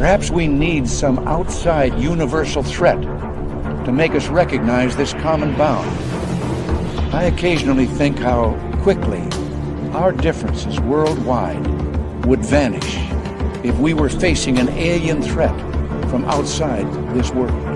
Perhaps we need some outside universal threat to make us recognize this common bound. I occasionally think how quickly our differences worldwide would vanish if we were facing an alien threat from outside this world.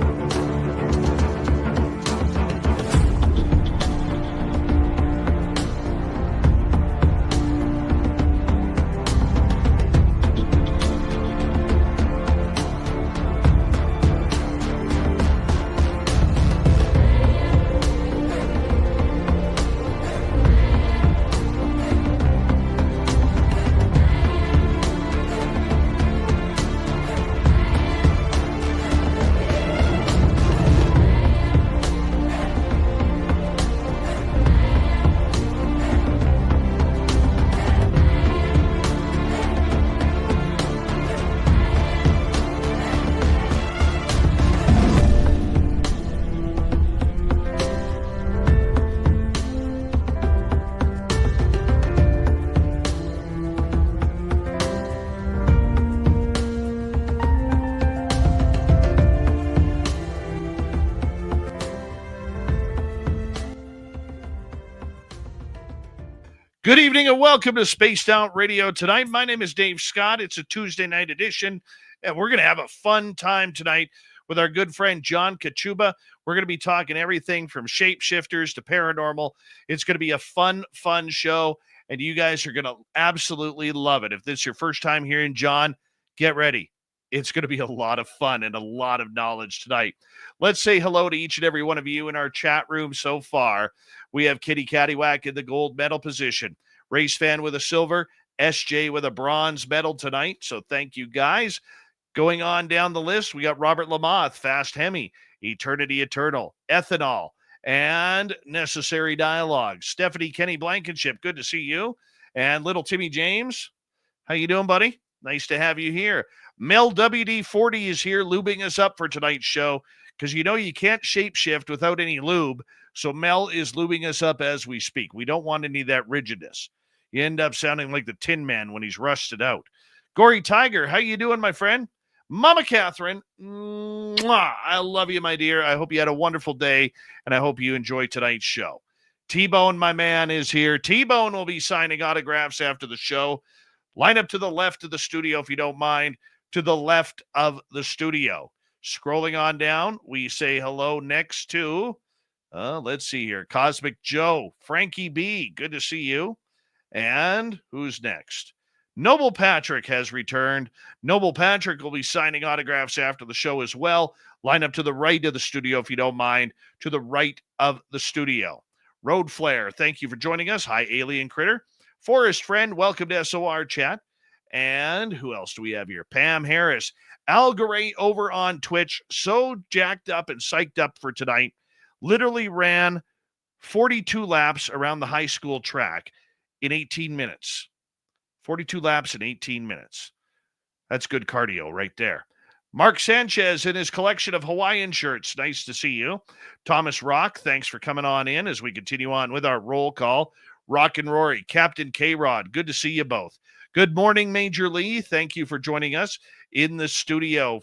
Good evening and welcome to Spaced Out Radio tonight. My name is Dave Scott. It's a Tuesday night edition, and we're going to have a fun time tonight with our good friend John Kachuba. We're going to be talking everything from shapeshifters to paranormal. It's going to be a fun show, and you guys are going to absolutely love it. If this is your first time hearing John, get ready. It's going to be a lot of fun and a lot of knowledge tonight. Let's say hello to each and every one of you in our chat room so far. We have Kitty Cattywack in the gold medal position. Race Fan with a silver. SJ with a bronze medal tonight. So thank you, guys. Going on down the list, we got Robert Lamoth, Fast Hemi, Eternity Eternal, Ethanol, and Necessary Dialogue. Stephanie Kenny Blankenship, good to see you. And little Timmy James, how you doing, buddy? Nice to have you here. Mel WD-40 is here lubing us up for tonight's show because you know you can't shapeshift without any lube. So Mel is lubing us up as we speak. We don't want any of that rigidness. You end up sounding like the Tin Man when he's rusted out. Gory Tiger, how you doing, my friend? Mama Catherine, mwah, I love you, my dear. I hope you had a wonderful day, and I hope you enjoy tonight's show. T-Bone, my man, is here. T-Bone will be signing autographs after the show. Line up to the left of the studio, if you don't mind. To the left of the studio. Scrolling on down, we say hello next to, let's see here, Cosmic Joe, Frankie B, good to see you. And who's next? Noble Patrick has returned. Noble Patrick will be signing autographs after the show as well. Line up to the right of the studio, if you don't mind, to the right of the studio. Road Flare, thank you for joining us. Hi, Alien Critter. Forest Friend, welcome to SOR Chat. And who else do we have here? Pam Harris. Algaray over on Twitch, so jacked up and psyched up for tonight. Literally ran 42 laps around the high school track in 18 minutes. 42 laps in 18 minutes. That's good cardio right there. Mark Sanchez in his collection of Hawaiian shirts. Nice to see you. Thomas Rock, thanks for coming on in as we continue on with our roll call. Rock and Rory, Captain K-Rod, good to see you both. Good morning, Major Lee. Thank you for joining us in the studio.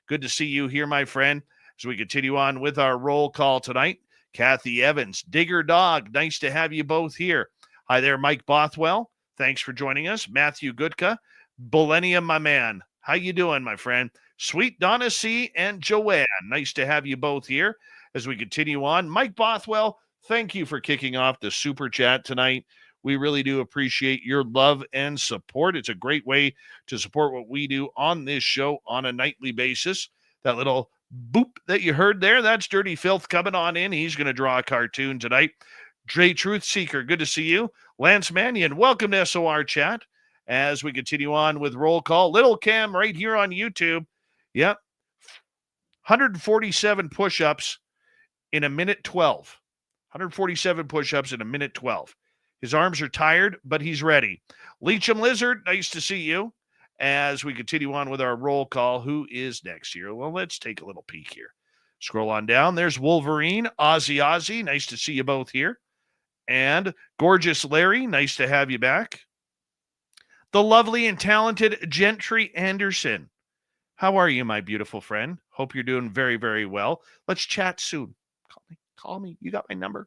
Good to see you here, my friend, as we continue on with our roll call tonight. Kathy Evans, Digger Dog, nice to have you both here. Hi there, Mike Bothwell. Thanks for joining us. Matthew Gutka, Millennium, my man. How you doing, my friend? Sweet Donna C. and Joanne, nice to have you both here as we continue on. Mike Bothwell, thank you for kicking off the Super Chat tonight. We really do appreciate your love and support. It's a great way to support what we do on this show on a nightly basis. That little boop that you heard there, that's Dirty Filth coming on in. He's going to draw a cartoon tonight. Dre Truth Seeker, good to see you. Lance Mannion, welcome to SOR Chat as we continue on with roll call. Little Cam right here on YouTube. Yep. 147 push-ups in a minute 12. 147 push-ups in a minute 12. His arms are tired, but he's ready. Leecham Lizard, nice to see you. As we continue on with our roll call, who is next here? Well, let's take a little peek here. Scroll on down. There's Wolverine, Ozzy, nice to see you both here. And Gorgeous Larry, nice to have you back. The lovely and talented Gentry Anderson. How are you, my beautiful friend? Hope you're doing very, very well. Let's chat soon. Call me. You got my number.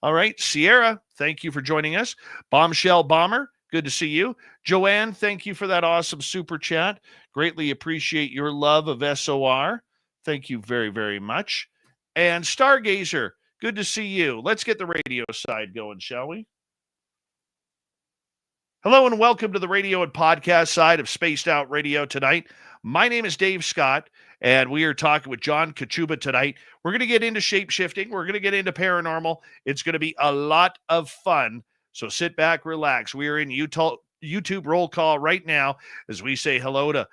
All right. Sierra, thank you for joining us. Bombshell Bomber, good to see you. Joanne, thank you for that awesome super chat. Greatly appreciate your love of SOR. Thank you very, very much. And Stargazer, good to see you. Let's get the radio side going, shall we? Hello and welcome to the radio and podcast side of Spaced Out Radio tonight. My name is Dave Scott, and we are talking with John Kachuba tonight. We're going to get into shapeshifting. We're going to get into paranormal. It's going to be a lot of fun. So sit back, relax. We are in YouTube roll call right now as we say hello to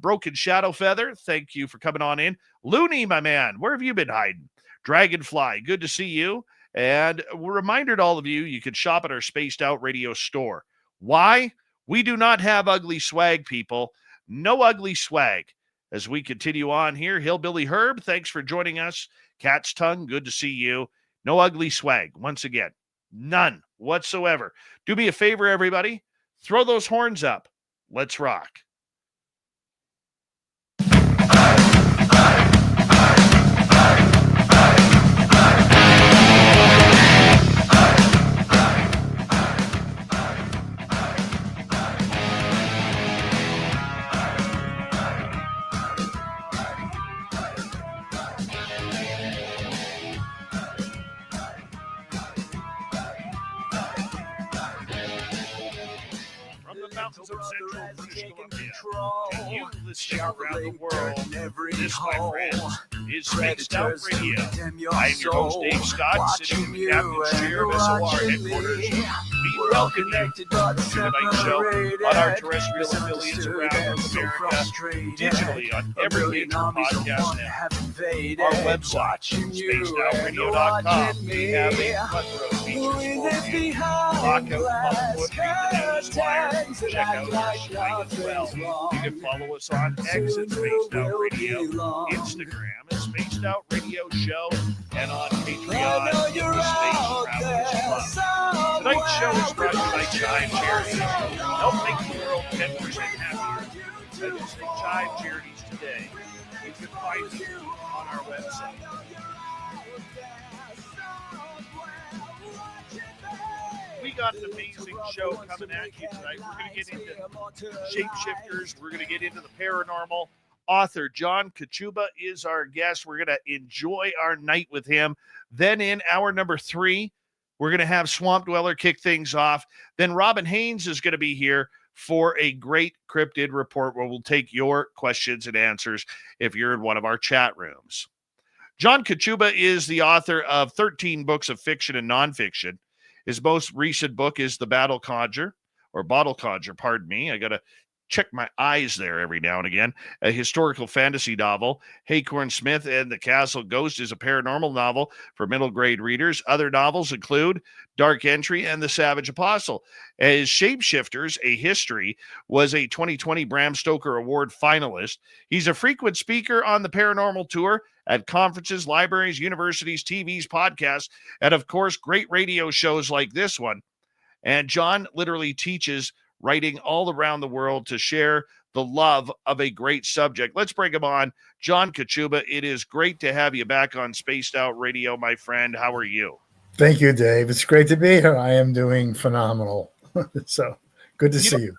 Broken Shadow Feather. Thank you for coming on in. Looney, my man, where have you been hiding? Dragonfly, good to see you. And a reminder to all of you, you can shop at our Spaced Out Radio store. Why? We do not have ugly swag, people. No ugly swag. As we continue on here, Hillbilly Herb, thanks for joining us. Cat's Tongue, good to see you. No ugly swag. Once again, none whatsoever. Do me a favor, everybody. Throw those horns up. Let's rock. Mountains of central British Columbia to you listening around the world. This, my friends, is Spaced Out Radio. I'm your host, Dave Scott, sitting in the captain's chair of SOR headquarters. We welcome you to tonight's show on our terrestrial affiliates around North America, digitally on every major podcast network. Our website, spacedoutradio.com. We have a plethora of features for you. Lock out, read the newswire. Check out our swing as well. You can follow us on X at Spaced Out Radio, Instagram at Spaced Out Radio Show, and on Patreon at the Space Travelers Club. Tonight's show is brought to you by Chive Charities. Help make the world 10% happier. Visit Chive Charities today. You can find them on our website. We got an amazing show coming at you tonight. We're going to get into shapeshifters. We're going to get into the paranormal. Author John Kachuba is our guest. We're going to enjoy our night with him. Then in hour number 3, we're going to have Swamp Dweller kick things off. Then Robin Haynes is going to be here for a great cryptid report where we'll take your questions and answers if you're in one of our chat rooms. John Kachuba is the author of 13 books of fiction and nonfiction. His most recent book is The Bottle Conjuror, pardon me. I got to check my eyes there every now and again. A historical fantasy novel. Haycorn Smith and the Castle Ghost is a paranormal novel for middle grade readers. Other novels include Dark Entry and The Savage Apostle. As Shapeshifters, A History was a 2020 Bram Stoker Award finalist. He's a frequent speaker on the Paranormal Tour at conferences, libraries, universities, TVs, podcasts, and of course, great radio shows like this one. And John literally teaches writing all around the world to share the love of a great subject. Let's bring him on. John Kachuba, it is great to have you back on Spaced Out Radio, my friend. How are you? Thank you, Dave. It's great to be here. I am doing phenomenal. So good to see you.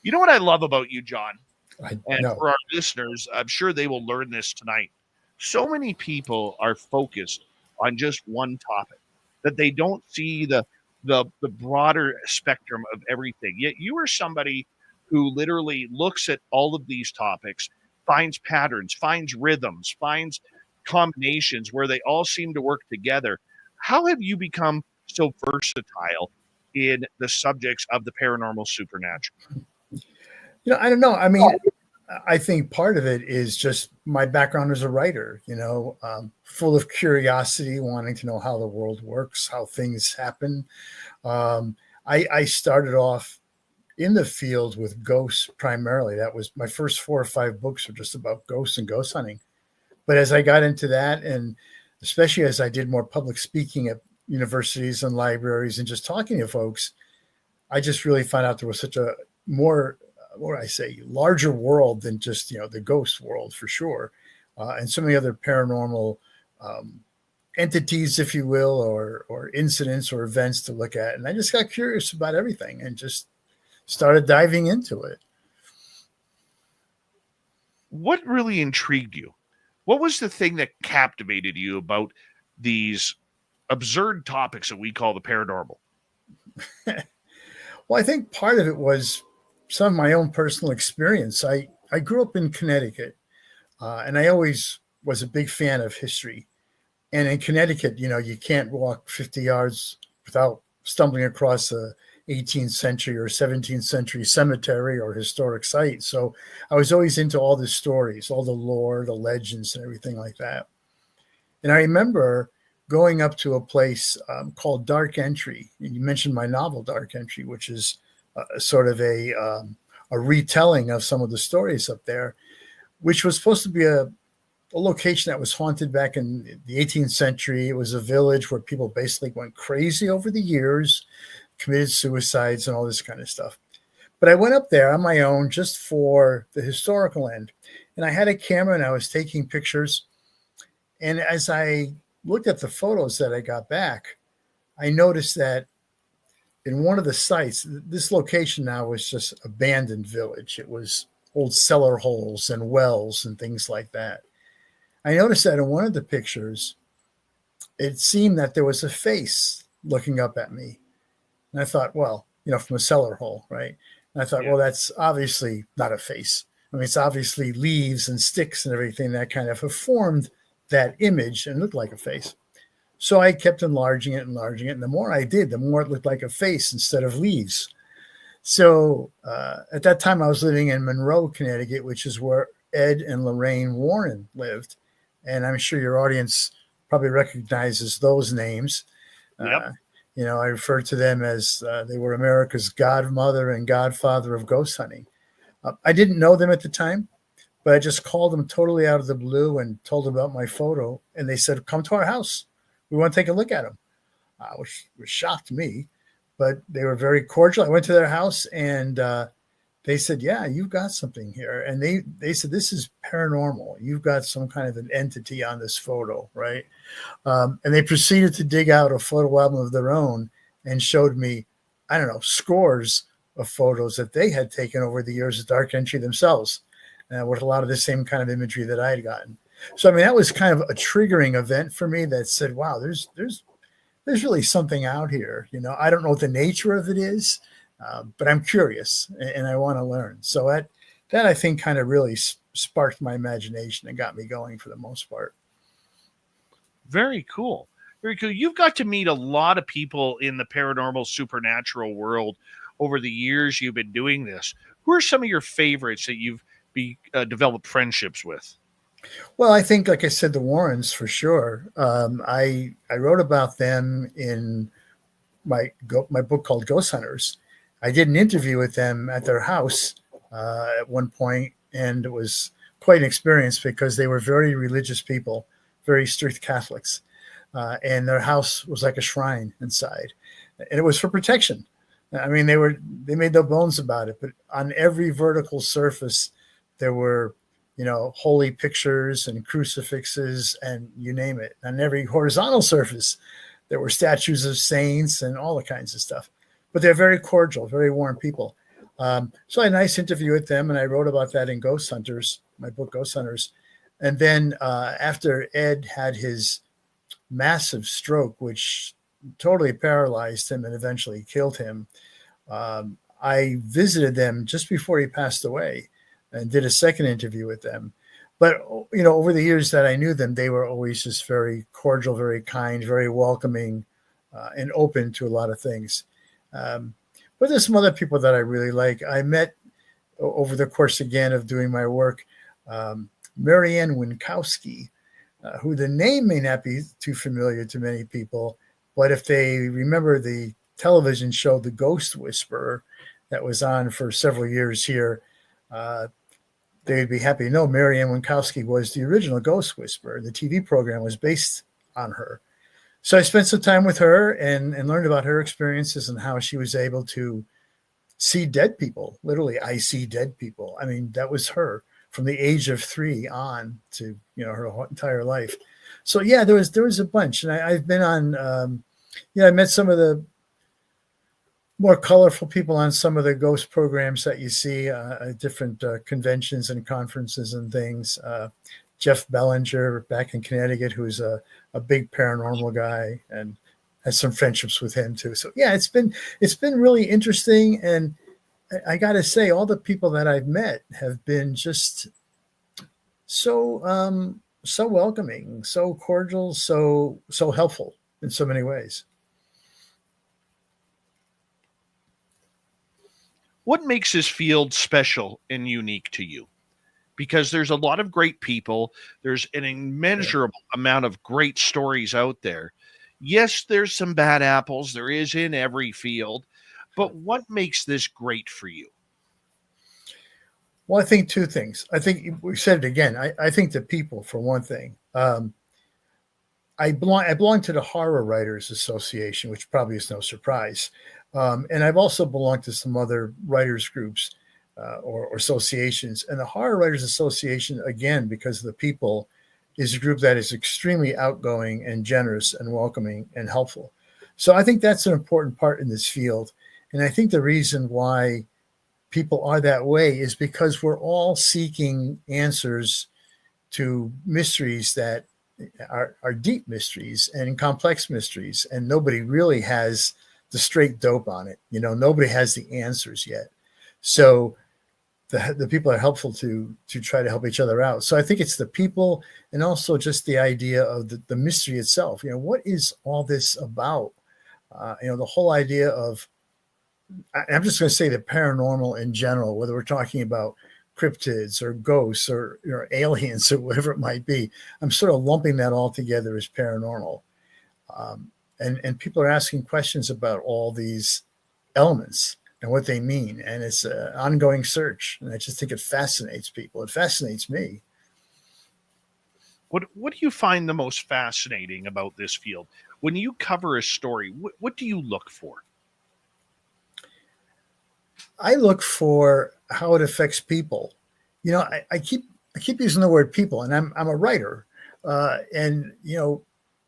You know what I love about you, John? And for our listeners, I'm sure they will learn this tonight. So many people are focused on just one topic, that they don't see the broader spectrum of everything. Yet you are somebody who literally looks at all of these topics, finds patterns, finds rhythms, finds combinations where they all seem to work together. How have you become so versatile in the subjects of the paranormal supernatural? I don't know. I mean, I think part of it is just my background as a writer, full of curiosity, wanting to know how the world works, how things happen. I started off in the field with ghosts primarily. That was my first 4 or 5 books were just about ghosts and ghost hunting. But as I got into that, and especially as I did more public speaking at universities and libraries and just talking to folks, I just really found out there was such a more what would I say, larger world than just, the ghost world for sure. And so many other paranormal entities, if you will, or incidents or events to look at. And I just got curious about everything and just started diving into it. What really intrigued you? What was the thing that captivated you about these absurd topics that we call the paranormal? Well, I think part of it was some of my own personal experience. I grew up in Connecticut, and I always was a big fan of history. And in Connecticut, you can't walk 50 yards without stumbling across a 18th century or 17th century cemetery or historic site. So I was always into all the stories, all the lore, the legends, and everything like that. And I remember going up to a place called Dark Entry. And you mentioned my novel, Dark Entry, which is sort of a retelling of some of the stories up there, which was supposed to be a location that was haunted back in the 18th century. It was a village where people basically went crazy over the years, committed suicides and all this kind of stuff. But I went up there on my own just for the historical end. And I had a camera and I was taking pictures. And as I looked at the photos that I got back, I noticed that in one of the sites, this location now was just abandoned village. It was old cellar holes and wells and things like that. I noticed that in one of the pictures, it seemed that there was a face looking up at me. And I thought, well, from a cellar hole, right? And I thought, well, that's obviously not a face. I mean, it's obviously leaves and sticks and everything that kind of have formed that image and looked like a face. So I kept enlarging it. And the more I did, the more it looked like a face instead of leaves. So at that time, I was living in Monroe, Connecticut, which is where Ed and Lorraine Warren lived. And I'm sure your audience probably recognizes those names. Yep. I refer to them as they were America's godmother and godfather of ghost hunting. I didn't know them at the time, but I just called them totally out of the blue and told them about my photo. And they said, come to our house. We want to take a look at them, which shocked me. But they were very cordial. I went to their house and they said, yeah, you've got something here. And they said, this is paranormal. You've got some kind of an entity on this photo, right? And they proceeded to dig out a photo album of their own and showed me, I don't know, scores of photos that they had taken over the years of Dark Entry themselves, with a lot of the same kind of imagery that I had gotten. So, I mean, that was kind of a triggering event for me that said, wow, there's really something out here. I don't know what the nature of it is. But I'm curious and I want to learn. So that I think kind of really sparked my imagination and got me going for the most part. Very cool. Very cool. You've got to meet a lot of people in the paranormal supernatural world over the years you've been doing this. Who are some of your favorites that you've developed friendships with? Well, I think, like I said, the Warrens for sure. I wrote about them in my book called Ghost Hunters. I did an interview with them at their house at one point, and it was quite an experience because they were very religious people, very strict Catholics, and their house was like a shrine inside, and it was for protection. I mean, they made no bones about it, but on every vertical surface, there were, holy pictures and crucifixes and you name it. On every horizontal surface, there were statues of saints and all the kinds of stuff. But they're very cordial, very warm people. So I had a nice interview with them, and I wrote about that in Ghost Hunters, my book Ghost Hunters. And then after Ed had his massive stroke, which totally paralyzed him and eventually killed him, I visited them just before he passed away and did a second interview with them. But, over the years that I knew them, they were always just very cordial, very kind, very welcoming, and open to a lot of things. But there's some other people that I really like. I met over the course again of doing my work, Marianne Winkowski, who the name may not be too familiar to many people, but if they remember the television show The Ghost Whisperer that was on for several years here, they'd be happy to know Marianne Winkowski was the original Ghost Whisperer. The TV program was based on her. So I spent some time with her and learned about her experiences and how she was able to see dead people. Literally, I see dead people. I mean, that was her from the age of 3 on to, her entire life. So yeah, there was a bunch, and I've been on. I met some of the more colorful people on some of the ghost programs that you see at different conventions and conferences and things. Jeff Bellinger back in Connecticut, who's a big paranormal guy, and has some friendships with him too. So yeah, it's been really interesting. And I got to say, all the people that I've met have been just so welcoming, so cordial, so helpful in so many ways. What makes this field special and unique to you? Because there's a lot of great people. There's an immeasurable amount of great stories out there. Yes, there's some bad apples. There is in every field. But what makes this great for you? Well, I think two things. I think we said it again. I think the people, for one thing. I belong to the Horror Writers Association, which probably is no surprise. And I've also belonged to some other writers groups or associations. And the Horror Writers Association, again, because of the people, is a group that is extremely outgoing and generous and welcoming and helpful. So I think that's an important part in this field. And I think the reason why people are that way is because we're all seeking answers to mysteries that are deep mysteries and complex mysteries. And nobody really has the straight dope on it. Nobody has the answers yet. So the people are helpful to try to help each other out. So I think it's the people, and also just the idea of the mystery itself. What is all this about? The whole idea of, I'm just going to say the paranormal in general, whether we're talking about cryptids or ghosts or aliens or whatever it might be, I'm sort of lumping that all together as paranormal. And people are asking questions about all these elements and what they mean. And it's an ongoing search. And I just think it fascinates people. It fascinates me. What do you find the most fascinating about this field? When you cover a story, what do you look for? I look for how it affects people. I keep using the word people, and I'm a writer. And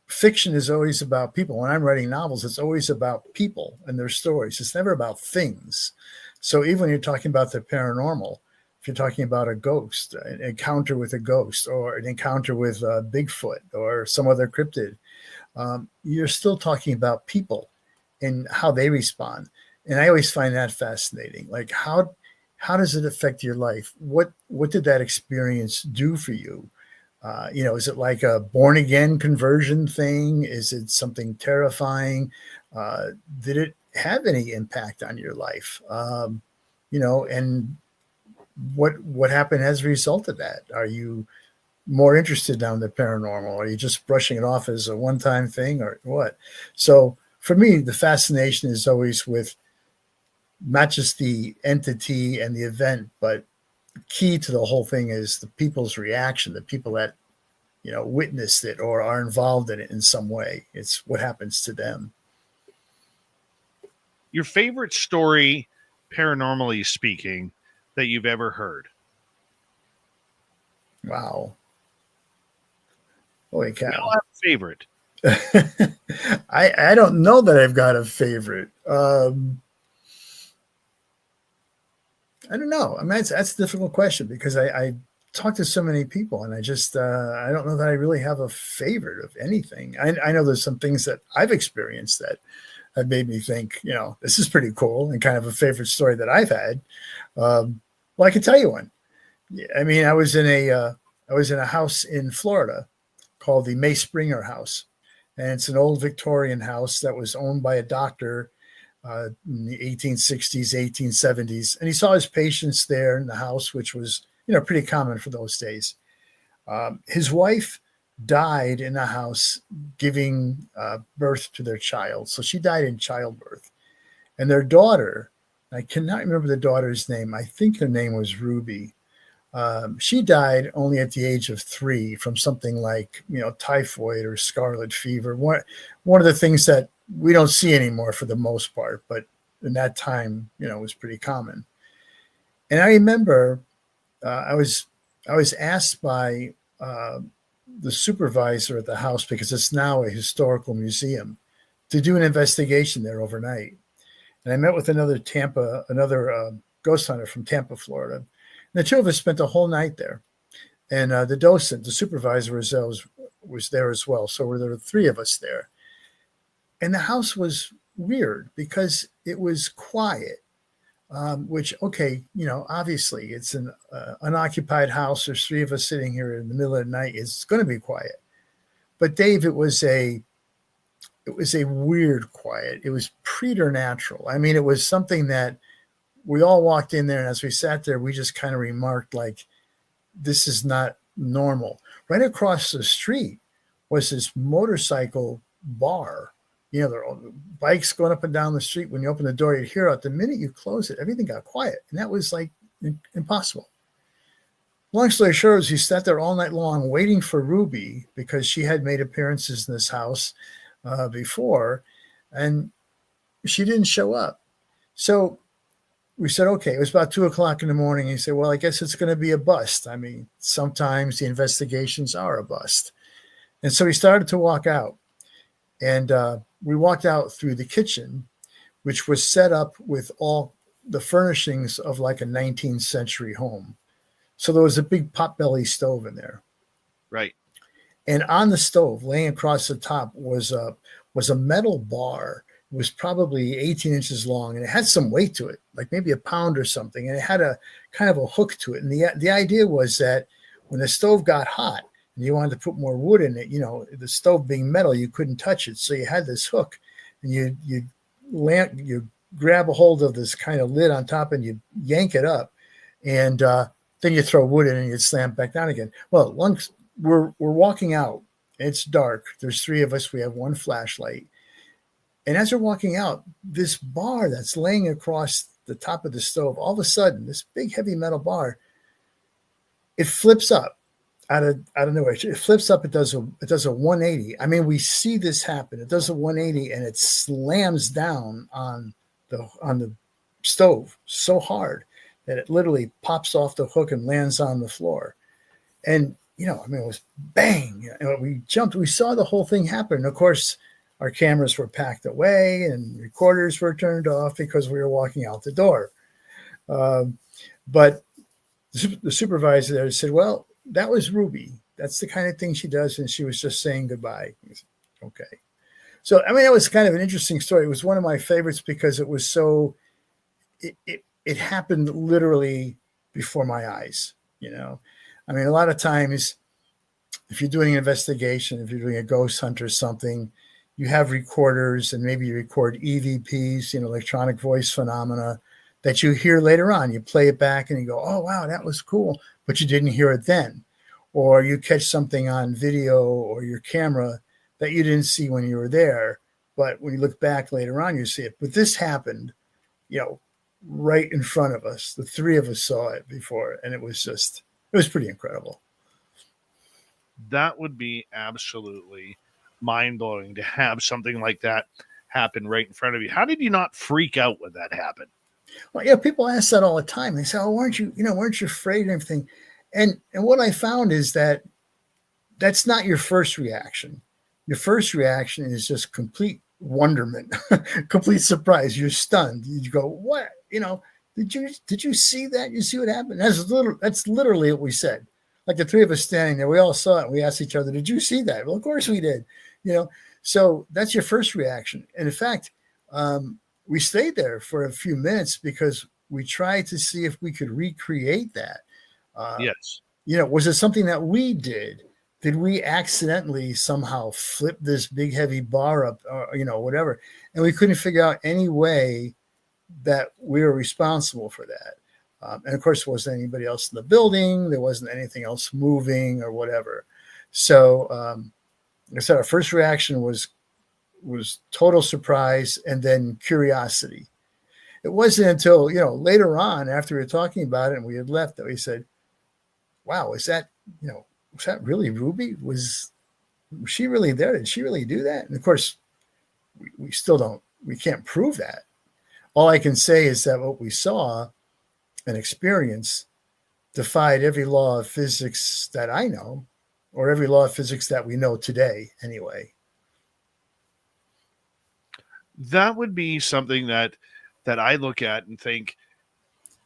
fiction is always about people. When I'm writing novels, it's always about people and their stories. It's never about things. So even when you're talking about the paranormal, if you're talking about a ghost, an encounter with a ghost, or an encounter with Bigfoot or some other cryptid, you're still talking about people and how they respond. And I always find that fascinating. Like, how does it affect your life? What did that experience do for you? Is it like a born again conversion thing? Is it something terrifying? Did it have any impact on your life? And what happened as a result of that? Are you more interested down the paranormal? Are you just brushing it off as a one-time thing, or what? So for me, the fascination is always with not just the entity and the event, but key to the whole thing is the people's reaction, the people that, witnessed it or are involved in it in some way. It's what happens to them. Your favorite story, paranormally speaking, that you've ever heard? Wow. Holy cow. You don't have a favorite. I don't know that I've got a favorite. I don't know. I mean, that's a difficult question because I talk to so many people, and I just I don't know that I really have a favorite of anything. I know there's some things that I've experienced that have made me think, this is pretty cool, and kind of a favorite story that I've had. Well, I can tell you one. I mean, I was in a house in Florida called the May Springer House, and it's an old Victorian house that was owned by a doctor in the 1860s, 1870s. And he saw his patients there in the house, which was, pretty common for those days. His wife died in the house giving birth to their child. So she died in childbirth. And their daughter, I cannot remember the daughter's name. I think her name was Ruby. She died only at the age of 3 from something like, typhoid or scarlet fever. One of the things that we don't see anymore for the most part, but in that time, was pretty common. And I remember I was asked by the supervisor at the house, because it's now a historical museum, to do an investigation there overnight. And I met with another ghost hunter from Tampa, Florida. And the two of us spent the whole night there. And the docent, the supervisor, was there as well. So there were three of us there. And the house was weird because it was quiet, which, okay, obviously it's an unoccupied house. There's three of us sitting here in the middle of the night. It's going to be quiet. But Dave, it was a weird quiet. It was preternatural. I mean, it was something that we all walked in there, and as we sat there, we just kind of remarked, like, this is not normal. Right across the street was this motorcycle bar. There are bikes going up and down the street. When you open the door, you'd hear out. The minute you close it, everything got quiet. And that was like impossible. Long story short, is he sat there all night long waiting for Ruby, because she had made appearances in this house before, and she didn't show up. So we said, okay, it was about 2:00 in the morning. He said, well, I guess it's going to be a bust. I mean, sometimes the investigations are a bust. And so he started to walk out. And we walked out through the kitchen, which was set up with all the furnishings of like a 19th century home. So there was a big potbelly stove in there. Right. And on the stove, laying across the top, was a metal bar. It was probably 18 inches long, and it had some weight to it, like maybe a pound or something. And it had a kind of a hook to it. And the idea was that when the stove got hot and you wanted to put more wood in it, the stove being metal, you couldn't touch it. So you had this hook, and you grab a hold of this kind of lid on top, and you yank it up, and then you throw wood in, and you slam it back down again. Well, once we're walking out, it's dark. There's three of us. We have one flashlight. And as we're walking out, this bar that's laying across the top of the stove, all of a sudden, this big heavy metal bar, it flips up out of nowhere. It flips up. It does a 180. I mean, we see this happen. It does a 180, and it slams down on the stove so hard that it literally pops off the hook and lands on the floor. And it was bang. We jumped. We saw the whole thing happen. And of course, our cameras were packed away and recorders were turned off because we were walking out the door. But the supervisor there said, well, that was Ruby. That's the kind of thing she does. And she was just saying goodbye. Said, okay. So, I mean, that was kind of an interesting story. It was one of my favorites because it was so, it happened literally before my eyes, I mean, a lot of times, if you're doing an investigation, if you're doing a ghost hunt or something, you have recorders, and maybe you record EVPs, electronic voice phenomena, that you hear later on. You play it back and you go, oh, wow, that was cool, but you didn't hear it then. Or you catch something on video or your camera that you didn't see when you were there, but when you look back later on, you see it. But this happened, right in front of us. The three of us saw it before, and it was pretty incredible. That would be absolutely mind-blowing to have something like that happen right in front of you. How did you not freak out when that happened? Well, yeah, people ask that all the time. They say, oh, weren't you afraid and everything? And what I found is that that's not your first reaction. Your first reaction is just complete wonderment, complete surprise. You're stunned. You go, what? Did you see that? You see what happened? That's literally what we said. Like the three of us standing there, we all saw it. We asked each other, did you see that? Well, of course we did. So that's your first reaction. And in fact, we stayed there for a few minutes because we tried to see if we could recreate that. Yes. Was it something that we did? Did we accidentally somehow flip this big heavy bar up, or, whatever? And we couldn't figure out any way that we were responsible for that. And of course, there wasn't anybody else in the building. There wasn't anything else moving or whatever. So, like I said, our first reaction was total surprise and then curiosity. It wasn't until, later on, after we were talking about it and we had left, that we said, wow, was that really Ruby? Was she really there? Did she really do that? And of course, we still we can't prove that. All I can say is that what we saw and experienced defied every law of physics that I know, or every law of physics that we know today, anyway. That would be something that I look at and think,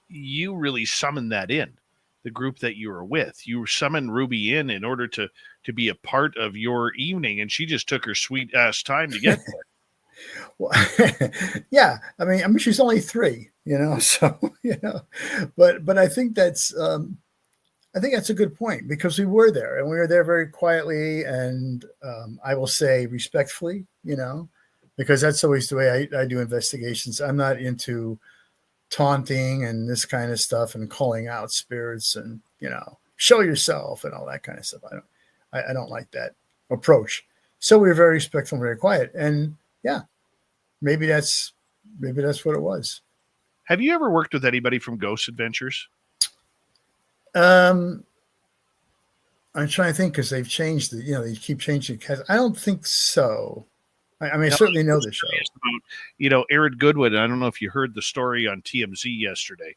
you really summoned that in, the group that you were with. You summoned Ruby in order to be a part of your evening, and she just took her sweet ass time to get there. Well, yeah, I mean, she's only 3, so but I think that's a good point, because we were there, and we were there very quietly, and I will say respectfully, because that's always the way I do investigations. I'm not into taunting and this kind of stuff and calling out spirits and, show yourself and all that kind of stuff. I don't like that approach. So we were very respectful and very quiet. And yeah, maybe that's what it was. Have you ever worked with anybody from Ghost Adventures? I'm trying to think, because they've changed they keep changing. I don't think so. I certainly know the show. About, Aaron Goodwin. I don't know if you heard the story on TMZ yesterday,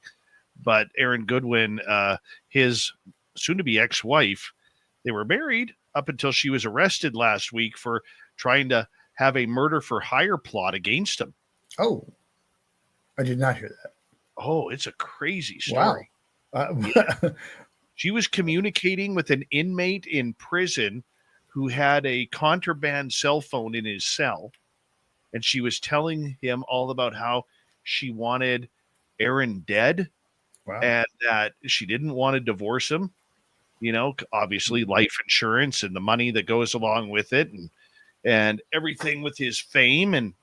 but Aaron Goodwin, his soon-to-be ex-wife, they were married up until she was arrested last week for trying to have a murder for hire plot against him. Oh, I did not hear that. Oh, it's a crazy story. Wow. She was communicating with an inmate in prison who had a contraband cell phone in his cell, and she was telling him all about how she wanted Aaron dead. Wow. And that she didn't want to divorce him, obviously life insurance and the money that goes along with it, and everything with his fame, and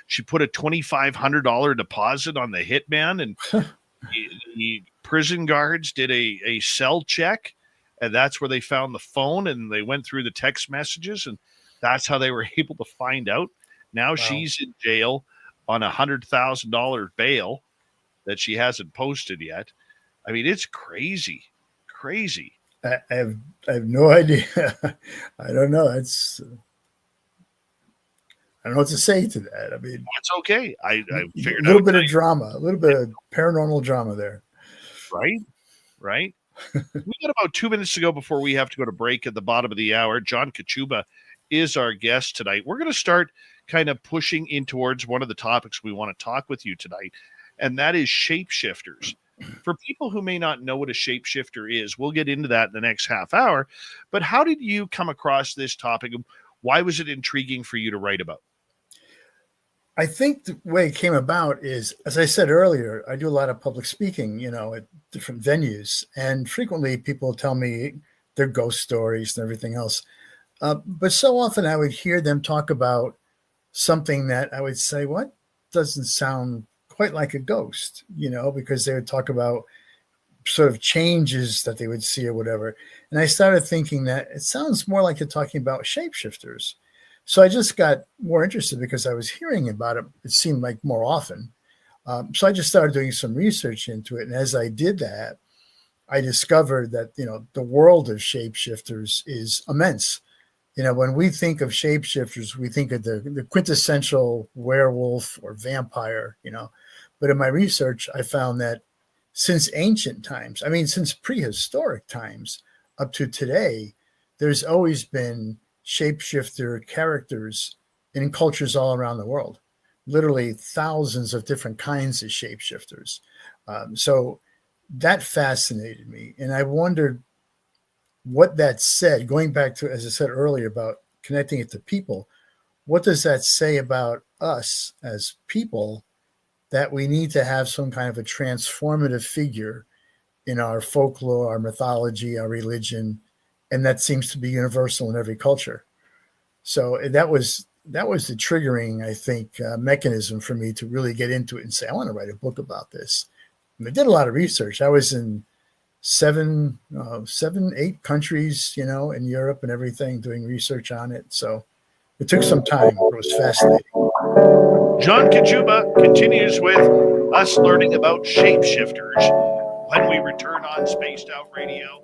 she put a $2,500 deposit on the hitman, and the prison guards did a cell check. And that's where they found the phone, and they went through the text messages, and that's how they were able to find out. Now wow. She's in jail on $100,000 bail that she hasn't posted yet. I mean, it's crazy. I have no idea. I don't know. I don't know what to say to that. I mean, it's okay. I figured a little bit of drama, a little bit of paranormal drama there. Right. We got about 2 minutes to go before we have to go to break at the bottom of the hour. John Kachuba is our guest tonight. We're going to start kind of pushing in towards one of the topics we want to talk with you tonight, and that is shapeshifters. For people who may not know what a shapeshifter is, we'll get into that in the next half hour. But how did you come across this topic? Why was it intriguing for you to write about? I think the way it came about is, as I said earlier, I do a lot of public speaking, at different venues. And frequently people tell me their ghost stories and everything else. But so often I would hear them talk about something that I would say, what doesn't sound quite like a ghost, because they would talk about sort of changes that they would see or whatever. And I started thinking that it sounds more like you're talking about shapeshifters. So I just got more interested because I was hearing about it. It seemed like more often. So I just started doing some research into it. And as I did that, I discovered that, the world of shapeshifters is immense. When we think of shapeshifters, we think of the quintessential werewolf or vampire, But in my research, I found that since ancient times, since prehistoric times up to today, there's always been shapeshifter characters in cultures all around the world, literally thousands of different kinds of shapeshifters. So that fascinated me. And I wondered what that said, going back to, as I said earlier, about connecting it to people. What does that say about us as people, that we need to have some kind of a transformative figure in our folklore, our mythology, our religion, and that seems to be universal in every culture. So that was the triggering, I think, mechanism for me to really get into it and say, I want to write a book about this. And I did a lot of research. I was in 7, 8 countries, in Europe and everything, doing research on it. So it took some time, but it was fascinating. John Kachuba continues with us learning about shapeshifters when we return on Spaced Out Radio.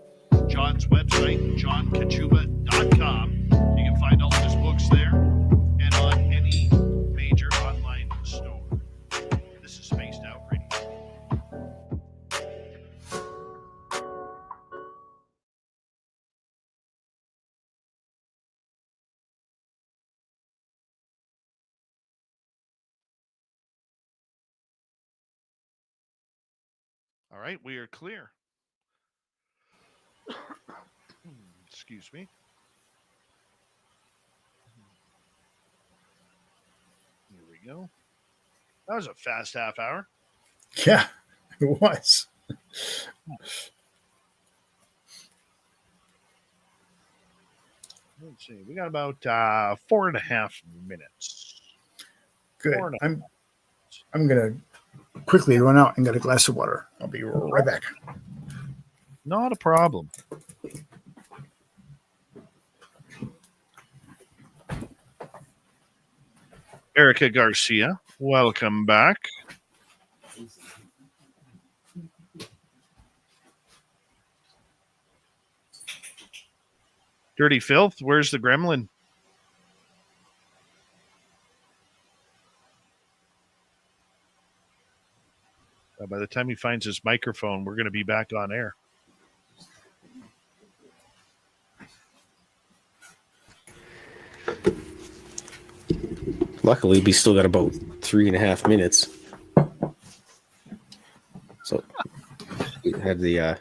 John's website, johnkachuba.com. You can find all of his books there and on any major online store. All right, we are clear. Excuse me. Here we go. That was a fast half hour. Yeah, it was. Let's see. We got about 4.5 minutes. Good. 4.5. I'm gonna quickly run out and get a glass of water. I'll be right back. Not a problem. Erica Garcia, welcome back. Dirty Filth, where's the gremlin? By the time he finds his microphone, we're going to be back on air. Luckily, we still got about 3.5 minutes. So we had the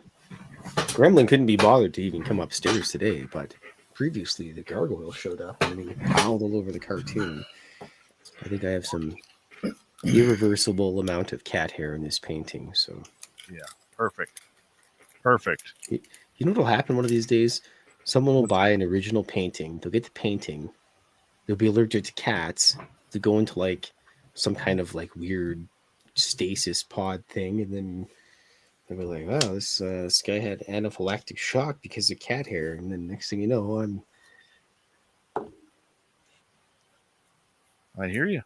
gremlin couldn't be bothered to even come upstairs today, but previously the gargoyle showed up and he piled all over the cartoon. I think I have some irreversible amount of cat hair in this painting. So yeah, perfect. Perfect. You know what'll happen one of these days? Someone will buy an original painting. They'll get the painting. They'll be allergic to cats. They go into like some kind of like weird stasis pod thing, and then they'll be like, "Wow, this guy had anaphylactic shock because of cat hair." And then next thing you know, I hear you.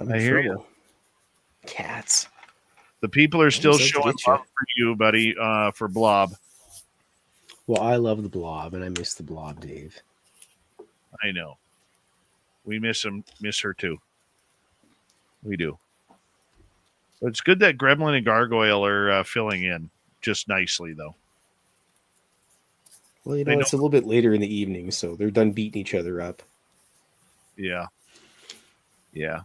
I'm I in hear trouble. Cats. The people are still Always like to showing get you. love for you, buddy, for Blob. Well, I love the Blob, and I miss the Blob, Dave. I know. We miss her too. We do. But it's good that Gremlin and Gargoyle are filling in just nicely, though. Well, you know, it's a little bit later in the evening, so they're done beating each other up. Yeah. Yeah.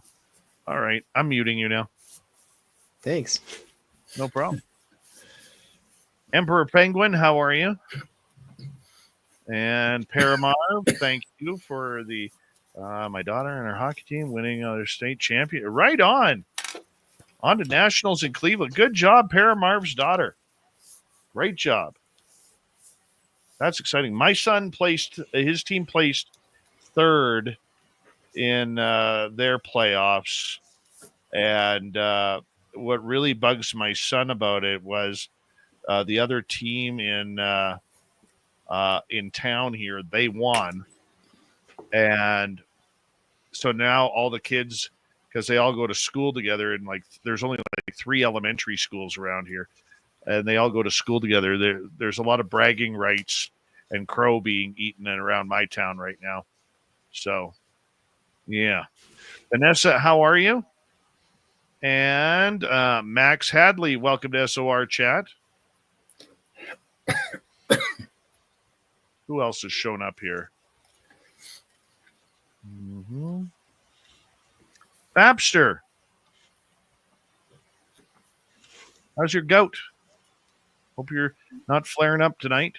All right. I'm muting you now. Thanks. No problem. Emperor Penguin, how are you? And Paramar, thank you for the my daughter and her hockey team winning their state champion. Right on. On to nationals in Cleveland. Good job, Paramarv's daughter. Great job. That's exciting. My son his team placed third in their playoffs. And what really bugs my son about it was the other team in town here, they won. And so now all the kids, because they all go to school together, and like there's only like 3 elementary schools around here, and they all go to school together. There's a lot of bragging rights and crow being eaten around my town right now. So, yeah. Vanessa, how are you? And Max Hadley, welcome to SOR Chat. Who else has shown up here? Mm-hmm. Babster, how's your goat? Hope you're not flaring up tonight.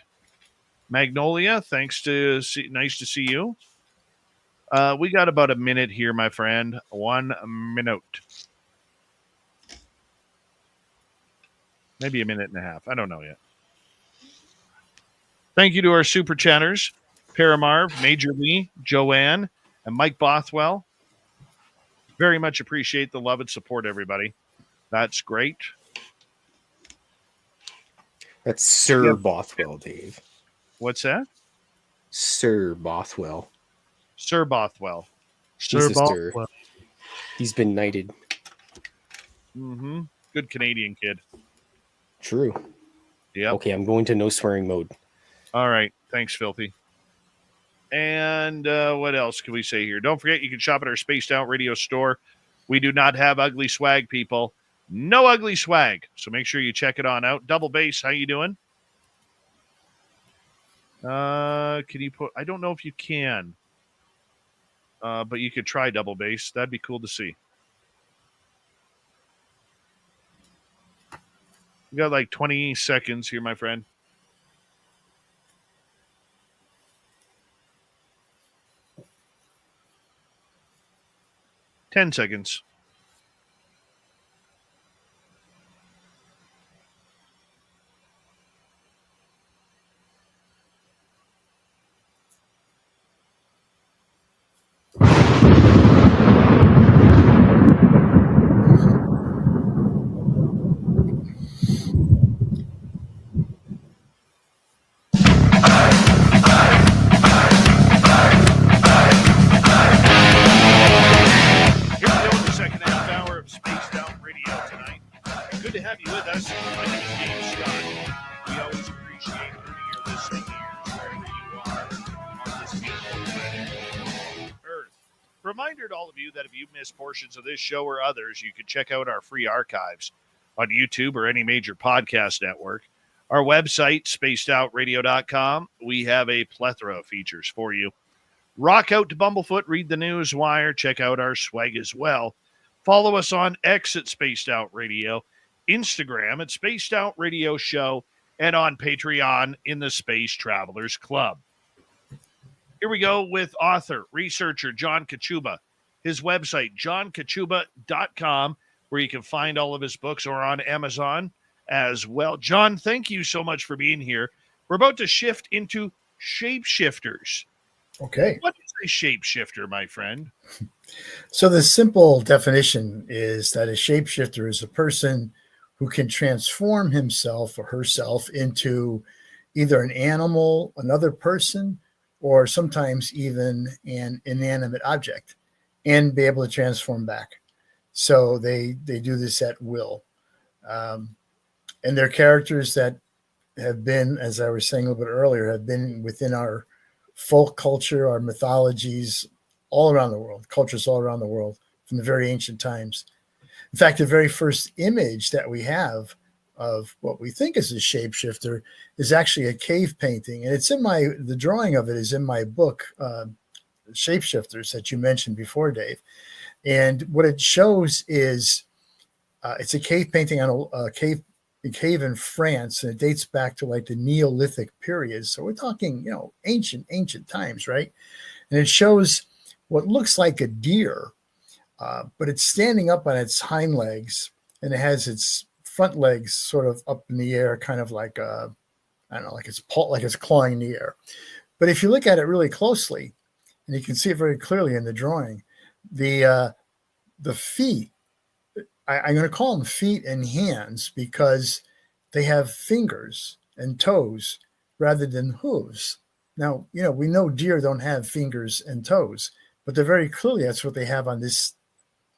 Magnolia, nice to see you. We got about a minute here, my friend. 1 minute. Maybe a minute and a half. I don't know yet. Thank you to our super chatters, Paramarv, Major Lee, Joanne, and Mike Bothwell. Very much appreciate the love and support, everybody. That's great. That's Sir Bothwell, Dave. What's that? Sir Bothwell. Sir Bothwell. Sir Bothwell. He's been knighted. Mm-hmm. Good Canadian kid. True. Yeah. Okay, I'm going to no swearing mode. All right. Thanks, Filthy. And what else can we say here? Don't forget, you can shop at our Spaced Out Radio store. We do not have ugly swag, people. No ugly swag. So make sure you check it on out. Double Bass, how you doing? Can you put... I don't know if you can. But you could try Double Bass. That'd be cool to see. We got like 20 seconds here, my friend. Ten seconds. Here we go in the second half hour of Spaced Out Radio tonight. Good to have you with us. My name is Dave Scott. We always appreciate having your listening ears wherever you are on this beautiful planet Earth. Reminder to all of you that if you missed portions of this show or others, you can check out our free archives on YouTube or any major podcast network. Our website, spacedoutradio.com, we have a plethora of features for you. Rock out to Bumblefoot, read the news wire, check out our swag as well. Follow us on X at Spaced Out Radio, Instagram at Spaced Out Radio Show, and on Patreon in the Space Travelers Club. Here we go with author, researcher John Kachuba. His website, johnkachuba.com, where you can find all of his books, or on Amazon as well. John, thank you so much for being here. We're about to shift into shapeshifters. Okay. What is a shapeshifter, my friend? So the simple definition is that a shapeshifter is a person who can transform himself or herself into either an animal, another person, or sometimes even an inanimate object, and be able to transform back. So they do this at will. And they're characters that have been, as I was saying a little bit earlier, have been within our folk culture, our mythologies all around the world, cultures all around the world from the very ancient times. In fact, the very first image that we have of what we think is a shapeshifter is actually a cave painting. And it's the drawing of it is in my book, Shapeshifters, that you mentioned before, Dave. And what it shows is it's a cave painting on a cave in France, and it dates back to like the Neolithic period. So we're talking, ancient times, right? And it shows what looks like a deer, but it's standing up on its hind legs, and it has its front legs sort of up in the air, kind of like like it's clawing in the air. But if you look at it really closely, and you can see it very clearly in the drawing, the feet, I'm going to call them feet and hands because they have fingers and toes rather than hooves. Now, we know deer don't have fingers and toes, but they're very clearly that's what they have on this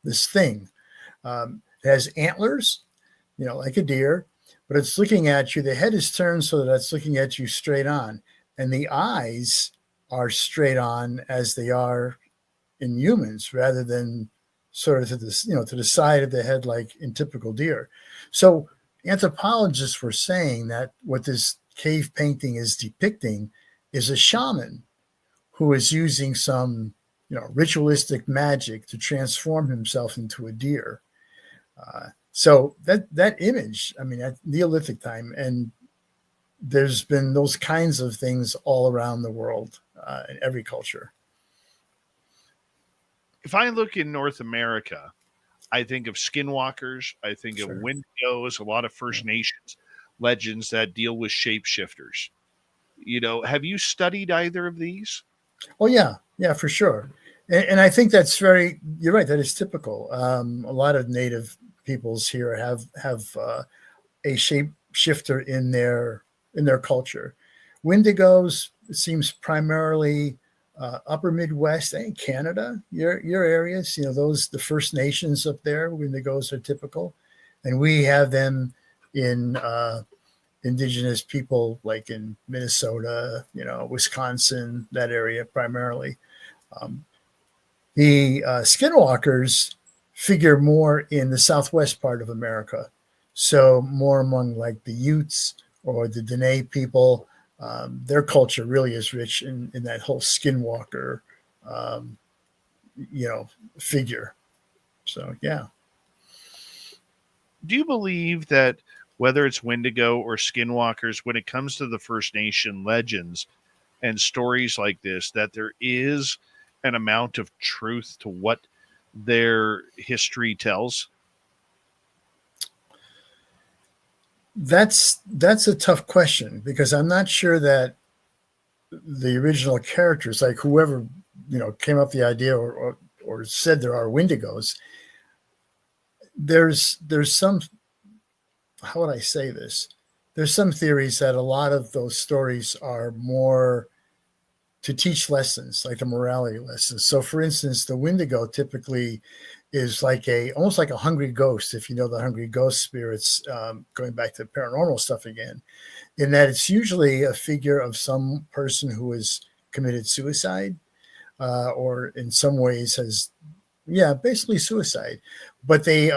thing. It has antlers, like a deer, but it's looking at you. The head is turned so that it's looking at you straight on, and the eyes are straight on as they are in humans, rather than sort of to the side of the head like in typical deer. So anthropologists were saying that what this cave painting is depicting is a shaman who is using some ritualistic magic to transform himself into a deer. So that image, at Neolithic time, and there's been those kinds of things all around the world in every culture. If I look in North America, I think of skinwalkers, I think of Wendigos, a lot of First Nations legends that deal with shapeshifters. Have you studied either of these? Oh, yeah, for sure. And I think that's you're right, that is typical. A lot of native peoples here have a shapeshifter in their culture. Wendigos seems primarily upper Midwest and Canada, your areas, the First Nations up there, Wendigos are typical. And we have them in indigenous people like in Minnesota, Wisconsin, that area primarily. The skinwalkers figure more in the southwest part of America. So more among like the Utes or the Dene people. Their culture really is rich in that whole skinwalker, figure. So, yeah. Do you believe that whether it's Wendigo or Skinwalkers, when it comes to the First Nation legends and stories like this, that there is an amount of truth to what their history tells? That's a tough question, because I'm not sure that the original characters, like whoever came up with the idea or said there are Wendigos, there's some, how would I say this? There's some theories that a lot of those stories are more to teach lessons, like the morality lessons. So, for instance, the Wendigo typically is like almost like a hungry ghost, if you know the hungry ghost spirits, going back to paranormal stuff again, in that it's usually a figure of some person who has committed suicide, or in some ways has, basically suicide. But they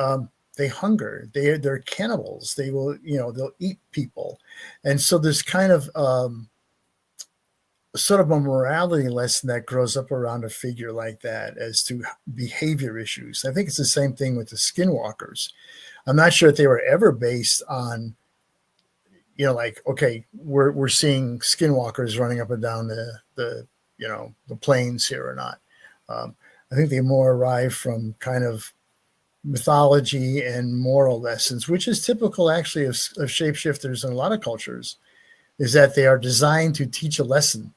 hunger. They're cannibals. They will, they'll eat people, and so there's kind of sort of a morality lesson that grows up around a figure like that as to behavior issues. I think it's the same thing with the Skinwalkers. I'm not sure if they were ever based on, like, okay, we're seeing Skinwalkers running up and down the plains here or not. I think they more arrive from kind of mythology and moral lessons, which is typical actually of shapeshifters in a lot of cultures, is that they are designed to teach a lesson,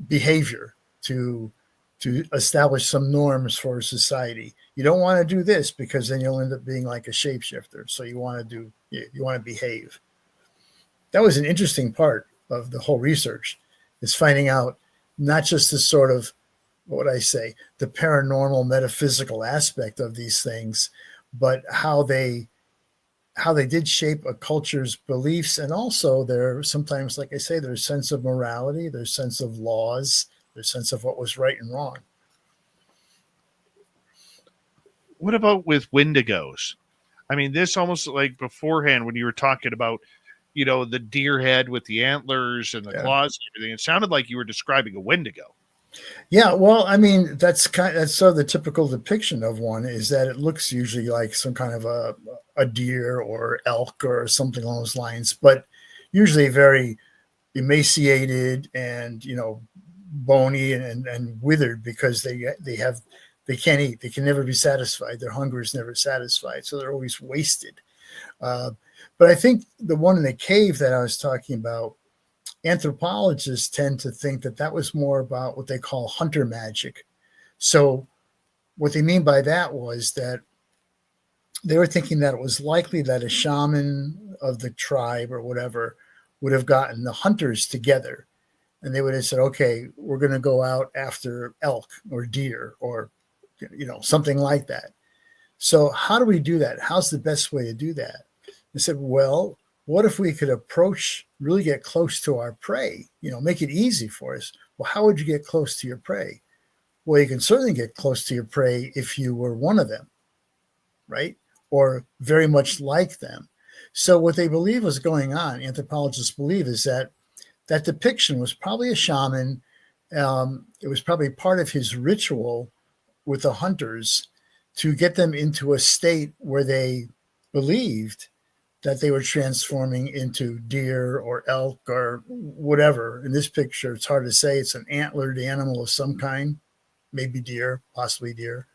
behavior, to establish some norms for society. You don't want to do this because then you'll end up being like a shapeshifter. So you want to behave. That was an interesting part of the whole research, is finding out not just the sort of, what would I say, the paranormal metaphysical aspect of these things, but how they did shape a culture's beliefs, and also their, sometimes, like I say, their sense of morality, their sense of laws, their sense of what was right and wrong. What about with Wendigos? I mean, this almost like beforehand when you were talking about, the deer head with the antlers and the claws and everything, it sounded like you were describing a Wendigo. Yeah, well, I mean, that's sort of the typical depiction of one, is that it looks usually like some kind of a deer or elk or something along those lines, but usually very emaciated and bony and withered, because they can't eat, they can never be satisfied, their hunger is never satisfied, so they're always wasted. But I think the one in the cave that I was talking about, anthropologists tend to think that was more about what they call hunter magic. So what they mean by that was that they were thinking that it was likely that a shaman of the tribe or whatever would have gotten the hunters together, and they would have said, okay, we're going to go out after elk or deer or something like that. So how do we do that? How's the best way to do that? They said, well, what if we could really get close to our prey, make it easy for us? Well, how would you get close to your prey? Well, you can certainly get close to your prey if you were one of them, right? Or very much like them. So what they believe was going on, anthropologists believe, is that depiction was probably a shaman. It was probably part of his ritual with the hunters to get them into a state where they believed that they were transforming into deer or elk or whatever. In this picture, it's hard to say. It's an antlered animal of some kind, maybe deer, possibly deer.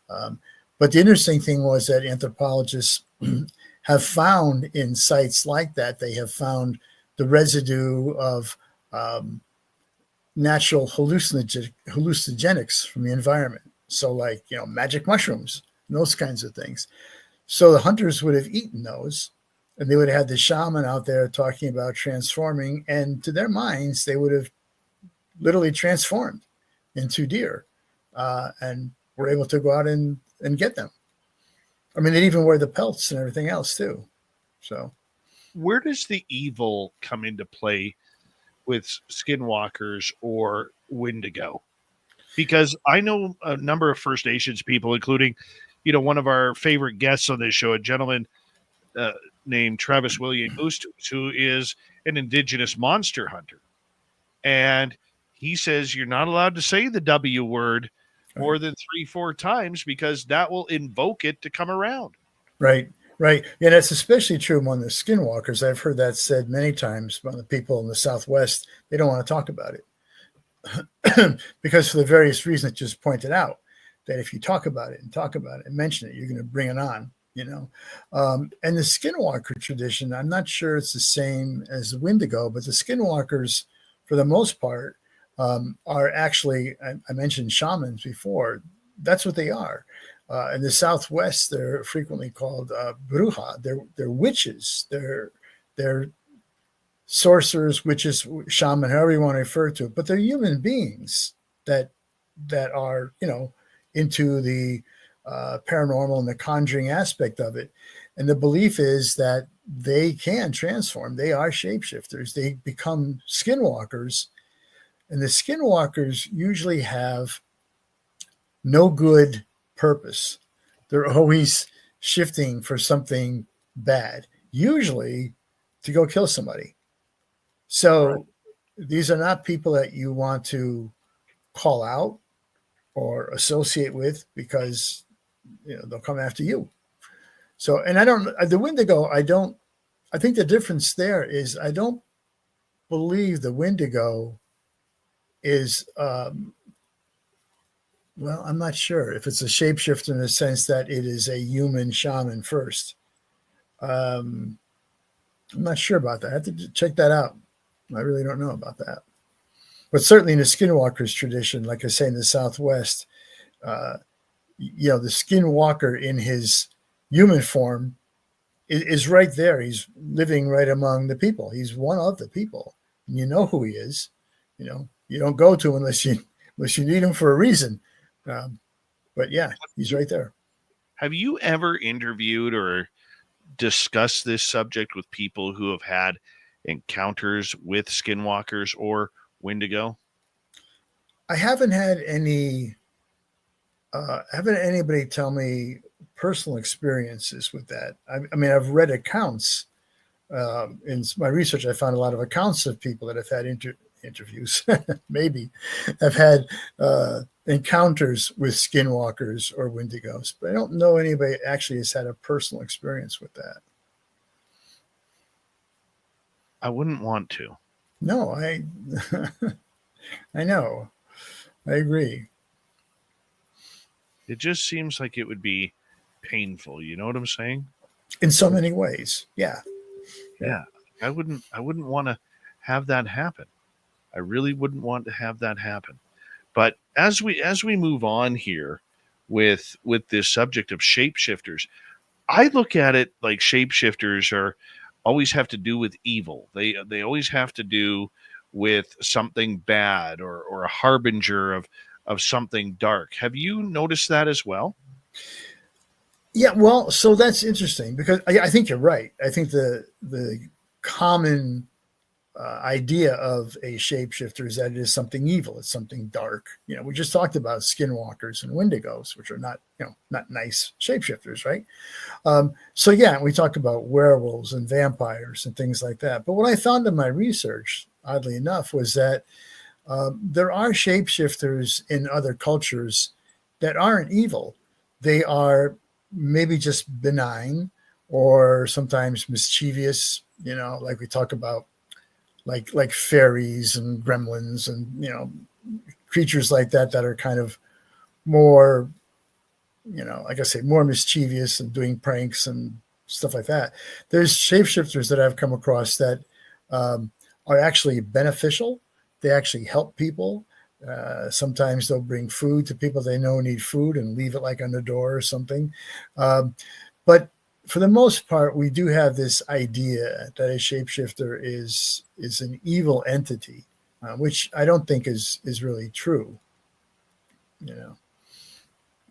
But the interesting thing was that anthropologists have found in sites like that, they have found the residue of natural hallucinogenics from the environment. So like, magic mushrooms, and those kinds of things. So the hunters would have eaten those, and they would have had the shaman out there talking about transforming, and to their minds, they would have literally transformed into deer, and were able to go out and get them. I mean, they'd even wear the pelts and everything else too. So where does the evil come into play with skinwalkers or Wendigo? Because I know a number of First Nations people, including, one of our favorite guests on this show, a gentleman named Travis William Boostus, who is an indigenous monster hunter. And he says you're not allowed to say the W word more than 3-4 times because that will invoke it to come around. Right. Right. And it's especially true among the skinwalkers. I've heard that said many times by the people in the Southwest. They don't want to talk about it because for the various reasons just pointed out, that if you talk about it and mention it, you're going to bring it on, And the skinwalker tradition, I'm not sure it's the same as the Wendigo, but the skinwalkers, for the most part, are actually, I mentioned shamans before. That's what they are. In the Southwest, they're frequently called bruja. They're witches. They're sorcerers, witches, shaman, however you want to refer to it. But they're human beings that are, into the paranormal and the conjuring aspect of it. And the belief is that they can transform. They are shapeshifters. They become skinwalkers. And the skinwalkers usually have no good purpose. They're always shifting for something bad, usually to go kill somebody. So these are not people that you want to call out or associate with because they'll come after you. So, and the Wendigo, I think the difference there is I don't believe the Wendigo is well, I'm not sure if it's a shapeshifter in the sense that it is a human shaman first. I'm not sure about that. I have to check that out. I really don't know about that. But certainly in the skinwalkers tradition, like I say, in the Southwest, the skinwalker in his human form is right there. He's living right among the people. He's one of the people. And you know who he is. You don't go to him unless you need him for a reason. But yeah, he's right there. Have you ever interviewed or discussed this subject with people who have had encounters with skinwalkers or Wendigo? I haven't had anybody tell me personal experiences with that. I mean, I've read accounts. In my research, I found a lot of accounts of people that have had interviews, maybe have had encounters with skinwalkers or Wendigos, but I don't know anybody actually has had a personal experience with that. I wouldn't want to. No, I know. I agree. It just seems like it would be painful. You know what I'm saying? In so many ways. Yeah. Yeah. I wouldn't want to have that happen. I really wouldn't want to have that happen. But as we move on here with this subject of shapeshifters, I look at it like shapeshifters always have to do with evil. They always have to do with something bad or a harbinger of something dark. Have you noticed that as well? Yeah, well, so that's interesting because I think you're right. I think the common idea of a shapeshifter is that it is something evil. It's something dark. We just talked about skinwalkers and Wendigos, which are not nice shapeshifters, right? So yeah, we talked about werewolves and vampires and things like that. But what I found in my research, oddly enough, was that there are shapeshifters in other cultures that aren't evil. They are maybe just benign or sometimes mischievous, like we talk about like fairies and gremlins and, creatures like that are kind of more, like I say, more mischievous and doing pranks and stuff like that. There's shapeshifters that I've come across that are actually beneficial. They actually help people. Sometimes they'll bring food to people they know need food and leave it like on the door or something. But for the most part, we do have this idea that a shapeshifter is an evil entity, which I don't think is really true.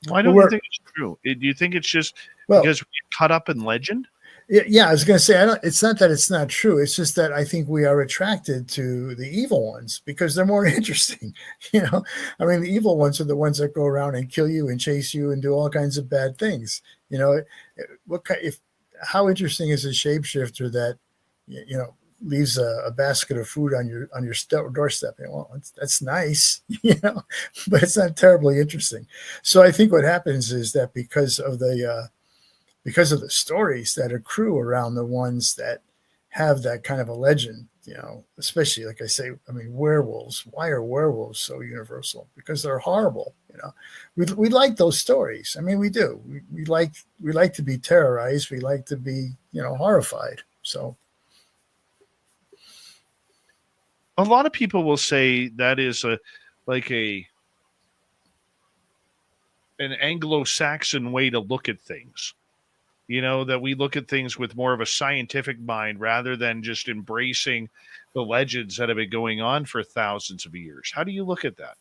Why don't you think it's true? Do you think it's just because we get caught up in legend? Yeah, I was going to say, it's not that it's not true. It's just that I think we are attracted to the evil ones because they're more interesting. I mean, the evil ones are the ones that go around and kill you and chase you and do all kinds of bad things. How interesting is a shapeshifter that, leaves a basket of food on your doorstep? Well, that's nice, but it's not terribly interesting. So I think what happens is that because of the because of the stories that accrue around the ones that have that kind of a legend, especially like I say, I mean, werewolves. Why are werewolves so universal? Because they're horrible. We like those stories. I mean, we do. We like to be terrorized. We like to be, horrified. So a lot of people will say that is an Anglo-Saxon way to look at things. That we look at things with more of a scientific mind rather than just embracing the legends that have been going on for thousands of years. How do you look at that?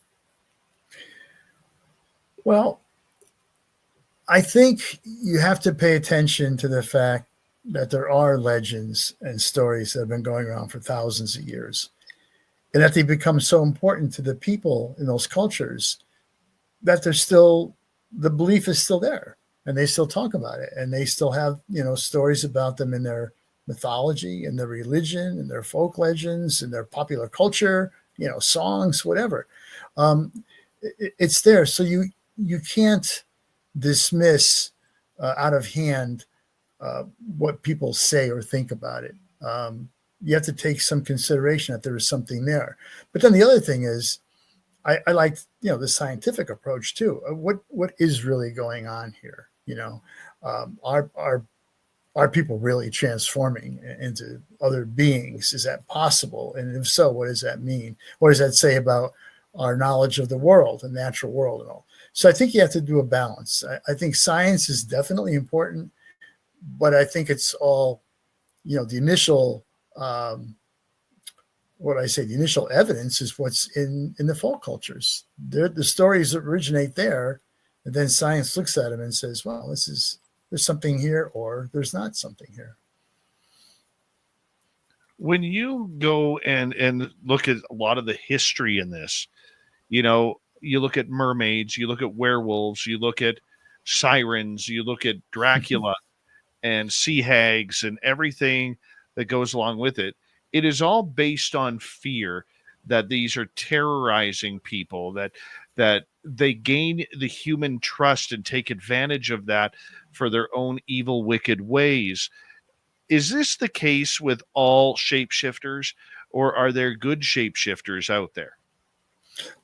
Well, I think you have to pay attention to the fact that there are legends and stories that have been going around for thousands of years, and that they become so important to the people in those cultures that the belief is still there, and they still talk about it, and they still have, stories about them in their mythology, in their religion, in their folk legends, in their popular culture, songs, whatever. It's there. So you can't dismiss out of hand what people say or think about it. You have to take some consideration that there is something there. But then the other thing is, I like, the scientific approach too. What is really going on here? Are people really transforming into other beings? Is that possible? And if so, what does that mean? What does that say about our knowledge of the world, the natural world, and all? So I think you have to do a balance. I think science is definitely important, but I think it's all, the initial, the initial evidence is what's in the folk cultures. The stories originate there, and then science looks at them and says, well, there's something here, or there's not something here. When you go and look at a lot of the history in this, you look at mermaids, you look at werewolves, you look at sirens, you look at Dracula and sea hags and everything that goes along with it. It is all based on fear that these are terrorizing people, that they gain the human trust and take advantage of that for their own evil, wicked ways. Is this the case with all shapeshifters, or are there good shapeshifters out there?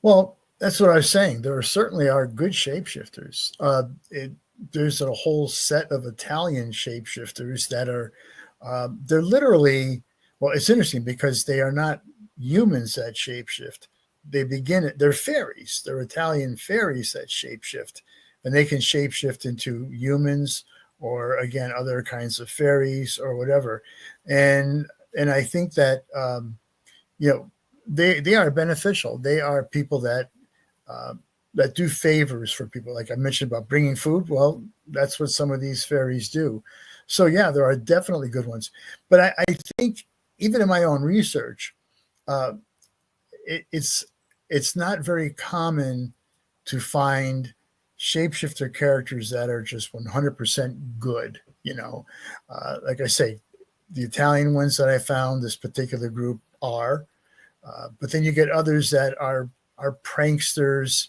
Well, that's what I was saying. There certainly are good shapeshifters. There's a whole set of Italian shapeshifters that are, they're literally, well, it's interesting because they are not humans that shapeshift. They're fairies. They're Italian fairies that shapeshift, and they can shapeshift into humans or, again, other kinds of fairies or whatever. And I think that, they are beneficial. They are people that do favors for people. Like I mentioned about bringing food. Well, that's what some of these fairies do. So yeah, there are definitely good ones. But I think even in my own research, it's not very common to find shapeshifter characters that are just 100% good. Like I say, the Italian ones that I found, this particular group are, but then you get others that are pranksters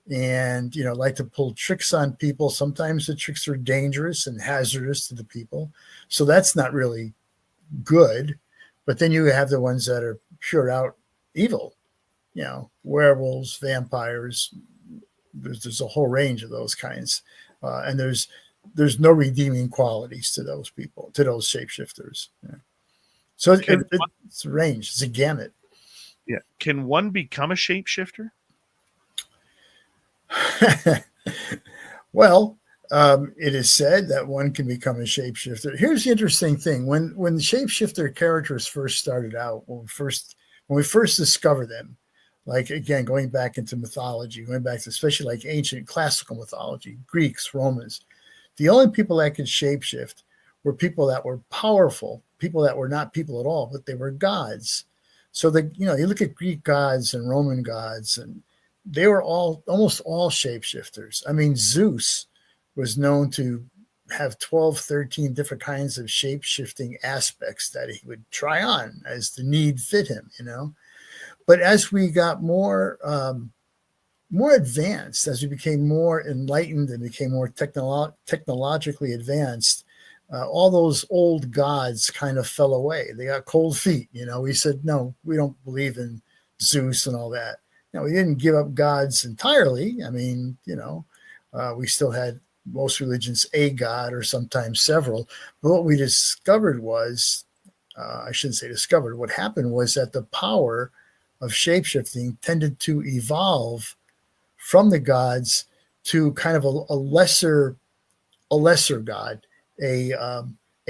and, like to pull tricks on people. Sometimes the tricks are dangerous and hazardous to the people. So that's not really good. But then you have the ones that are pure out evil, werewolves, vampires. There's a whole range of those kinds. And there's no redeeming qualities to those people, to those shapeshifters. Yeah. So it's a range. It's a gamut. Yeah. Can one become a shapeshifter? Well, it is said that one can become a shapeshifter. Here's the interesting thing. When the shapeshifter characters first started out, when we first discovered them, like, again, going back into mythology, going back to especially like ancient classical mythology, Greeks, Romans, the only people that could shapeshift were people that were powerful, people that were not people at all, but they were gods. So you look at Greek gods and Roman gods, and they were almost all shapeshifters. I mean, Zeus was known to have 12, 13 different kinds of shapeshifting aspects that he would try on as the need fit him, But as we got more more advanced, as we became more enlightened and became more technologically advanced, all those old gods kind of fell away. They got cold feet. We said, no, we don't believe in Zeus and all that. We didn't give up gods entirely. I mean, we still had most religions a god or sometimes several. But what we discovered was, I shouldn't say discovered, what happened was that the power of shapeshifting tended to evolve from the gods to kind of a lesser god, a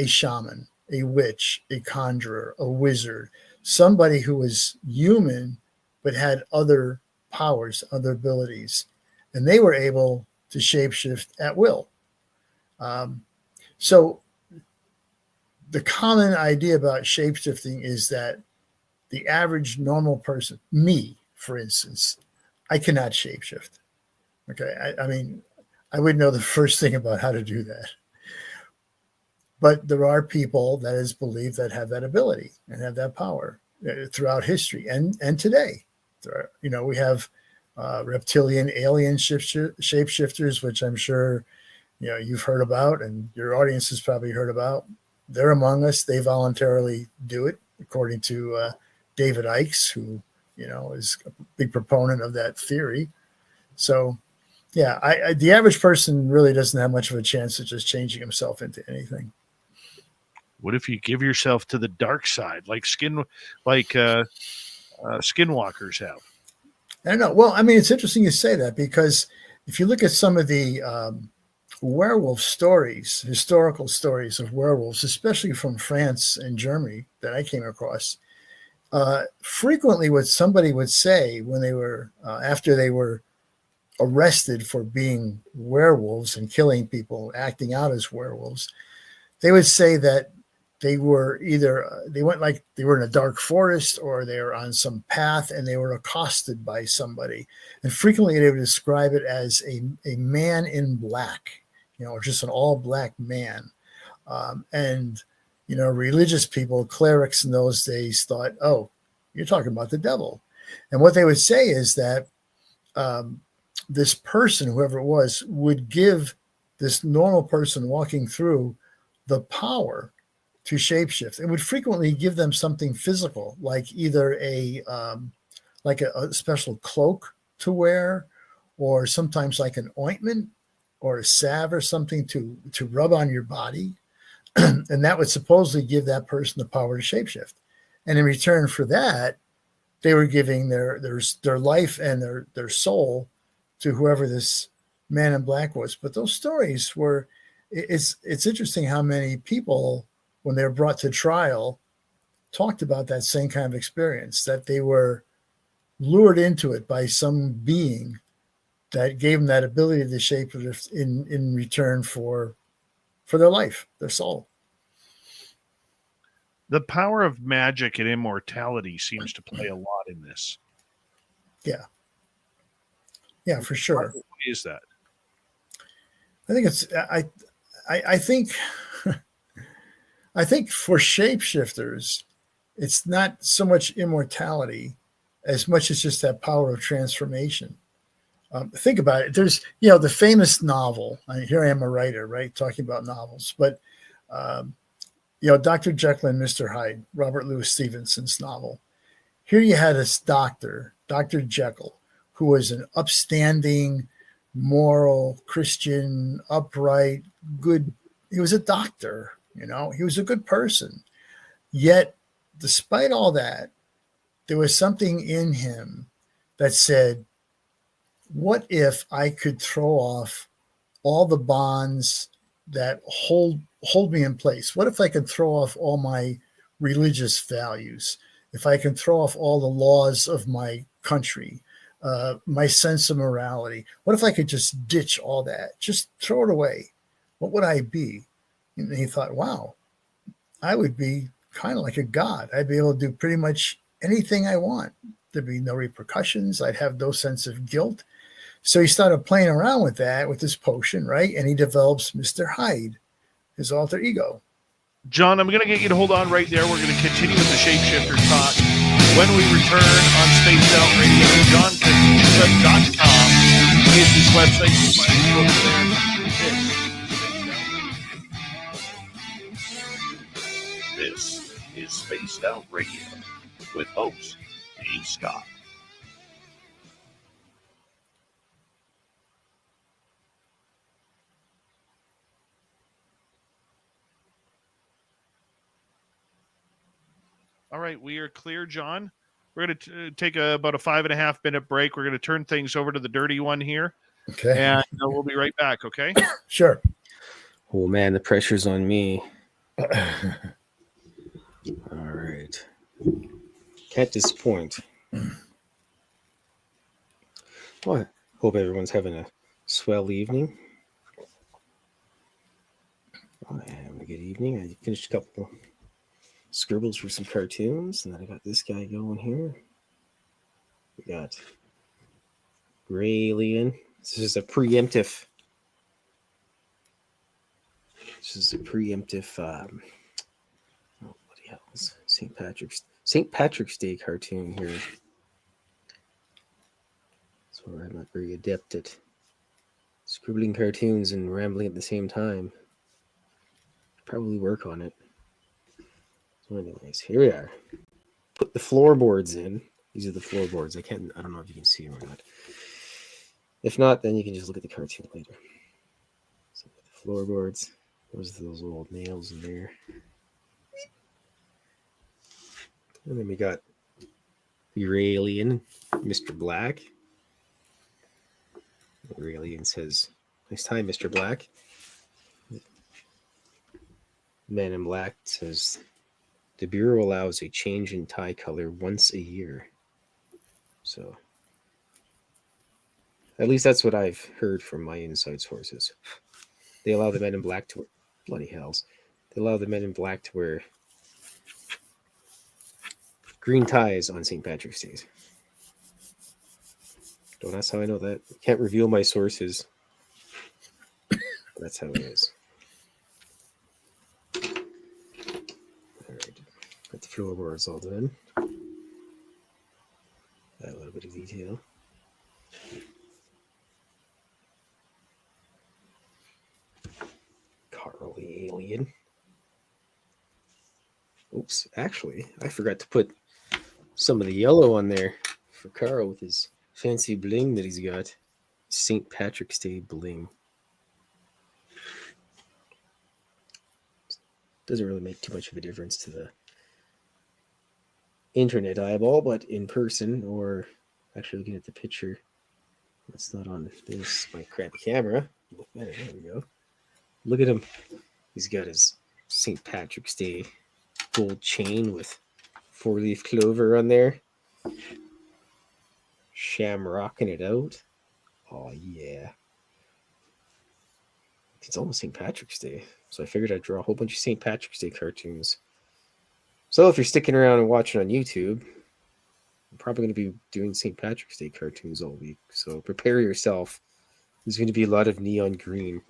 shaman, a witch, a conjurer, a wizard, somebody who was human but had other powers, other abilities, and they were able to shapeshift at will. So the common idea about shapeshifting is that the average normal person, me, for instance, I cannot shapeshift. Okay. I mean, I wouldn't know the first thing about how to do that. But there are people that is believed that have that ability and have that power throughout history and today. We have reptilian alien shapeshifters, which I'm sure you've heard about and your audience has probably heard about. They're among us. They voluntarily do it, according to David Ikes, who is a big proponent of that theory. So, yeah, the average person really doesn't have much of a chance of just changing himself into anything. What if you give yourself to the dark side, like skinwalkers have? I don't know. Well, I mean, it's interesting you say that, because if you look at some of the werewolf stories, historical stories of werewolves, especially from France and Germany that I came across, frequently what somebody would say when they were, after they were arrested for being werewolves and killing people, acting out as werewolves, they would say that they were they went like they were in a dark forest or they were on some path and they were accosted by somebody. And frequently they would describe it as a man in black, just an all black man. And religious people, clerics in those days thought, oh, you're talking about the devil. And what they would say is that this person, whoever it was, would give this normal person walking through the power to shapeshift. It would frequently give them something physical, like either a special cloak to wear, or sometimes like an ointment or a salve or something to rub on your body. And that would supposedly give that person the power to shapeshift. And in return for that, they were giving their life and their soul to whoever this man in black was. But those stories were, it's interesting how many people, when they were brought to trial, talked about that same kind of experience, that they were lured into it by some being that gave them that ability to shapeshift in return for their life, their soul. The power of magic and immortality seems to play a lot in this. Yeah. Yeah, for sure. Why is that? I think it's, I think, I think for shapeshifters, it's not so much immortality as much as just that power of transformation. Think about it. There's, the famous novel. Here I am, a writer, right, talking about novels. But, Dr. Jekyll and Mr. Hyde, Robert Louis Stevenson's novel. Here you had this doctor, Dr. Jekyll, who was an upstanding, moral, Christian, upright, good. He was a doctor, he was a good person. Yet, despite all that, there was something in him that said, what if I could throw off all the bonds that hold me in place? What if I could throw off all my religious values? If I can throw off all the laws of my country, my sense of morality? What if I could just ditch all that? Just throw it away. What would I be? And he thought, wow, I would be kind of like a god. I'd be able to do pretty much anything I want. There'd be no repercussions. I'd have no sense of guilt. So he started playing around with that, with this potion, right? And he develops Mr. Hyde, his alter ego. John, I'm going to get you to hold on right there. We're going to continue with the Shapeshifter talk when we return on Spaced Out Radio, JohnKachuba.com. website. You can find the book there. This is Spaced Out Radio with host Dave Scott. All right, we are clear, John. We're going to take about a 5.5 minute break. We're going to turn things over to the dirty one here. Okay. And we'll be right back, okay? Sure. Oh man, the pressure's on me. All right. Can't disappoint. Well, I hope everyone's having a swell evening. I'm having a good evening. I finished a couple scribbles for some cartoons, and then I got this guy going here. We got Raelian. This is a preemptive. Oh, what the hell is St. Patrick's Day cartoon here. So I'm not very adept at scribbling cartoons and rambling at the same time. Probably work on it. So anyways, here we are. Put the floorboards in. These are the floorboards. I don't know if you can see them or not. If not, then you can just look at the cartoon later. So the floorboards. Those old nails in there. And then we got Raelian, Mr. Black. Raelian says, "Nice time, Mr. Black." Man in Black says, "The Bureau allows a change in tie color once a year." So, at least that's what I've heard from my inside sources. They allow the Men in Black to wear, bloody hells. They allow the Men in Black to wear green ties on St. Patrick's Day. Don't ask how I know that. Can't reveal my sources. That's how it is. All right. Got the floorboards all done. Got a little bit of detail. Carl the Alien. Oops, actually, I forgot to put some of the yellow on there for Carl with his fancy bling that he's got. St. Patrick's Day bling. Doesn't really make too much of a difference to the internet eyeball, but in person, or actually looking at the picture, that's not on this, my crappy camera. There we go. Look at him. He's got his St. Patrick's Day gold chain with 4-leaf clover on there. Shamrocking it out. Oh, yeah. It's almost St. Patrick's Day, so I figured I'd draw a whole bunch of St. Patrick's Day cartoons. So if you're sticking around and watching on YouTube, I'm probably going to be doing St. Patrick's Day cartoons all week, so prepare yourself. There's going to be a lot of neon green.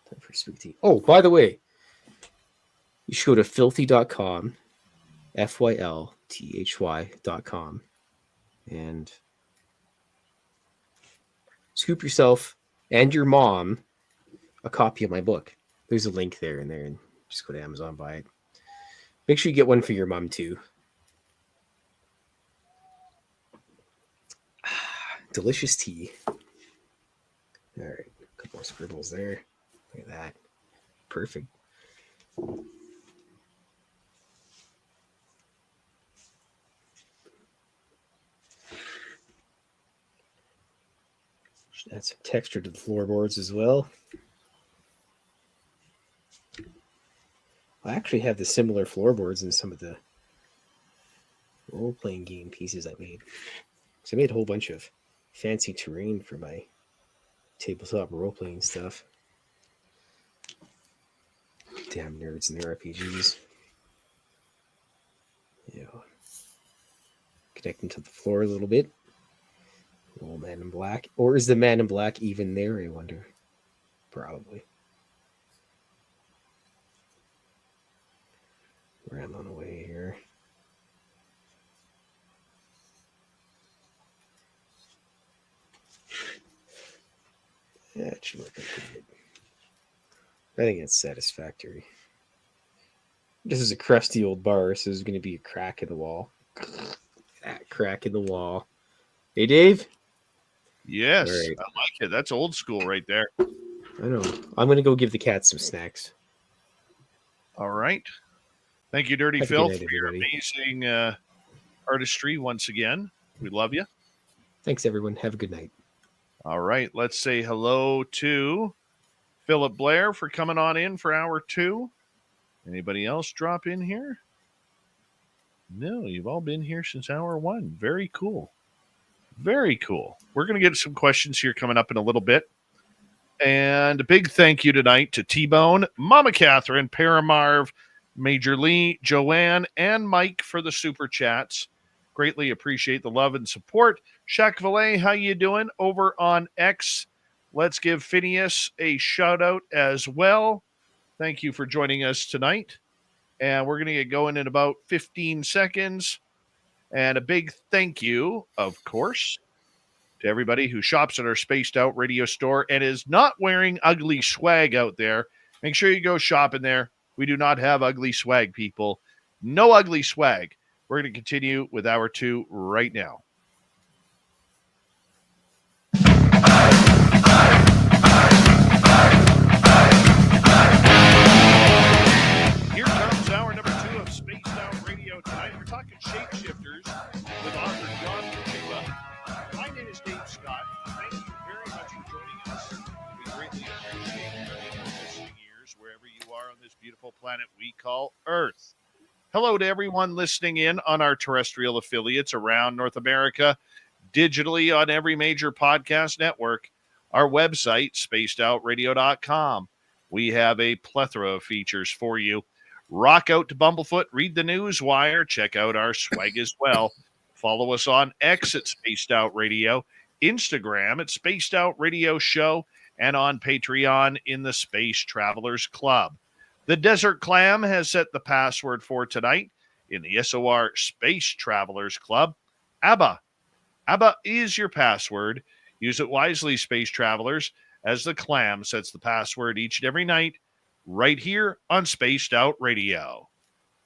Time for spooky. Oh, by the way, you should go to filthy.com, FYLTHY.com, and scoop yourself and your mom a copy of my book. There's a link there and just go to Amazon, buy it. Make sure you get one for your mom too. Delicious tea. All right, a couple more scribbles there. Look at that. Perfect. Should add some texture to the floorboards as well. I actually have the similar floorboards in some of the role-playing game pieces I made. So I made a whole bunch of fancy terrain for my tabletop role-playing stuff. Damn nerds and their RPGs. Yeah. Connect them to the floor a little bit. Old Man in Black. Or is the Man in Black even there, I wonder? Probably. Rambling away here. Yeah, it should work out pretty good. I think it's satisfactory. This is a crusty old bar, so there's going to be a crack in the wall. That crack in the wall. Hey, Dave? Yes, Right. I like it. That's old school right there. I know. I'm going to go give the cats some snacks. All right. Thank you, Dirty Have a Phil, good night, for your everybody. amazing artistry once again. We love you. Thanks, everyone. Have a good night. All right. Let's say hello to Philip Blair for coming on in for hour 2. Anybody else drop in here? No, you've all been here since hour 1. Very cool. Very cool. We're going to get some questions here coming up in a little bit. And a big thank you tonight to T-Bone, Mama Catherine, Paramarv, Major Lee, Joanne, and Mike for the super chats. Greatly appreciate the love and support. Shaq Valet, how you doing over on X? Let's give Phineas a shout out as well. Thank you for joining us tonight. And we're going to get going in about 15 seconds. And a big thank you, of course, to everybody who shops at our Spaced Out radio store and is not wearing ugly swag out there. Make sure you go shopping there. We do not have ugly swag, people. No ugly swag. We're going to continue with hour 2 right now. Here comes hour number 2 of Spaced Out Radio tonight. We're talking Shapeshifters with author John Kachuba. My name is Dave Scott. Thank you very much for joining us. We greatly appreciate your listening ears wherever you are on this beautiful planet we call Earth. Hello to everyone listening in on our terrestrial affiliates around North America, digitally on every major podcast network, our website, spacedoutradio.com. We have a plethora of features for you. Rock out to Bumblefoot, read the news wire, check out our swag as well. Follow us on X at Spaced Out Radio, Instagram at Spaced Out Radio Show, and on Patreon in the Space Travelers Club. The Desert Clam has set the password for tonight in the SOR Space Travelers Club. ABBA. ABBA is your password. Use it wisely, Space Travelers, as the Clam sets the password each and every night right here on Spaced Out Radio.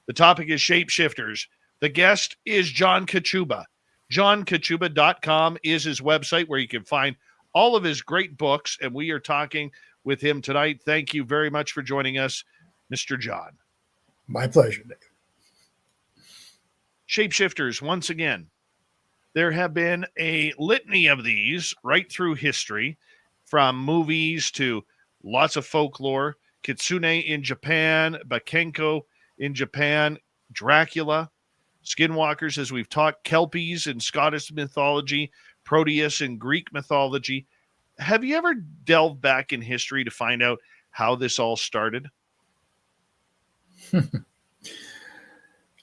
The topic is Shapeshifters. The guest is John Kachuba. JohnKachuba.com is his website where you can find all of his great books, and we are talking with him tonight. Thank you very much for joining us, Mr. John. My pleasure, Dave. Shapeshifters, once again, there have been a litany of these right through history, from movies to lots of folklore, Kitsune in Japan, Bakenko in Japan, Dracula, skinwalkers, as we've talked, Kelpies in Scottish mythology, Proteus in Greek mythology. Have you ever delved back in history to find out how this all started?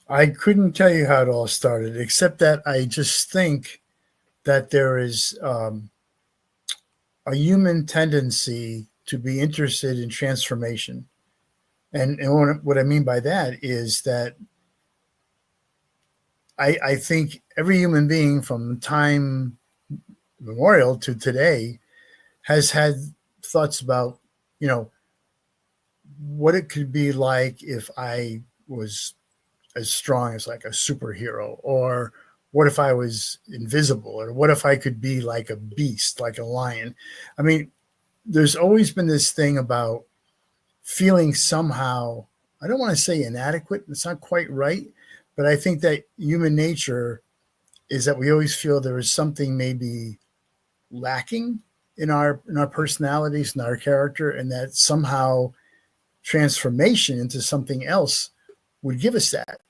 I couldn't tell you how it all started, except that I just think that there is a human tendency to be interested in transformation. And what I mean by that is that I think every human being from time memorial to today has had thoughts about, what it could be like if I was as strong as like a superhero, or what if I was invisible, or what if I could be like a beast, like a lion. I mean, there's always been this thing about feeling somehow, I don't want to say inadequate, it's not quite right, but I think that human nature is that we always feel there is something maybe lacking in our personalities and our character, and that somehow transformation into something else would give us that.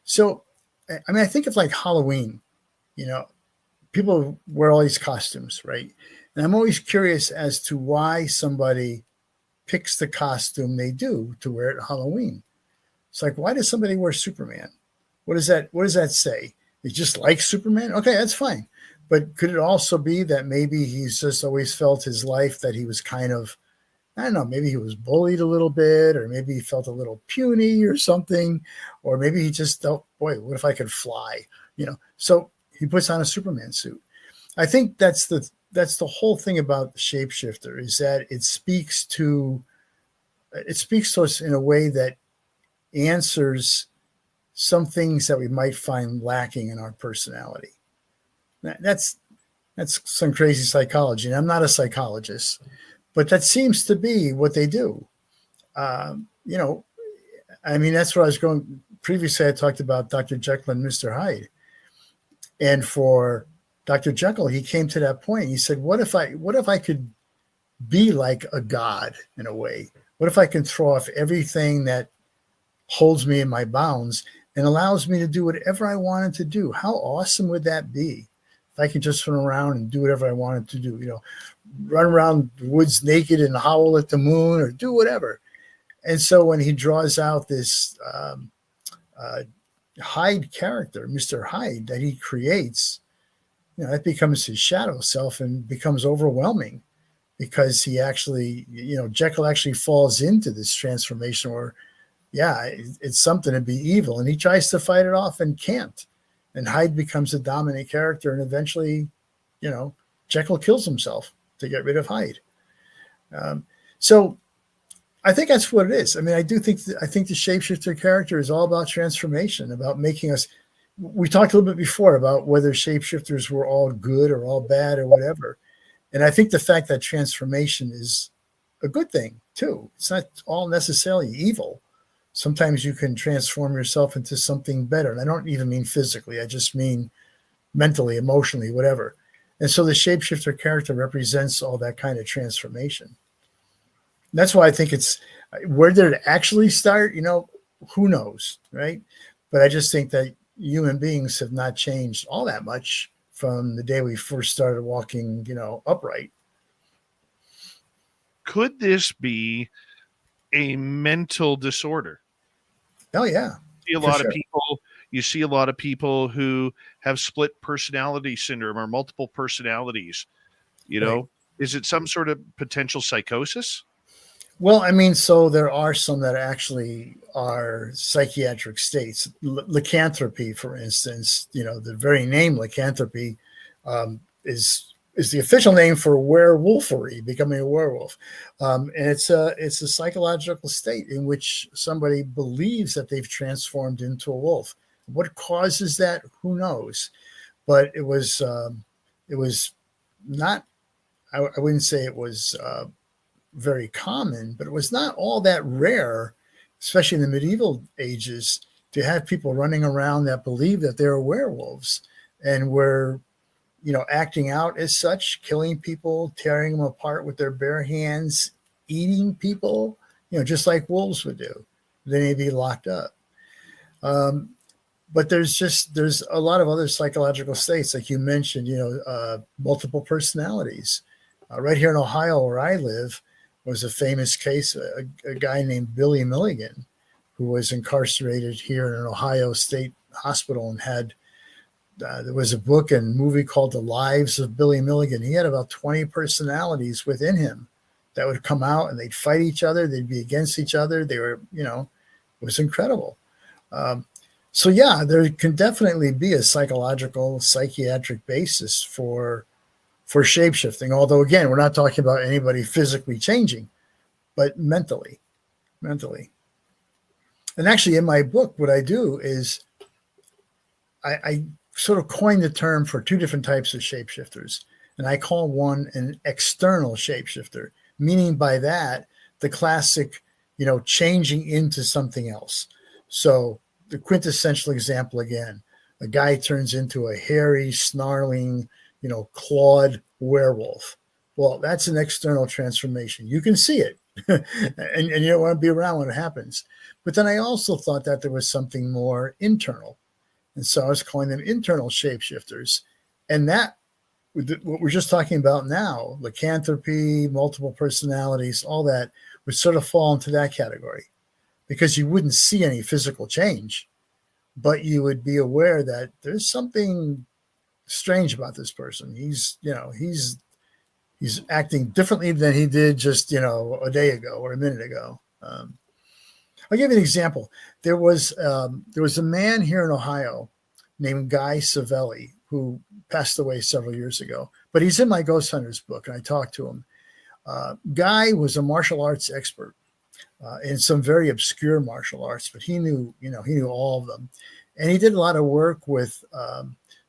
So I mean, I think of like Halloween, people wear all these costumes, right? And I'm always curious as to why somebody picks the costume they do to wear at Halloween. It's like, why does somebody wear Superman? What does that say? They just like Superman? Okay, that's fine. But could it also be that maybe he's just always felt his life that he was kind of, I don't know, maybe he was bullied a little bit, or maybe he felt a little puny or something, or maybe he just thought, boy, what if I could fly? So he puts on a Superman suit. I think that's the that's the whole thing about the shapeshifter, is that it speaks to us in a way that answers some things that we might find lacking in our personality. That's some crazy psychology. And I'm not a psychologist, but that seems to be what they do. You know, I mean, that's where I was going. Previously, I talked about Dr. Jekyll and Mr. Hyde. And for Dr. Jekyll, he came to that point. He said, what if I could be like a god in a way? What if I can throw off everything that holds me in my bounds and allows me to do whatever I wanted to do? How awesome would that be? If I could just run around and do whatever I wanted to do, you know, run around the woods naked and howl at the moon or do whatever. And so when he draws out this Hyde character, Mr. Hyde, that he creates, you know, that becomes his shadow self and becomes overwhelming, because he actually, you know, Jekyll actually falls into this transformation where, yeah, it's something to be evil, and he tries to fight it off and can't. And Hyde becomes a dominant character, and eventually, you know, Jekyll kills himself to get rid of Hyde. So I think that's what it is. I mean, I think the shapeshifter character is all about transformation, about making us. We talked a little bit before about whether shapeshifters were all good or all bad or whatever. And I think the fact that transformation is a good thing too. It's not all necessarily evil. Sometimes you can transform yourself into something better. And I don't even mean physically. I just mean mentally, emotionally, whatever. And so the shapeshifter character represents all that kind of transformation. That's why I think it's, where did it actually start? You know, who knows, right? But I just think that human beings have not changed all that much from the day we first started walking, you know, upright. Could this be a mental disorder? Oh yeah. You see a lot of people who have split personality syndrome or multiple personalities. You know, right. Is it some sort of potential psychosis? Well, I mean, so there are some that actually are psychiatric states. Lycantropy, for instance, you know, the very name lycanthropy is the official name for werewolfery, becoming a werewolf. And it's a psychological state in which somebody believes that they've transformed into a wolf. What causes that? Who knows? But it was not, I wouldn't say it was very common, but it was not all that rare, especially in the medieval ages, to have people running around that believe that they're werewolves and were, you know, acting out as such, killing people, tearing them apart with their bare hands, eating people, you know, just like wolves would do. Then they'd be locked up. But there's a lot of other psychological states, like you mentioned, you know, multiple personalities. Right here in Ohio, where I live, was a famous case, a guy named Billy Milligan, who was incarcerated here in an Ohio State hospital and had, there was a book and movie called The Lives of Billy Milligan. He had about 20 personalities within him that would come out and they'd fight each other. They'd be against each other. They were, you know, it was incredible. So yeah, there can definitely be a psychiatric basis for shapeshifting. Although again, we're not talking about anybody physically changing, but mentally. And actually in my book, what I do is I sort of coined the term for two different types of shapeshifters. And I call one an external shapeshifter, meaning by that, the classic, you know, changing into something else. So the quintessential example again, a guy turns into a hairy, snarling, you know, clawed werewolf. Well, that's an external transformation. You can see it and you don't want to be around when it happens. But then I also thought that there was something more internal. And so I was calling them internal shapeshifters. And that, what we're just talking about now, lycanthropy, multiple personalities, all that would sort of fall into that category, because you wouldn't see any physical change, but you would be aware that there's something strange about this person. He's acting differently than he did just, you know, a day ago or a minute ago. I'll give you an example. There was a man here in Ohio named Guy Savelli, who passed away several years ago, but he's in my Ghost Hunters book, and I talked to him. Guy was a martial arts expert in some very obscure martial arts, but he knew all of them, and he did a lot of work with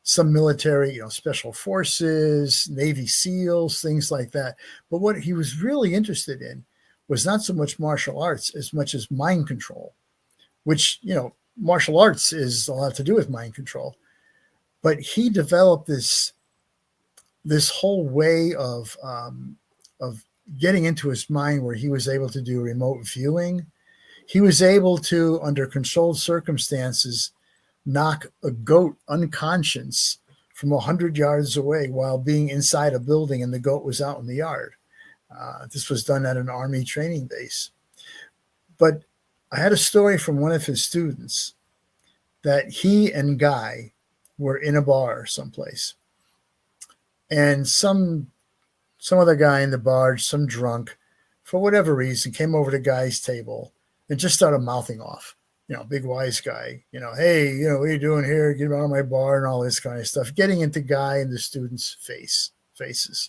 some military, special forces, Navy SEALs, things like that. But what he was really interested in was not so much martial arts as much as mind control, which, martial arts is a lot to do with mind control. But he developed this whole way of getting into his mind where he was able to do remote viewing. He was able to, under controlled circumstances, knock a goat unconscious from 100 yards away while being inside a building and the goat was out in the yard. This was done at an Army training base. But I had a story from one of his students that he and Guy were in a bar someplace. And some other guy in the bar, some drunk, for whatever reason, came over to Guy's table and just started mouthing off. Big wise guy, hey, what are you doing here? Get out of my bar and all this kind of stuff, getting into Guy and the student's faces.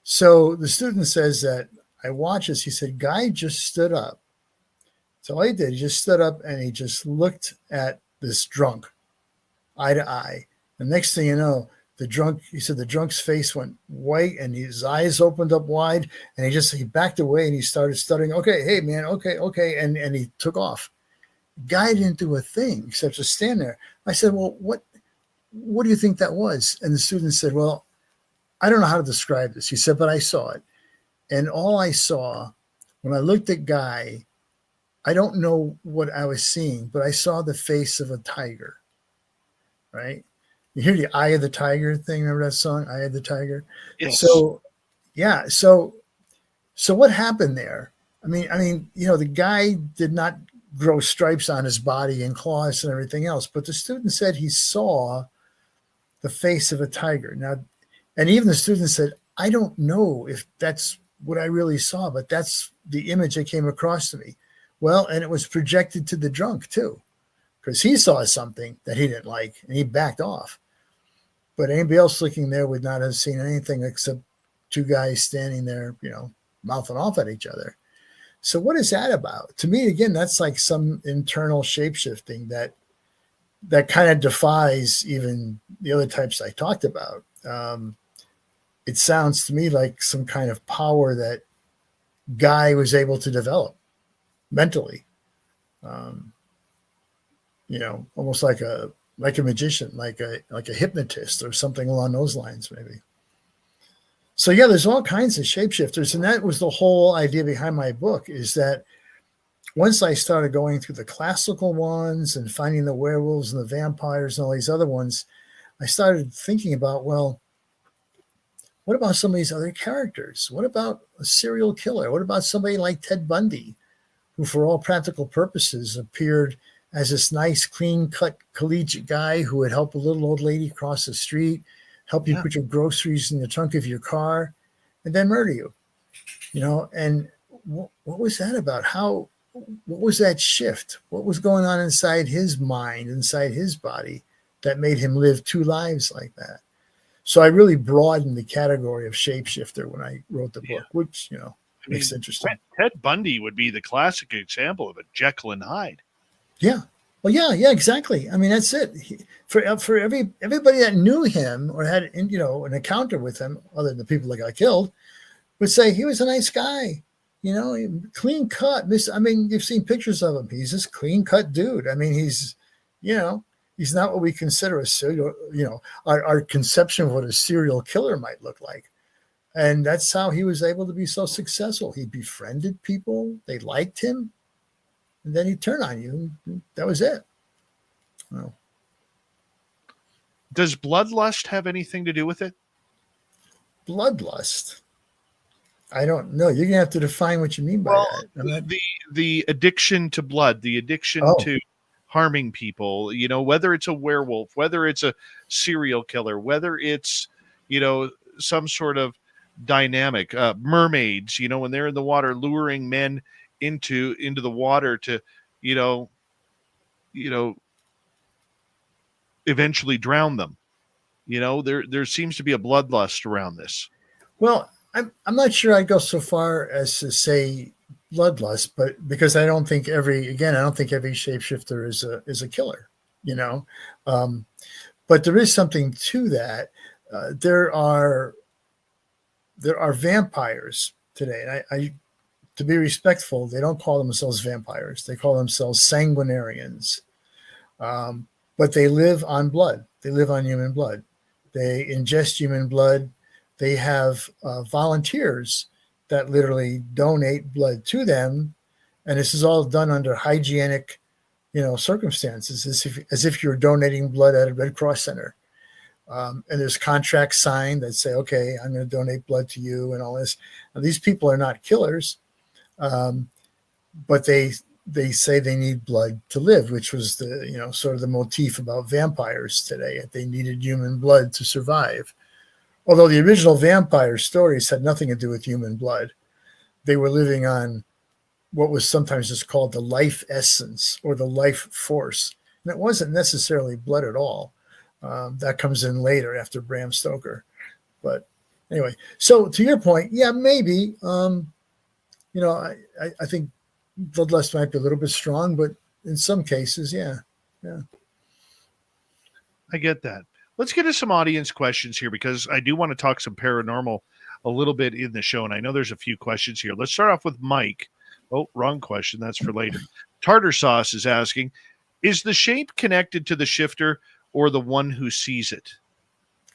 So the student says that I watched this. He said, Guy just stood up. So all he did, he just stood up and he just looked at this drunk eye to eye. The next thing you know, the drunk's face went white and his eyes opened up wide and he backed away and he started stuttering. Okay, hey man, okay. And he took off. Guy didn't do a thing except just stand there. I said, well, what do you think that was? And the student said, well, I don't know how to describe this. He said, but I saw it. And all I saw when I looked at Guy, I don't know what I was seeing, but I saw the face of a tiger, right? You hear the Eye of the Tiger thing. Remember that song, Eye of the Tiger? Yes. So, yeah. So what happened there? I mean, the guy did not grow stripes on his body and claws and everything else, but the student said he saw the face of a tiger. Now, and even the student said, I don't know if that's what I really saw, but that's the image that came across to me. Well, and it was projected to the drunk too, because he saw something that he didn't like and he backed off. But anybody else looking there would not have seen anything except two guys standing there, mouthing off at each other. So what is that about? To me, again, that's like some internal shape-shifting that kind of defies even the other types I talked about. It sounds to me like some kind of power that Guy was able to develop mentally. Almost like a magician, like a hypnotist or something along those lines, maybe. So yeah, there's all kinds of shapeshifters, and that was the whole idea behind my book, is that once I started going through the classical ones and finding the werewolves and the vampires and all these other ones, I started thinking about, well, what about some of these other characters? What about a serial killer? What about somebody like Ted Bundy, who for all practical purposes appeared as this nice, clean-cut collegiate guy who would help a little old lady cross the street, help you put your groceries in the trunk of your car, and then murder you. And what was that about? What was that shift? What was going on inside his mind, inside his body, that made him live two lives like that? So I really broadened the category of shapeshifter when I wrote the book, which, makes it interesting. Ted Bundy would be the classic example of a Jekyll and Hyde. Yeah. Well, yeah, exactly. I mean, that's it. For everybody that knew him or had, an encounter with him, other than the people that got killed, would say he was a nice guy, clean cut. I mean, you've seen pictures of him. He's this clean cut dude. I mean, he's not what we consider a serial, our conception of what a serial killer might look like. And that's how he was able to be so successful. He befriended people. They liked him. And then he'd turn on you. That was it. Well, does bloodlust have anything to do with it? Bloodlust? I don't know. You're going to have to define what you mean by that. The addiction to blood, the addiction to harming people, whether it's a werewolf, whether it's a serial killer, whether it's, some sort of dynamic, mermaids, when they're in the water luring men into the water to, eventually drown them. You know, there seems to be a bloodlust around this. Well, I'm not sure I'd go so far as to say bloodlust, but because I don't think every shapeshifter is a killer, you know. But there is something to that. There are vampires today. I to be respectful, they don't call themselves vampires. They call themselves sanguinarians. But they live on blood. They live on human blood. They ingest human blood. They have volunteers that literally donate blood to them. And this is all done under hygienic, circumstances, as if you're donating blood at a Red Cross center. And there's contracts signed that say, okay, I'm going to donate blood to you and all this. Now, these people are not killers, but they say they need blood to live, which was the, sort of the motif about vampires today. They needed human blood to survive. Although the original vampire stories had nothing to do with human blood. They were living on what was sometimes just called the life essence or the life force. And it wasn't necessarily blood at all. That comes in later after Bram Stoker. But anyway, so to your point, yeah, maybe, I think bloodlust might be a little bit strong, but in some cases, yeah. I get that. Let's get to some audience questions here, because I do want to talk some paranormal a little bit in the show. And I know there's a few questions here. Let's start off with Mike. Oh, wrong question. That's for later. Tartar Sauce is asking, is the shape connected to the shifter or the one who sees it?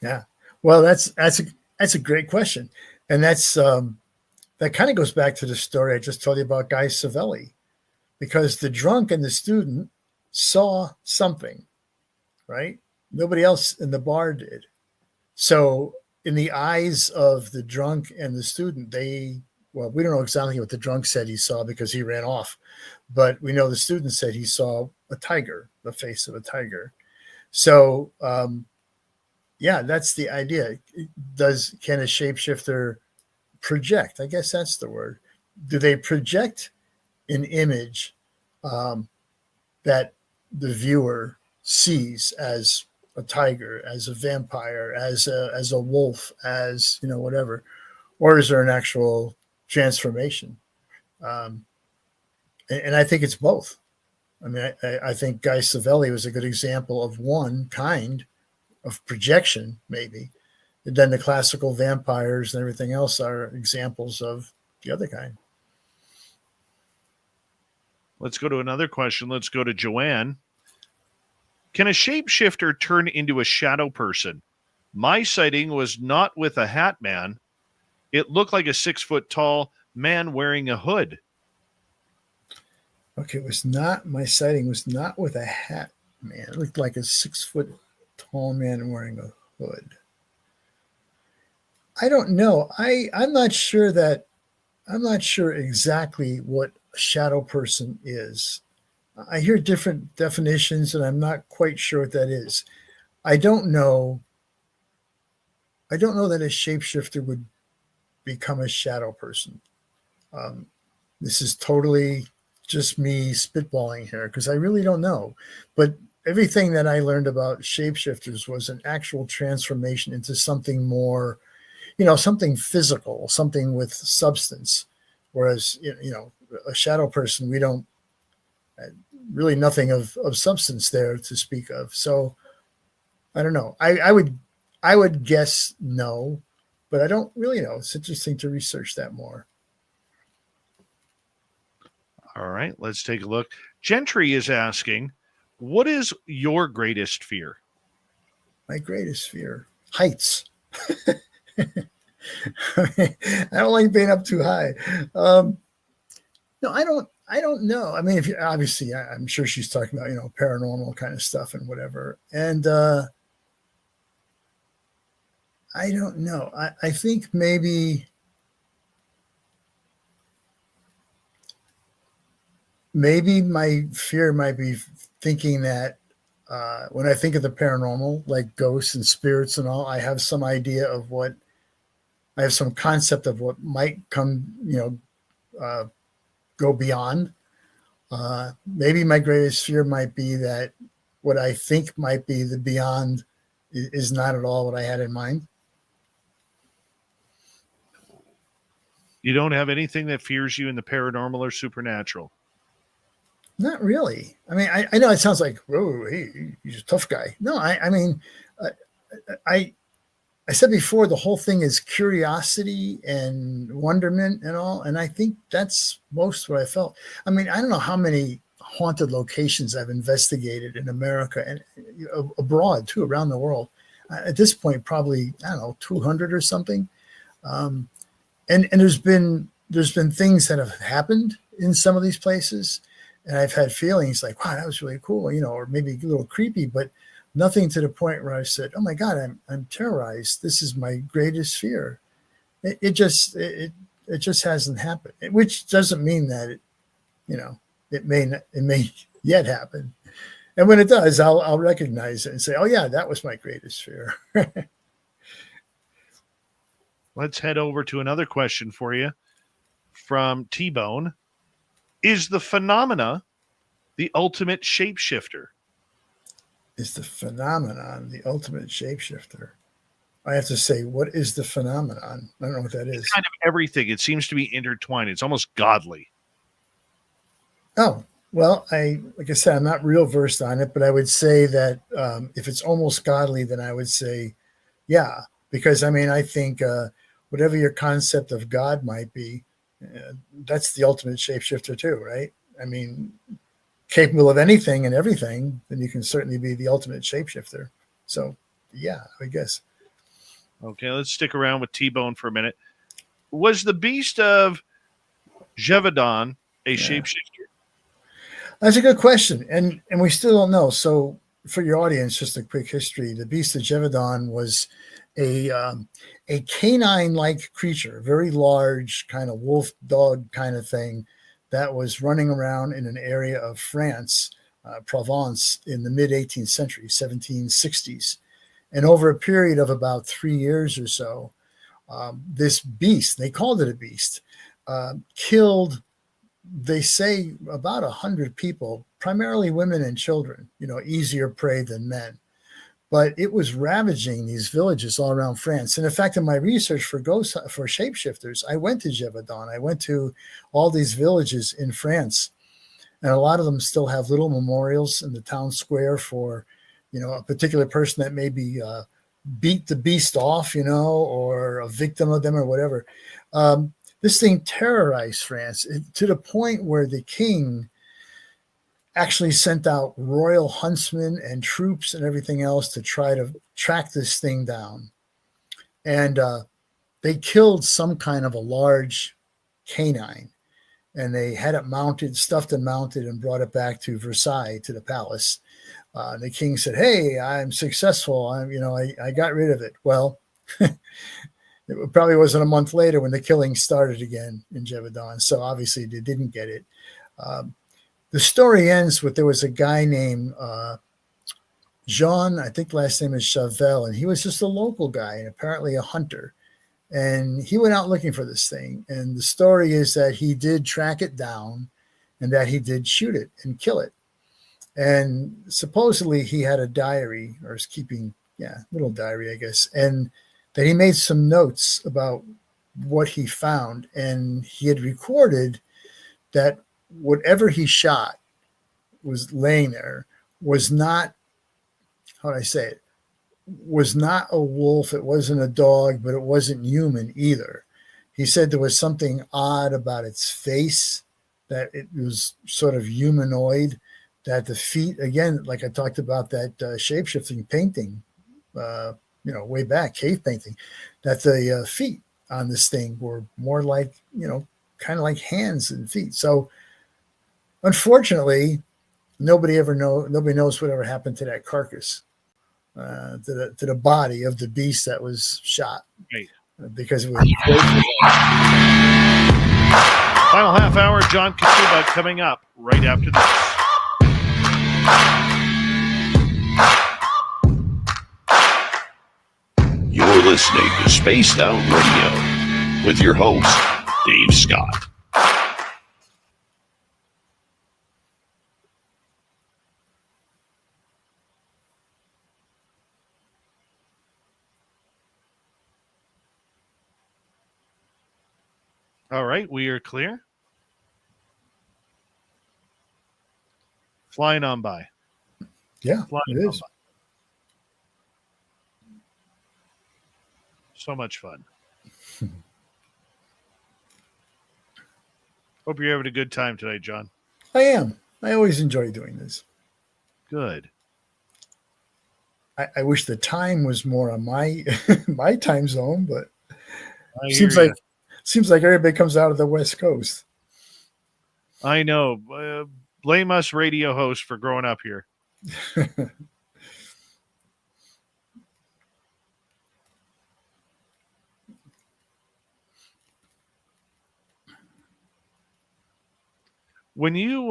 Yeah. Well, that's a great question. And that's, that kind of goes back to the story I just told you about Guy Savelli, because the drunk and the student saw something, right? Nobody else in the bar did. So in the eyes of the drunk and the student, we don't know exactly what the drunk said he saw because he ran off, but we know the student said he saw a tiger, the face of a tiger. So, yeah, that's the idea. Can a shapeshifter project? I guess that's the word. Do they project an image that the viewer sees as a tiger, as a vampire, as a wolf, as whatever, or is there an actual transformation? And I think it's both. I mean, I think Guy Savelli was a good example of one kind of projection, maybe. And then the classical vampires and everything else are examples of the other kind. Let's go to another question. Let's go to Joanne. Can a shapeshifter turn into a shadow person? My sighting was not with a hat man. It looked like a 6-foot tall man wearing a hood. Okay, my sighting was not with a hat man. It looked like a 6-foot tall man wearing a hood. I don't know. I'm not sure exactly what a shadow person is. I hear different definitions, and I'm not quite sure what that is. I don't know that a shapeshifter would become a shadow person. This is totally just me spitballing here because I really don't know. But everything that I learned about shapeshifters was an actual transformation into something more, something physical, something with substance. Whereas, a shadow person, we don't, really nothing of substance there to speak of. So I don't know. I would guess no, but I don't really know. It's interesting to research that more. All right, let's take a look. Gentry is asking, what is your greatest fear? My greatest fear? Heights. I don't like being up too high. No, I don't know. I mean, if you obviously, I'm sure she's talking about, paranormal kind of stuff and whatever. And I don't know. I think maybe my fear might be thinking that when I think of the paranormal, like ghosts and spirits and all, I have some idea of I have some concept of what might come, go beyond. Maybe my greatest fear might be that what I think might be the beyond is not at all what I had in mind. You don't have anything that fears you in the paranormal or supernatural? Not really. I mean, I know it sounds like, whoa, hey, he's a tough guy. No, I mean, I said before, the whole thing is curiosity and wonderment and all. And I think that's most what I felt. I mean, I don't know how many haunted locations I've investigated in America and abroad too, around the world. At this point, probably, I don't know, 200 or something. And there's been things that have happened in some of these places. And I've had feelings like, wow, that was really cool, you know, or maybe a little creepy, but nothing to the point where I said, oh my God, I'm terrorized. This is my greatest fear. It just hasn't happened, which doesn't mean that it may yet happen. And when it does, I'll recognize it and say, oh yeah, that was my greatest fear. Let's head over to another question for you from T-Bone. Is the phenomena the ultimate shapeshifter? Is the phenomenon the ultimate shapeshifter? I have to say, what is the phenomenon? I don't know what that is. It's kind of everything. It seems to be intertwined. It's almost godly. Oh, well, like I said, I'm not real versed on it, but I would say that if it's almost godly, then I would say, yeah, because I mean, I think whatever your concept of God might be, that's the ultimate shapeshifter too, right? I mean, capable of anything and everything, then you can certainly be the ultimate shapeshifter. So, yeah, I guess. Okay, let's stick around with T-Bone for a minute. Was the Beast of Gévaudan a shapeshifter? That's a good question, and we still don't know. So, for your audience, just a quick history: the Beast of Gévaudan was a canine-like creature, very large, kind of wolf dog kind of thing, that was running around in an area of France, Provence, in the mid 18th century, 1760s. And over a period of about 3 years or so, this beast, they called it a beast, killed, they say, about 100 people, primarily women and children, easier prey than men. But it was ravaging these villages all around France. And in fact, in my research for shapeshifters, I went to Gévaudan. I went to all these villages in France, and a lot of them still have little memorials in the town square for, a particular person that maybe beat the beast off, or a victim of them or whatever. This thing terrorized France to the point where the king actually sent out royal huntsmen and troops and everything else to try to track this thing down. And they killed some kind of a large canine, and they had it mounted, stuffed and mounted, and brought it back to Versailles, to the palace. The king said, hey, I'm successful. I got rid of it. Well, it probably wasn't a month later when the killing started again in Gévaudan. So obviously they didn't get it. The story ends with, there was a guy named Jean, I think last name is Chavel, and he was just a local guy and apparently a hunter. And he went out looking for this thing. And the story is that he did track it down and that he did shoot it and kill it. And supposedly he had a diary, or was keeping, little diary, I guess. And that he made some notes about what he found. And he had recorded that whatever he shot was laying there was not, how do I say it, was not a wolf. It wasn't a dog, but it wasn't human either. He said there was something odd about its face, that it was sort of humanoid, that the feet, again, like I talked about that shape-shifting painting, way back, cave painting, that the feet on this thing were more like, kind of like hands and feet. So unfortunately, nobody knows whatever happened to that carcass, to the body of the beast that was shot. Right. Because it was final half hour. John Kachuba coming up right after this. You're listening to Spaced Out Radio with your host, Dave Scott. All right, we are clear. Flying on by. Yeah, Flying it on is. by. So much fun. Hope you're having a good time tonight, John. I am. I always enjoy doing this. Good. I wish the time was more on my my time zone, but I seems hear ya. like everybody comes out of the West Coast. I know. Blame us radio hosts for growing up here. When you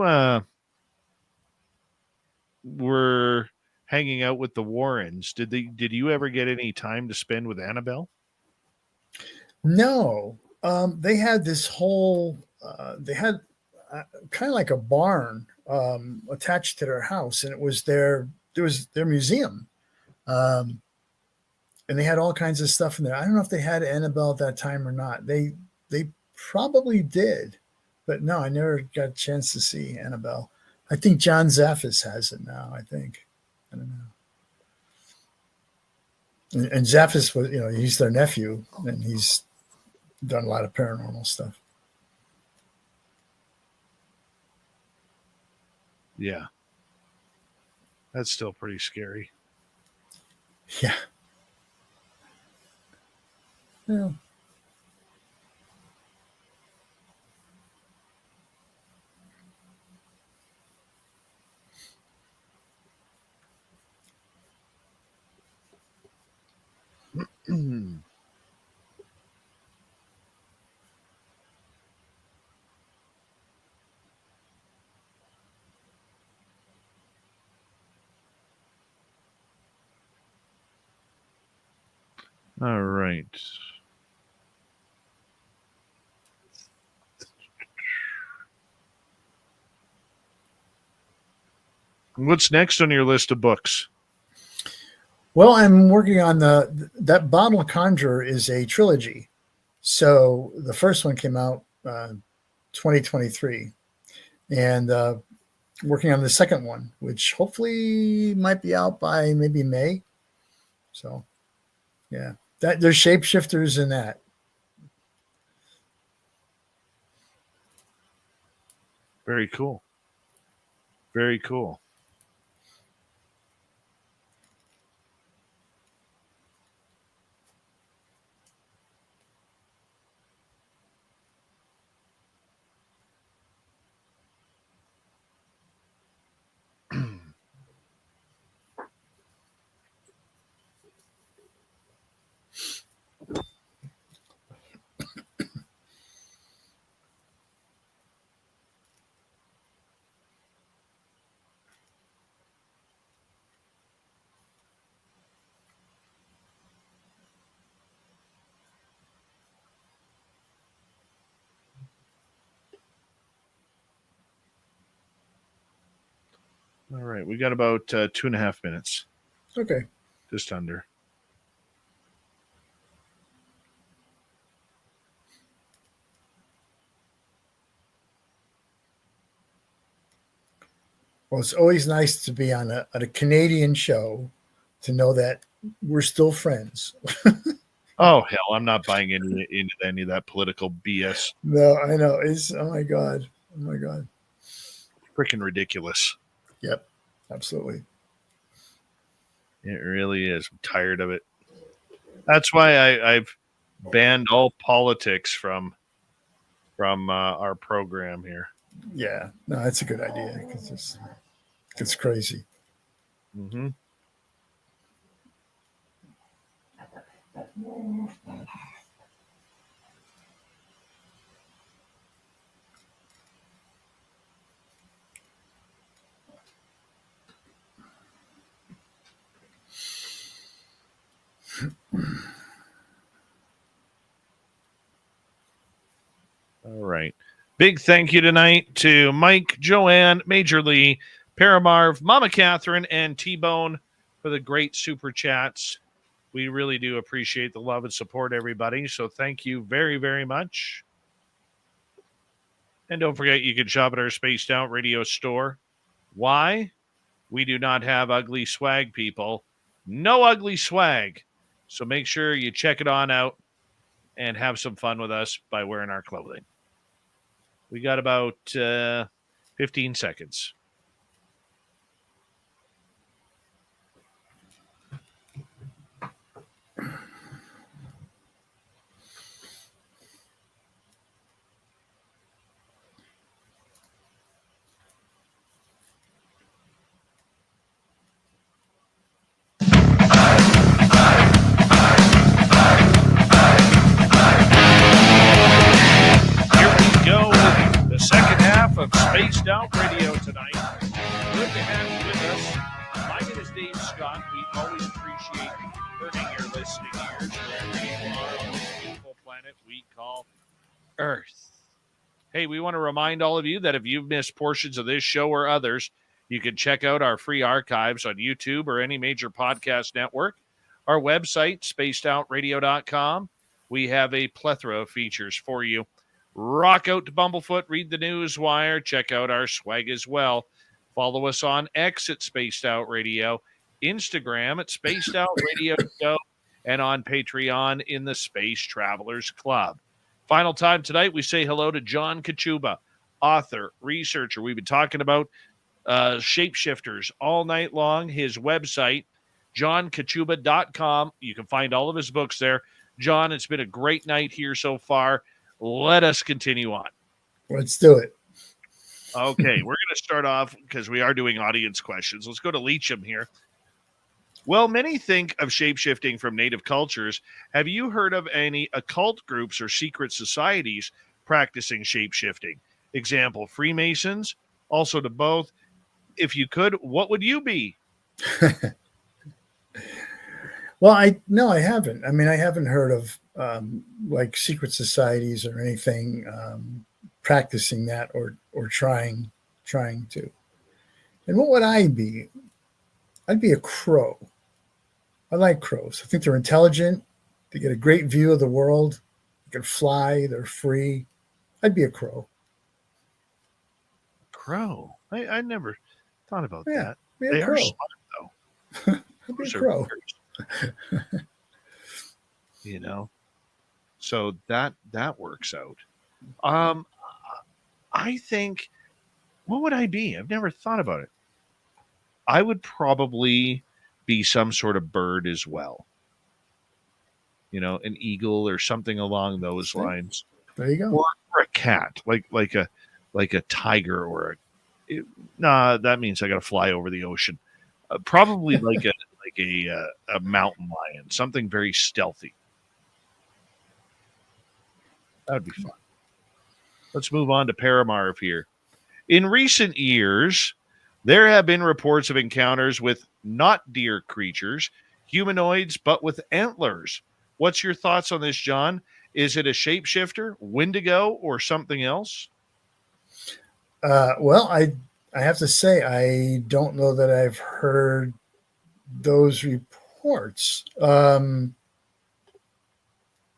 were hanging out with the Warrens, did you ever get any time to spend with Annabelle? No, they had this whole. They had kind of like a barn attached to their house, and it was their museum, and they had all kinds of stuff in there. I don't know if they had Annabelle at that time or not. They probably did, but no, I never got a chance to see Annabelle. I think John Zaffis has it now. I think. I don't know. And Zaffis was, he's their nephew, and he's done a lot of paranormal stuff. Yeah. That's still pretty scary. Yeah. Yeah. All right. What's next on your list of books? Well, I'm working on that Bottle Conjuror is a trilogy. So the first one came out 2023, and working on the second one, which hopefully might be out by maybe May. So, yeah, there's shapeshifters in that. Very cool. Very cool. All right. We got about 2.5 minutes. Okay. Just under. Well, it's always nice to be on a Canadian show to know that we're still friends. Oh, hell. I'm not buying into any of that political BS. No, I know. It's, oh my God. Oh my God. Freaking ridiculous. Yep. Absolutely. It really is. I'm tired of it. That's why I've banned all politics from our program here. Yeah. No, that's a good idea because it's crazy. Mm-hmm. All right. Big thank you tonight to Mike, Joanne, Major Lee, Paramarv, Mama Catherine, and T-Bone for the great super chats. We really do appreciate the love and support, everybody. So thank you very, very much. And don't forget, you can shop at our Spaced Out Radio store. Why? We do not have ugly swag, people. No ugly swag. So make sure you check it on out and have some fun with us by wearing our clothing. We got about 15 seconds. Second half of Spaced Out Radio tonight. Good to have you with us. My name is Dave Scott. We always appreciate earning your listening ears wherever you are on this beautiful planet we call Earth. Hey, we want to remind all of you that if you've missed portions of this show or others, you can check out our free archives on YouTube or any major podcast network. Our website, spacedoutradio.com. We have a plethora of features for you. Rock out to Bumblefoot, read the news wire, check out our swag as well. Follow us on X at Spaced Out Radio, Instagram at Spaced Out Radio Show, and on Patreon in the Space Travelers Club. Final time tonight, we say hello to John Kachuba, author, researcher. We've been talking about Shapeshifters all night long. His website, johnkachuba.com. You can find all of his books there. John, it's been a great night here so far. Let us continue on. Let's do it. Okay, we're going to start off because we are doing audience questions. Let's go to Leacham here. Well, many think of shapeshifting from native cultures. Have you heard of any occult groups or secret societies practicing shapeshifting? Example, Freemasons. Also to both. If you could, what would you be? Well, I haven't. I mean, I haven't heard of like secret societies or anything practicing that or trying to. And what would I be? I'd be a crow. I like crows. I think they're intelligent. They get a great view of the world. They can fly. They're free. I'd be a crow. Crow? I never thought about that. They are smart, though. I'd be a crow. You know, so that works out. I think, what would I be? I've never thought about it. I would probably be some sort of bird as well. You know, an eagle or something along those lines. There you go. Or a cat, like a tiger or that means I got to fly over the ocean. Probably like a mountain lion, something very stealthy. That would be fun. Let's move on to Paramarv here. In recent years, there have been reports of encounters with not deer creatures, humanoids, but with antlers. What's your thoughts on this, John? Is it a shapeshifter, Wendigo, or something else? Well, I have to say, I don't know that I've heard those reports. I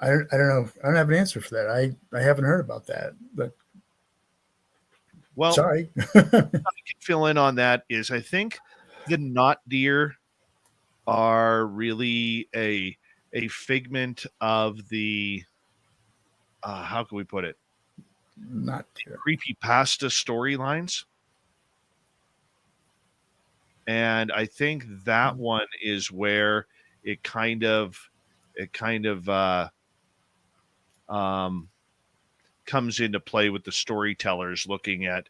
don't know. I don't have an answer for that. I haven't heard about that. But well, sorry. I can fill in on that. Is I think the not deer are really a figment of the how can we put it? Not deer. Creepypasta storylines. And I think that one is where it kind of comes into play with the storytellers looking at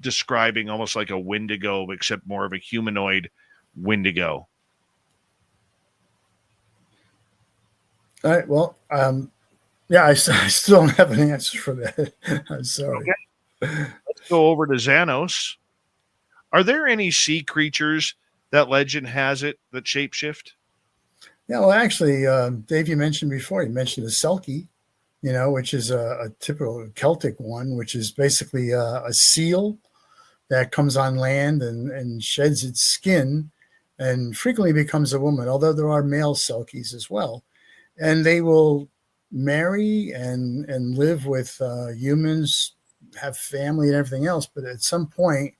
describing almost like a Wendigo, except more of a humanoid Wendigo. All right. Well, yeah, I still don't have an answer for that. I'm sorry. Okay. Let's go over to Xanos. Are there any sea creatures that legend has it that shapeshift? Yeah, well, actually, Dave, you mentioned the selkie, which is a typical Celtic one, which is basically a seal that comes on land and sheds its skin and frequently becomes a woman, although there are male selkies as well. And they will marry and live with humans, have family and everything else, but at some point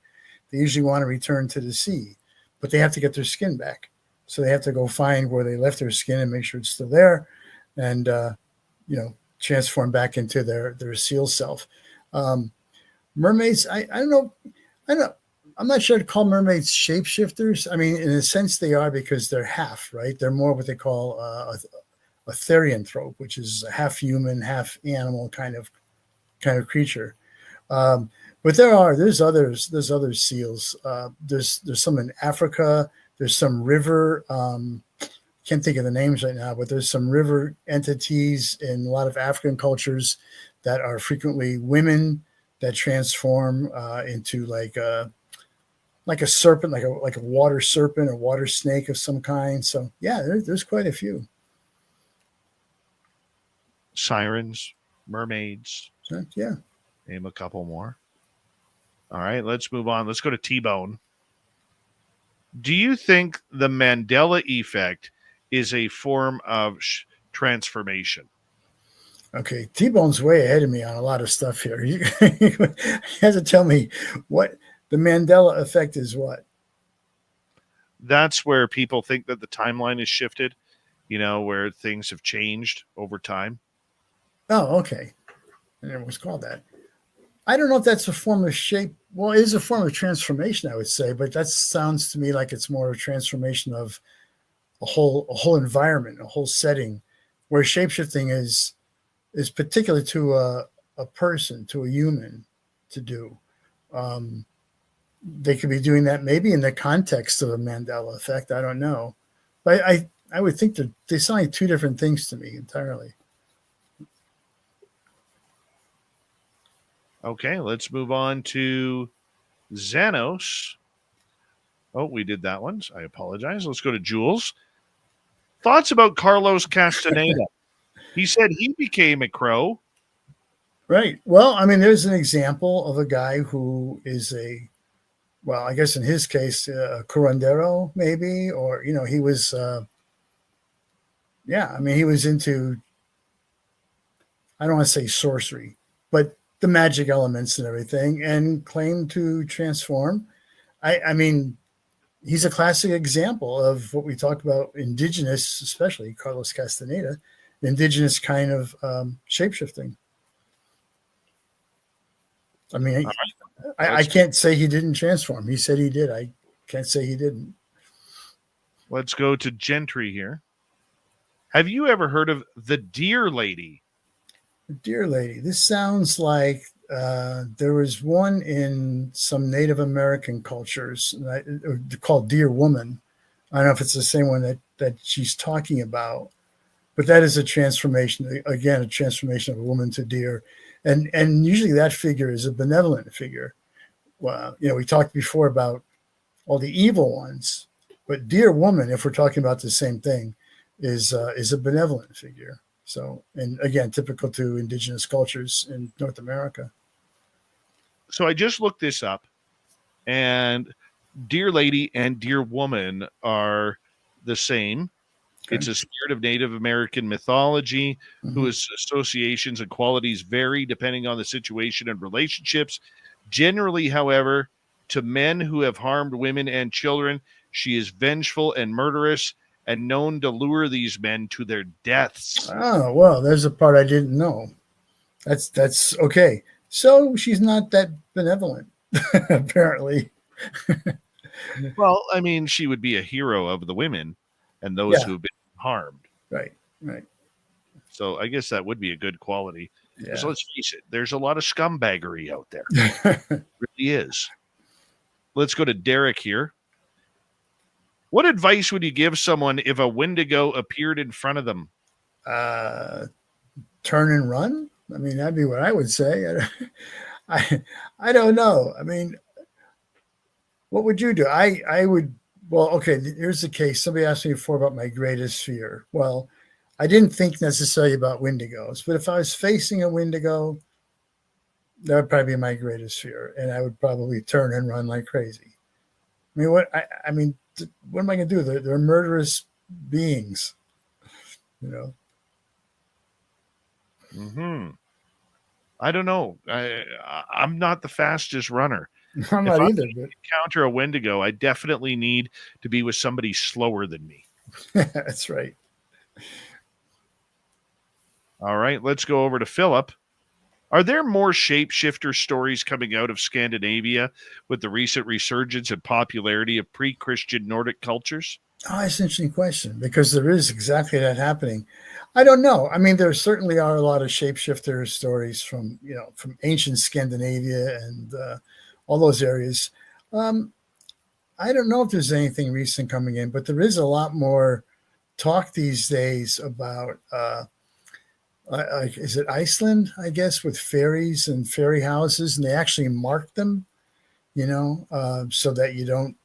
they usually want to return to the sea, but they have to get their skin back. So they have to go find where they left their skin and make sure it's still there, and transform back into their seal self. Mermaids, I don't know. I'm not sure to call mermaids shapeshifters. I mean, in a sense, they are, because they're half, right? They're more what they call a therianthrope, which is a half human, half animal kind of creature. But there's other seals. There's some in Africa. There's some river. Can't think of the names right now, but there's some river entities in a lot of African cultures that are frequently women that transform into like a serpent, like a water serpent or water snake of some kind. So yeah, there's quite a few. Sirens, mermaids. Yeah. Name a couple more. All right, let's move on. Let's go to T-Bone. Do you think the Mandela Effect is a form of transformation? Okay, T-Bone's way ahead of me on a lot of stuff here. You have to tell me what the Mandela Effect is. What? That's where people think that the timeline is shifted, where things have changed over time. Oh, okay. I never was called that. I don't know if that's a form of shape. Well, it is a form of transformation, I would say, but that sounds to me like it's more a transformation of a whole environment, a whole setting, where shapeshifting is particular to a person, to a human, to do. They could be doing that maybe in the context of a Mandela Effect. I don't know, but I would think that they sound like two different things to me entirely. Okay, let's move on to Xanos. Oh, we did that one. I apologize. Let's go to Jules. Thoughts about Carlos Castaneda? He said he became a crow. Right. Well, I mean, there's an example of a guy who is I guess in his case, a curandero, maybe, or, he was, he was into, I don't want to say sorcery, but the magic elements and everything, and claimed to transform. I mean, he's a classic example of what we talk about, indigenous, especially Carlos Castaneda, indigenous kind of shapeshifting. I mean, I can't say he didn't transform. He said he did. I can't say he didn't. Let's go to Gentry here. Have you ever heard of the Deer Lady? The Deer Lady. This sounds like there was one in some Native American cultures called Deer Woman. I don't know if it's the same one that she's talking about, but that is a transformation. Again, a transformation of a woman to deer. And usually that figure is a benevolent figure. Well, we talked before about all the evil ones, but Deer Woman, if we're talking about the same thing, is a benevolent figure. So, and again, typical to indigenous cultures in North America. So I just looked this up, and Deer Lady and Deer Woman are the same. Okay. It's a spirit of Native American mythology, whose associations and qualities vary depending on the situation and relationships. Generally, however, to men who have harmed women and children, she is vengeful and murderous, and known to lure these men to their deaths. Oh, well, there's a part I didn't know. That's okay. So she's not that benevolent, apparently. Well, I mean, she would be a hero of the women and those who've been harmed. Right. So I guess that would be a good quality. Yeah. So let's face it, there's a lot of scumbaggery out there. It really is. Let's go to Derek here. What advice would you give someone if a Wendigo appeared in front of them? Turn and run? I mean, that'd be what I would say. I don't know. I mean, what would you do? I would, well, okay, here's the case. Somebody asked me before about my greatest fear. Well, I didn't think necessarily about Wendigos, but if I was facing a Wendigo, that would probably be my greatest fear. And I would probably turn and run like crazy. I mean, what am I going to do? They're murderous beings, Hmm. I don't know. I'm not the fastest runner. I'm If not I'm either, going to encounter a Wendigo, I definitely need to be with somebody slower than me. but that's right. All right, let's go over to Philip. Are there more shapeshifter stories coming out of Scandinavia with the recent resurgence and popularity of pre-Christian Nordic cultures? Oh, that's an interesting question because there is exactly that happening. I don't know. I mean, there certainly are a lot of shapeshifter stories from from ancient Scandinavia and all those areas. Um, I don't know if there's anything recent coming in, but there is a lot more talk these days about is it Iceland? I guess with fairies and fairy houses, and they actually mark them, so that you don't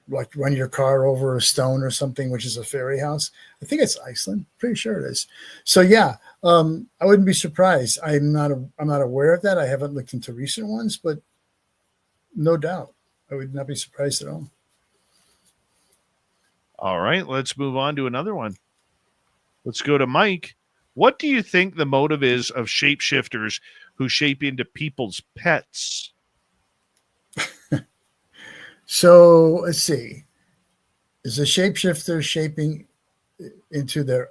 like run your car over a stone or something, which is a fairy house. I think it's Iceland. Pretty sure it is. So yeah, I wouldn't be surprised. I'm not aware of that. I haven't looked into recent ones, but no doubt, I would not be surprised at all. All right, let's move on to another one. Let's go to Mike. What do you think the motive is of shapeshifters who shape into people's pets? So let's see. Is a shapeshifter shaping into their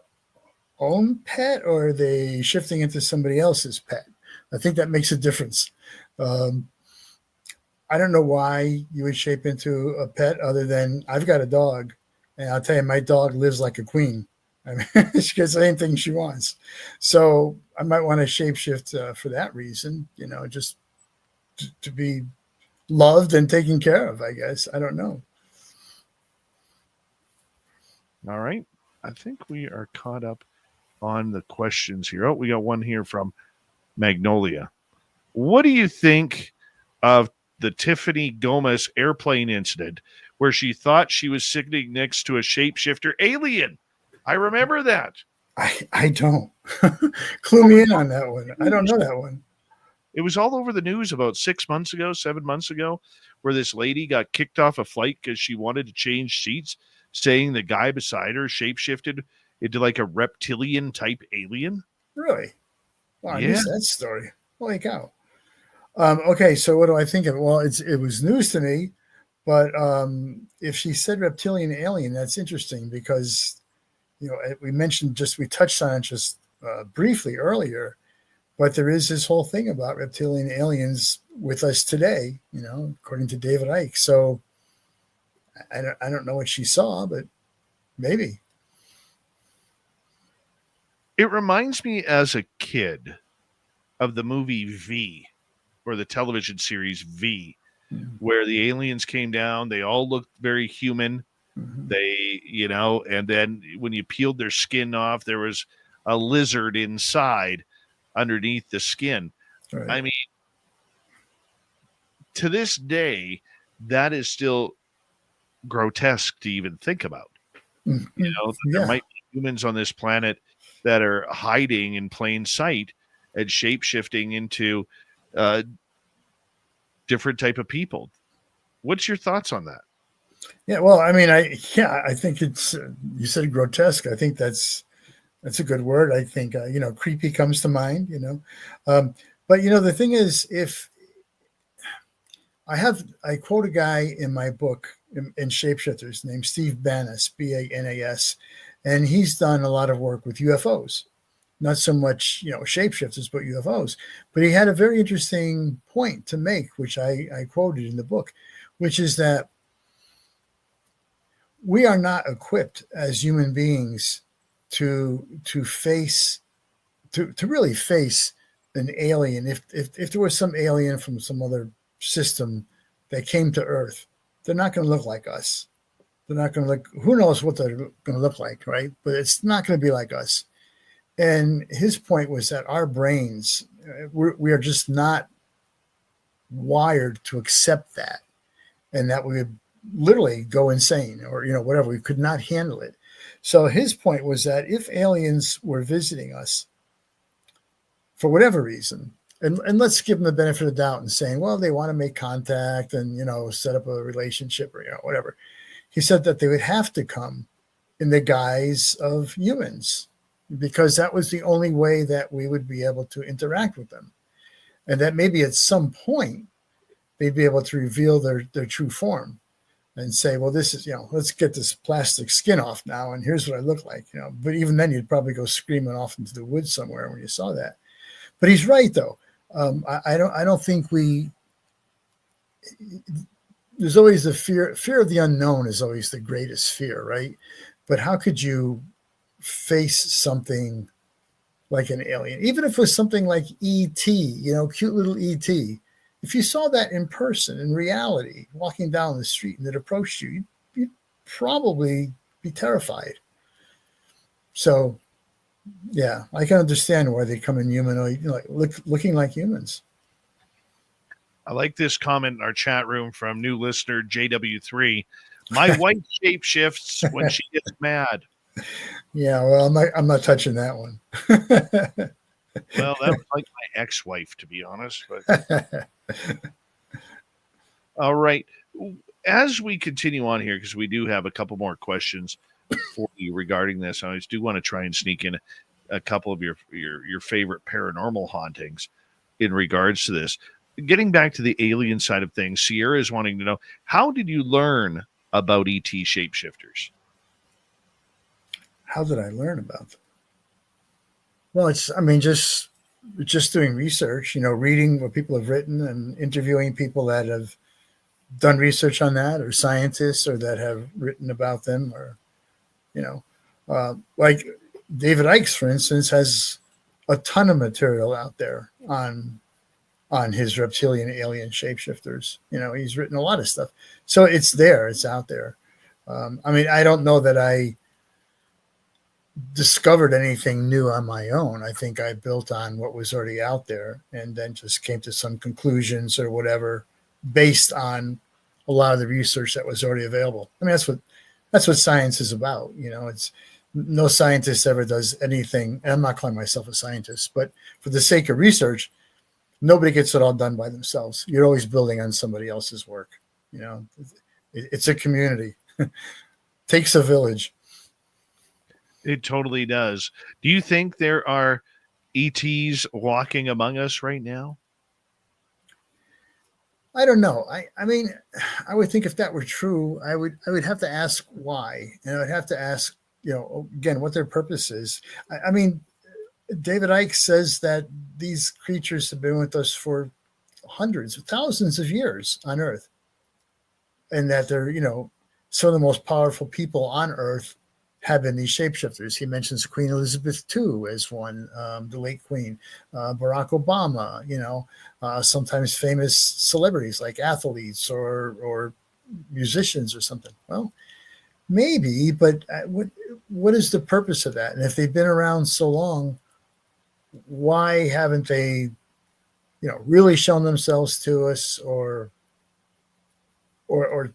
own pet, or are they shifting into somebody else's pet? I think that makes a difference. I don't know why you would shape into a pet other than I've got a dog, and I'll tell you, my dog lives like a queen. I mean, she gets anything she wants. So I might want to shapeshift for that reason, just to be loved and taken care of, I guess. I don't know. All right. I think we are caught up on the questions here. Oh, we got one here from Magnolia. What do you think of the Tiffany Gomez airplane incident where she thought she was sitting next to a shapeshifter alien? I remember that. I don't. Clue me in on that one. I don't know that one. It was all over the news about 7 months ago, where this lady got kicked off a flight because she wanted to change seats, saying the guy beside her shapeshifted into like a reptilian type alien. Really? Wow, I Yeah. missed that story. Holy cow. Okay, so what do I think of it? Well, it was news to me, but if she said reptilian alien, that's interesting because we touched on it just briefly earlier, but there is this whole thing about reptilian aliens with us today, according to David Icke. So I don't know what she saw, but maybe. It reminds me as a kid of the movie V, or the television series V, where the aliens came down. They all looked very human. Mm-hmm. They, and then when you peeled their skin off, there was a lizard inside underneath the skin. Right. I mean, to this day, that is still grotesque to even think about. Mm-hmm. There might be humans on this planet that are hiding in plain sight and shape-shifting into different type of people. What's your thoughts on that? Yeah, well, I mean, I think it's, you said grotesque. I think that's a good word. I think, creepy comes to mind, but the thing is, if I quote a guy in my book in Shapeshifters named Steve Banas, Banas, and he's done a lot of work with UFOs, not so much, shapeshifters, but UFOs. But he had a very interesting point to make, which I quoted in the book, which is that we are not equipped as human beings to really face an alien. If there was some alien from some other system that came to Earth, they're not going to look like us. They're not going to look, who knows what they're going to look like, right? But it's not going to be like us. And his point was that our brains, we are just not wired to accept that, and that we would literally go insane or, whatever. We could not handle it. So his point was that if aliens were visiting us for whatever reason, and let's give them the benefit of the doubt and saying, well, they want to make contact and, set up a relationship or, whatever. He said that they would have to come in the guise of humans, because that was the only way that we would be able to interact with them. And that maybe at some point they'd be able to reveal their true form and say, well, this is, let's get this plastic skin off now, and here's what I look like, But even then, you'd probably go screaming off into the woods somewhere when you saw that. But he's right, though. I don't think there's always the fear of the unknown is always the greatest fear, right? But how could you face something like an alien, even if it was something like E.T., cute little E.T., if you saw that in person, in reality, walking down the street and it approached you, you'd probably be terrified. So, yeah, I can understand why they come in humanoid, looking like humans. I like this comment in our chat room from new listener JW3. My wife shapeshifts when she gets mad. Yeah, well, I'm not touching that one. Well, that was like my ex-wife, to be honest. But all right. As we continue on here, because we do have a couple more questions for you regarding this, I do want to try and sneak in a couple of your favorite paranormal hauntings in regards to this. Getting back to the alien side of things, Sierra is wanting to know, how did you learn about ET shapeshifters? How did I learn about them? Well, just doing research, reading what people have written and interviewing people that have done research on that, or scientists, or that have written about them, or, like David Icke, for instance, has a ton of material out there on his reptilian alien shapeshifters. He's written a lot of stuff. So it's there, it's out there. I don't know that I discovered anything new on my own. I think I built on what was already out there and then just came to some conclusions or whatever based on a lot of the research that was already available. That's what science is about. It's no scientist ever does anything. And I'm not calling myself a scientist, but for the sake of research, nobody gets it all done by themselves. You're always building on somebody else's work. It's a community. Takes a village. It totally does. Do you think there are ETs walking among us right now? I don't know. I would think if that were true, I would have to ask why, and I would have to ask, again, what their purpose is. David Icke says that these creatures have been with us for hundreds of thousands of years on Earth, and that they're, some of the most powerful people on Earth have been these shapeshifters. He mentions Queen Elizabeth II as one, the late Queen, Barack Obama, sometimes famous celebrities like athletes or musicians or something. Well, maybe, but what is the purpose of that? And if they've been around so long, why haven't they, really shown themselves to us or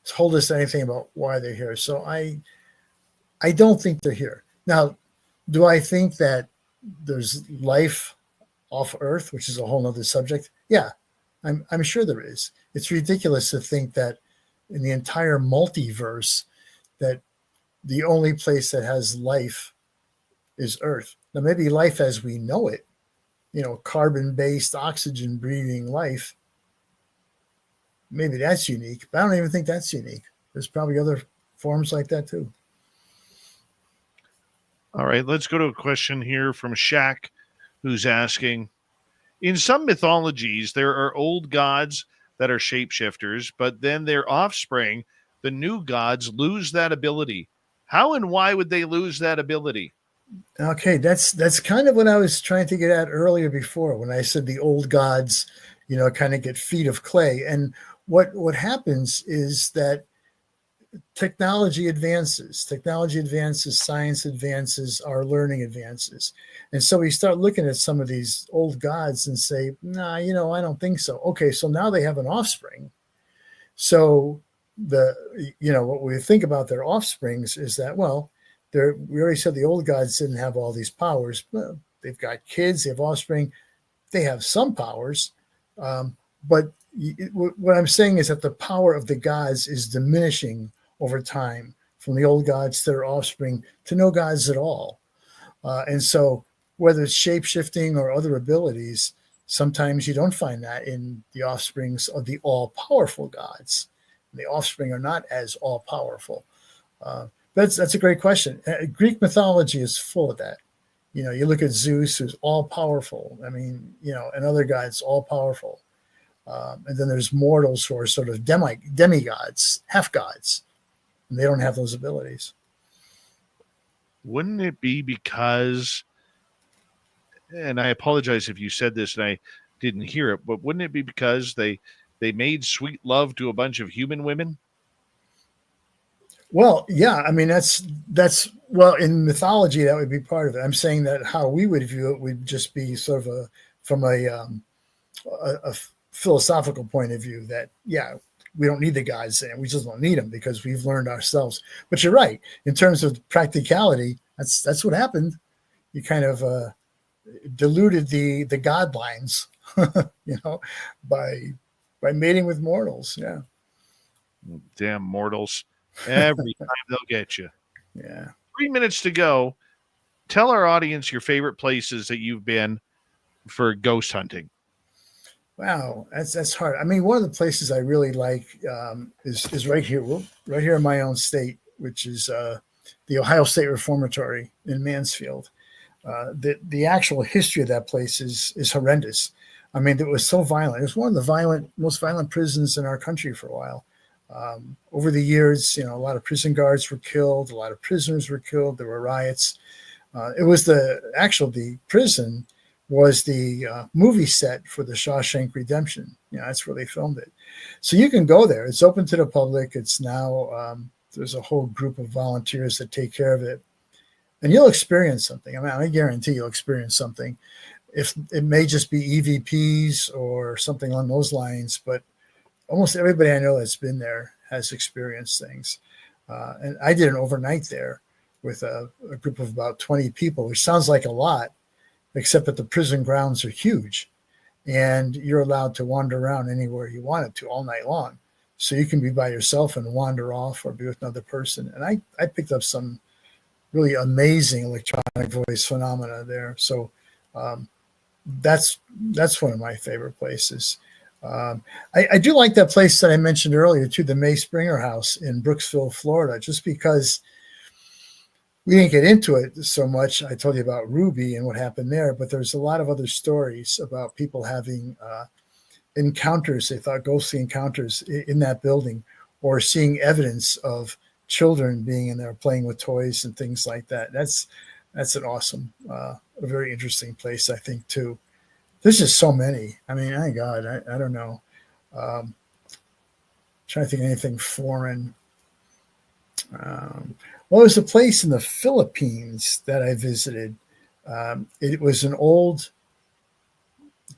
told us anything about why they're here? So I don't think they're here. Now, do I think that there's life off Earth, which is a whole nother subject? Yeah, I'm sure there is. It's ridiculous to think that in the entire multiverse that the only place that has life is Earth. Now, maybe life as we know it, carbon-based, oxygen-breathing life, maybe that's unique. But I don't even think that's unique. There's probably other forms like that too. All right, let's go to a question here from Shaq, who's asking, in some mythologies, there are old gods that are shapeshifters, but then their offspring, the new gods, lose that ability. How and why would they lose that ability? Okay, that's kind of what I was trying to get at earlier before when I said the old gods, kind of get feet of clay. And what happens is that technology advances, science advances, our learning advances. And so we start looking at some of these old gods and say, nah, I don't think so. Okay, so now they have an offspring. So what we think about their offsprings is that, well, we already said the old gods didn't have all these powers. Well, they've got kids, they have offspring, they have some powers. But what I'm saying is that the power of the gods is diminishing over time from the old gods to their offspring to no gods at all. And so whether it's shape-shifting or other abilities, sometimes you don't find that in the offsprings of the all-powerful gods. The offspring are not as all-powerful. That's a great question. Greek mythology is full of that. You look at Zeus, who's all-powerful. I mean, and other gods, all-powerful. And then there's mortals who are sort of demigods, half-gods, and they don't have those abilities. Wouldn't it be because, and I apologize if you said this and I didn't hear it, but wouldn't it be because they made sweet love to a bunch of human women? Well, yeah, I mean that's well, in mythology that would be part of it. I'm saying that how we would view it would just be sort of from a philosophical point of view that we don't need the gods and we just don't need them because we've learned ourselves. But you're right, in terms of practicality, that's what happened. You kind of diluted the god lines, by mating with mortals. Yeah. Damn mortals. Every time they'll get you. Yeah. 3 minutes to go. Tell our audience your favorite places that you've been for ghost hunting. Wow, that's hard. I mean, one of the places I really like is right here in my own state, which is the Ohio State Reformatory in Mansfield. The actual history of that place is horrendous. I mean, it was so violent. It was one of the most violent prisons in our country for a while. Over the years, a lot of prison guards were killed. A lot of prisoners were killed. There were riots. It was the prison was the movie set for the Shawshank Redemption. That's where they filmed it. So you can go there. It's open to the public. It's now, there's a whole group of volunteers that take care of it. And you'll experience something. I mean, I guarantee you'll experience something. If it may just be EVPs or something along those lines, but almost everybody I know that's been there has experienced things. And I did an overnight there with a group of about 20 people, which sounds like a lot, except that the prison grounds are huge. And you're allowed to wander around anywhere you wanted to all night long. So you can be by yourself and wander off or be with another person. And I picked up some really amazing electronic voice phenomena there. So that's one of my favorite places. I do like that place that I mentioned earlier too, the May Springer House in Brooksville, Florida, just because we didn't get into it so much. I told you about Ruby and what happened there, but there's a lot of other stories about people having encounters, they thought ghostly encounters in that building, or seeing evidence of children being in there playing with toys and things like that. That's an awesome, a very interesting place, I think, too. There's just so many. I mean, my God, I don't know. Trying to think of anything foreign. Well, there's a place in the Philippines that I visited. It was an old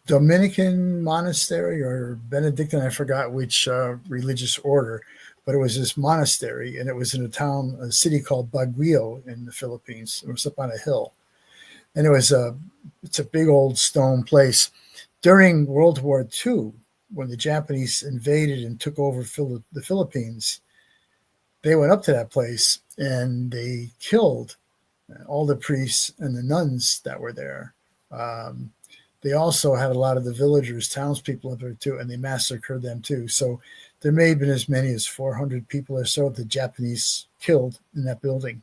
Dominican monastery or Benedictine, I forgot which religious order, but it was this monastery, and it was in a city called Baguio in the Philippines. It was up on a hill, and it's a big old stone place. During World War II, when the Japanese invaded and took over the Philippines, they went up to that place and they killed all the priests and the nuns that were there. They also had a lot of the villagers, townspeople up there too, and they massacred them too. So there may have been as many as 400 people or so the Japanese killed in that building.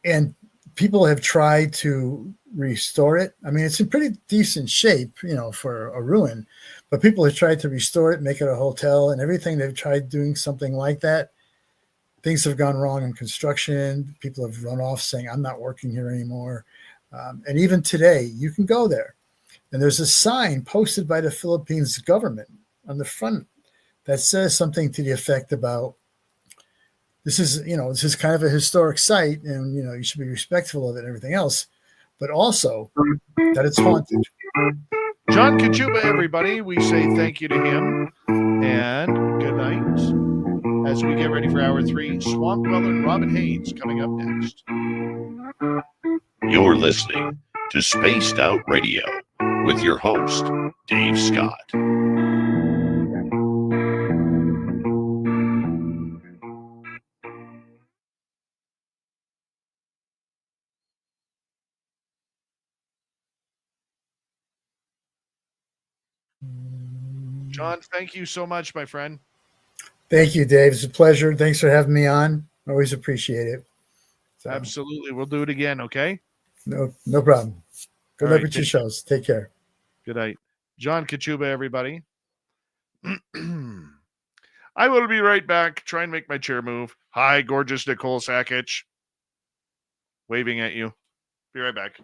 And people have tried to restore it. I mean, it's in pretty decent shape, for a ruin, but people have tried to restore it, make it a hotel and everything. They've tried doing something like that. Things have gone wrong in construction. People have run off saying, I'm not working here anymore. And even today, you can go there. And there's a sign posted by the Philippines government on the front that says something to the effect about, this is kind of a historic site and, you should be respectful of it and everything else, but also that it's haunted. John Kachuba, everybody. We say thank you to him and good night. As we get ready for hour 3, Swamp Dweller Robin Haynes coming up next. You're listening to Spaced Out Radio with your host, Dave Scott. John, thank you so much, my friend. Thank you, Dave. It's a pleasure. Thanks for having me on. Always appreciate it. So, Absolutely. We'll do it again, okay? no problem. Good All luck right, with your take- shows. Take care. Good night. John Kachuba, everybody. I will be right back. Try and make my chair move. Hi, gorgeous Nicole Sakich. Waving at you. Be right back.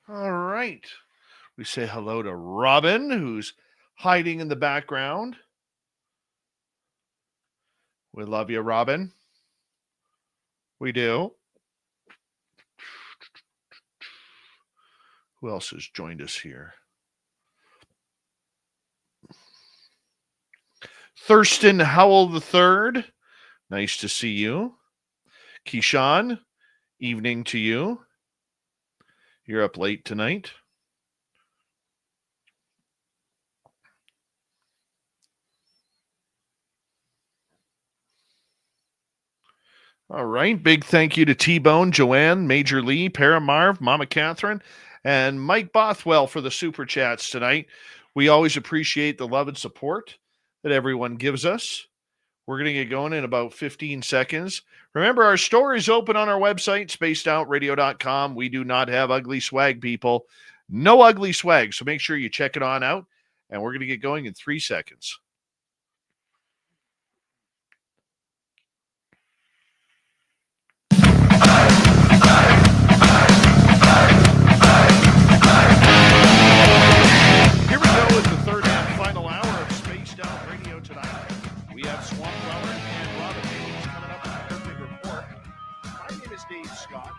All right. We say hello to Robin, who's hiding in the background. We love you, Robin. We do. Who else has joined us here? Thurston Howell III. Nice to see you. Keyshawn, evening to you. You're up late tonight. All right. Big thank you to T-Bone, Joanne, Major Lee, Paramarv, Mama Catherine, and Mike Bothwell for the super chats tonight. We always appreciate the love and support that everyone gives us. We're going to get going in about 15 seconds. Remember, our store is open on our website, spacedoutradio.com. We do not have ugly swag, people. No ugly swag. So make sure you check it on out. And we're going to get going in 3 seconds. Here we go with the third and final hour of Spaced Out Radio tonight. We have Swamp Dweller and Robin Haynes coming up with a Cryptid report. My name is Dave Scott.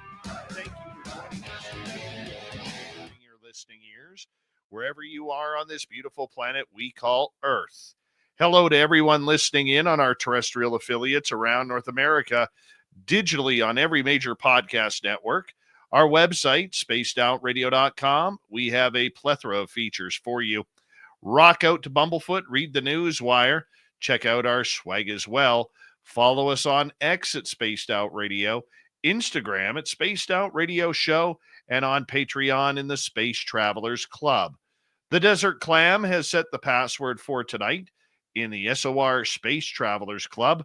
Thank you for joining us in your listening ears, wherever you are on this beautiful planet we call Earth. Hello to everyone listening in on our terrestrial affiliates around North America, digitally on every major podcast network. Our website, spacedoutradio.com, we have a plethora of features for you. Rock out to Bumblefoot, read the news wire, check out our swag as well. Follow us on X at Spaced Out Radio, Instagram at Spaced Out Radio Show, and on Patreon in the Space Travelers Club. The Desert Clam has set the password for tonight in the SOR Space Travelers Club.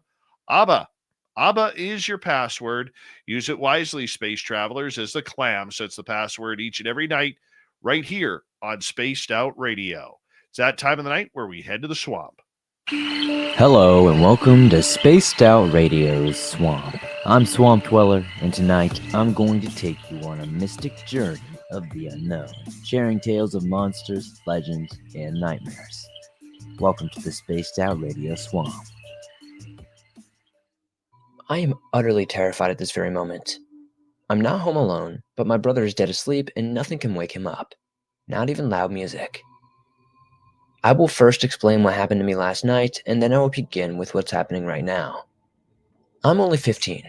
ABBA. ABBA is your password. Use it wisely, Space Travelers, as the Clam sets the password each and every night right here on Spaced Out Radio. It's that time of the night where we head to the swamp. Hello and welcome to Spaced Out Radio's Swamp. I'm Swamp Dweller, and tonight I'm going to take you on a mystic journey of the unknown, sharing tales of monsters, legends, and nightmares. Welcome to the Spaced Out Radio Swamp. I am utterly terrified at this very moment. I'm not home alone, but my brother is dead asleep and nothing can wake him up. Not even loud music. I will first explain what happened to me last night, and then I will begin with what's happening right now. I'm only 15.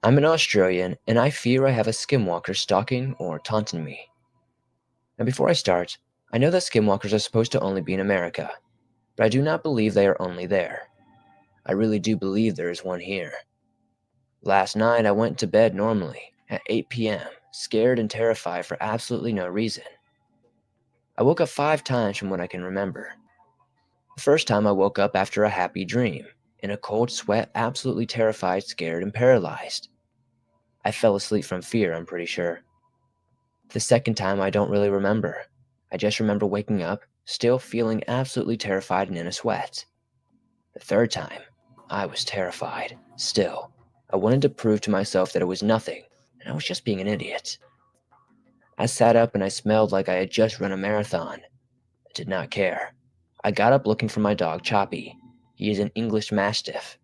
I'm an Australian, and I fear I have a skinwalker stalking or taunting me. Now before I start, I know that skinwalkers are supposed to only be in America, but I do not believe they are only there. I really do believe there is one here. Last night I went to bed normally, at 8 p.m., scared and terrified for absolutely no reason. I woke up 5 times from what I can remember. The first time I woke up after a happy dream, in a cold sweat, absolutely terrified, scared, and paralyzed. I fell asleep from fear, I'm pretty sure. The second time I don't really remember. I just remember waking up, still feeling absolutely terrified and in a sweat. The third time, I was terrified, still. I wanted to prove to myself that it was nothing, and I was just being an idiot. I sat up and I smelled like I had just run a marathon. I did not care. I got up looking for my dog, Choppy. He is an English Mastiff.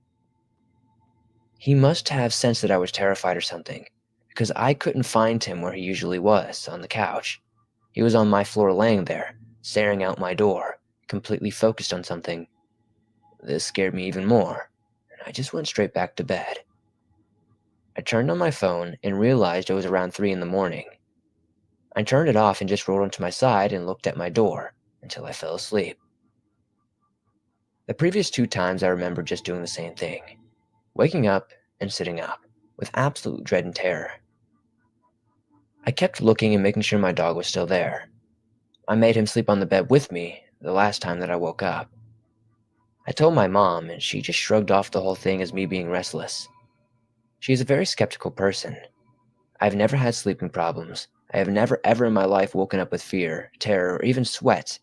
He must have sensed that I was terrified or something, because I couldn't find him where he usually was, on the couch. He was on my floor laying there, staring out my door, completely focused on something. This scared me even more, and I just went straight back to bed. I turned on my phone and realized it was around 3 in the morning. I turned it off and just rolled onto my side and looked at my door until I fell asleep. The previous 2 times I remember just doing the same thing, waking up and sitting up with absolute dread and terror. I kept looking and making sure my dog was still there. I made him sleep on the bed with me the last time that I woke up. I told my mom and she just shrugged off the whole thing as me being restless. She is a very skeptical person. I've never had sleeping problems. I have never ever in my life woken up with fear, terror, or even sweat.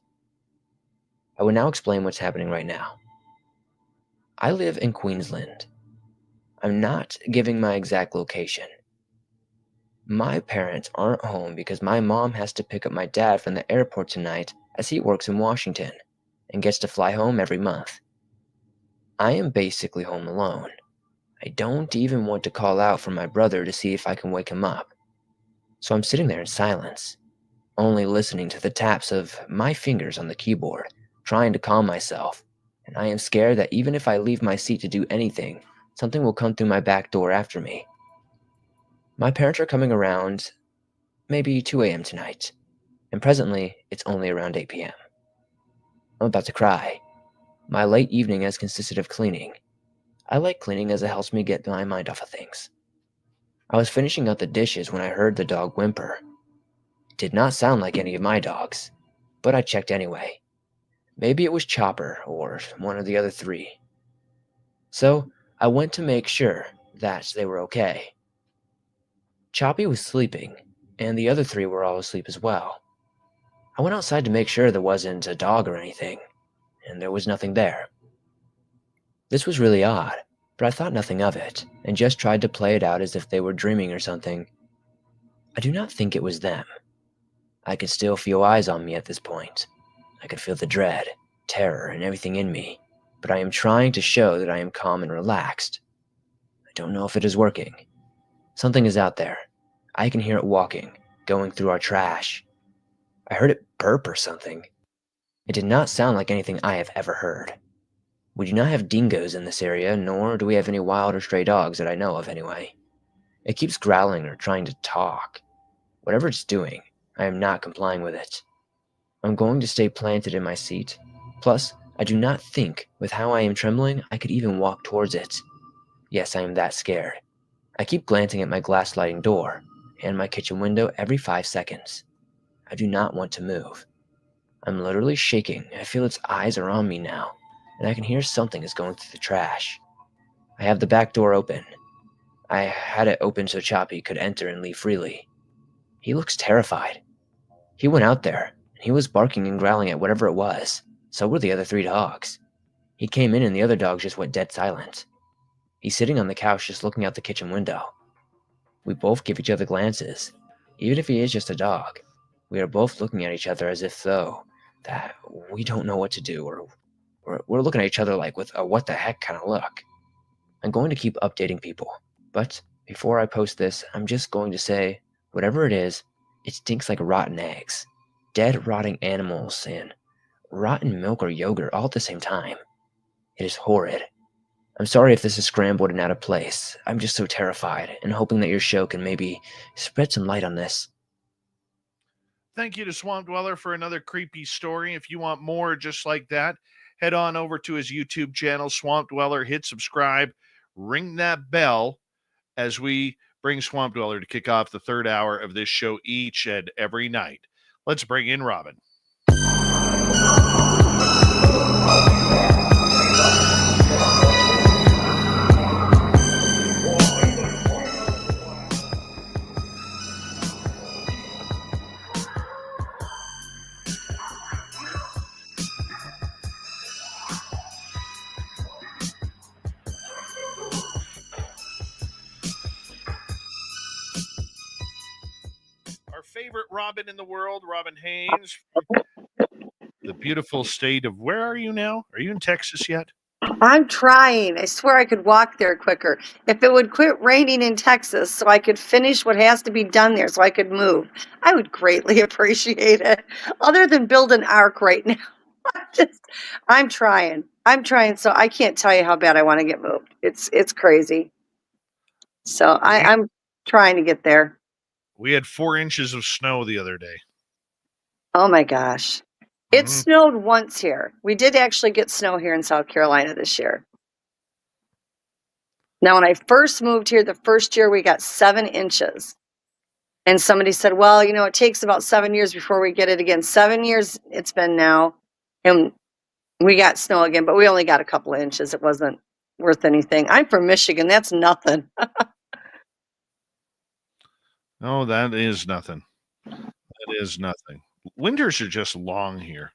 I will now explain what's happening right now. I live in Queensland. I'm not giving my exact location. My parents aren't home because my mom has to pick up my dad from the airport tonight as he works in Washington and gets to fly home every month. I am basically home alone. I don't even want to call out for my brother to see if I can wake him up. So I'm sitting there in silence, only listening to the taps of my fingers on the keyboard, trying to calm myself, and I am scared that even if I leave my seat to do anything, something will come through my back door after me. My parents are coming around maybe 2 a.m. tonight, and presently it's only around 8 p.m. I'm about to cry. My late evening has consisted of cleaning. I like cleaning as it helps me get my mind off of things. I was finishing up the dishes when I heard the dog whimper. It did not sound like any of my dogs, but I checked anyway. Maybe it was Chopper or one of the other three. So I went to make sure that they were okay. Choppy was sleeping, and the other three were all asleep as well. I went outside to make sure there wasn't a dog or anything, and there was nothing there. This was really odd, but I thought nothing of it, and just tried to play it out as if they were dreaming or something. I do not think it was them. I could still feel eyes on me at this point. I could feel the dread, terror, and everything in me, but I am trying to show that I am calm and relaxed. I don't know if it is working. Something is out there. I can hear it walking, going through our trash. I heard it burp or something. It did not sound like anything I have ever heard. We do not have dingoes in this area, nor do we have any wild or stray dogs that I know of anyway. It keeps growling or trying to talk. Whatever it's doing, I am not complying with it. I'm going to stay planted in my seat. Plus, I do not think, with how I am trembling, I could even walk towards it. Yes, I am that scared. I keep glancing at my glass sliding door and my kitchen window every 5 seconds. I do not want to move. I'm literally shaking. I feel its eyes are on me now, and I can hear something is going through the trash. I have the back door open. I had it open so Choppy could enter and leave freely. He looks terrified. He went out there, and he was barking and growling at whatever it was. So were the other 3 dogs. He came in and the other dogs just went dead silent. He's sitting on the couch just looking out the kitchen window. We both give each other glances. Even if he is just a dog, we are both looking at each other as if though that we don't know what to do, or we're looking at each other like with a what the heck kind of look. I'm going to keep updating people, but before I post this, I'm just going to say, whatever it is, it stinks like rotten eggs, dead rotting animals, and rotten milk or yogurt all at the same time. It is horrid. I'm sorry if this is scrambled and out of place. I'm just so terrified and hoping that your show can maybe spread some light on this. Thank you to Swamp Dweller for another creepy story. If you want more just like that, head on over to his YouTube channel, Swamp Dweller. Hit subscribe, ring that bell as we bring Swamp Dweller to kick off the 3rd hour of this show each and every night. Let's bring in Robin. Favorite Robin in the world, Robin Haynes, the beautiful state of, where are you now? Are you in Texas yet? I'm trying. I swear I could walk there quicker. If it would quit raining in Texas so I could finish what has to be done there so I could move, I would greatly appreciate it. Other than build an ark right now. I'm trying. So I can't tell you how bad I want to get moved. It's crazy. So I'm trying to get there. We had 4 inches of snow the other day. Oh my gosh. It snowed once here. We did actually get snow here in South Carolina this year. Now, when I first moved here, the first year we got 7 inches. And somebody said, well, it takes about 7 years before we get it again. 7 years it's been now. And we got snow again, but we only got a couple of inches. It wasn't worth anything. I'm from Michigan. That's nothing. No, that is nothing. That is nothing. Winters are just long here.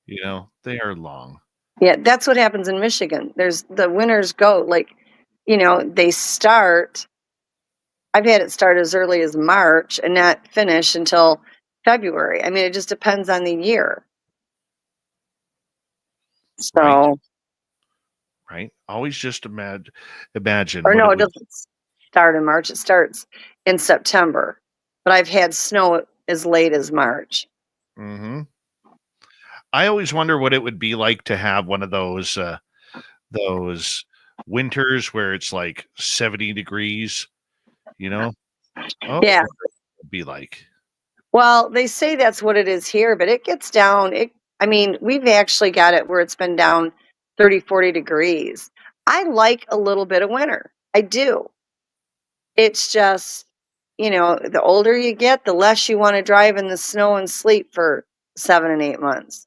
They are long. Yeah, that's what happens in Michigan. The winters go they start I've had it start as early as March and not finish until February. I mean, it just depends on the year. So, Right. Always just imagine or what no, it it would. doesn't start in March. It starts in September. But I've had snow as late as March. Hmm. I always wonder what it would be like to have one of those winters where it's like 70 degrees, you know? Oh, Yeah. what it would be like. Well, they say that's what it is here, but it gets down. I mean, we've actually got it where it's been down 30, 40 degrees. I like a little bit of winter. I do. It's just, the older you get, the less you want to drive in the snow and sleep for 7 and 8 months.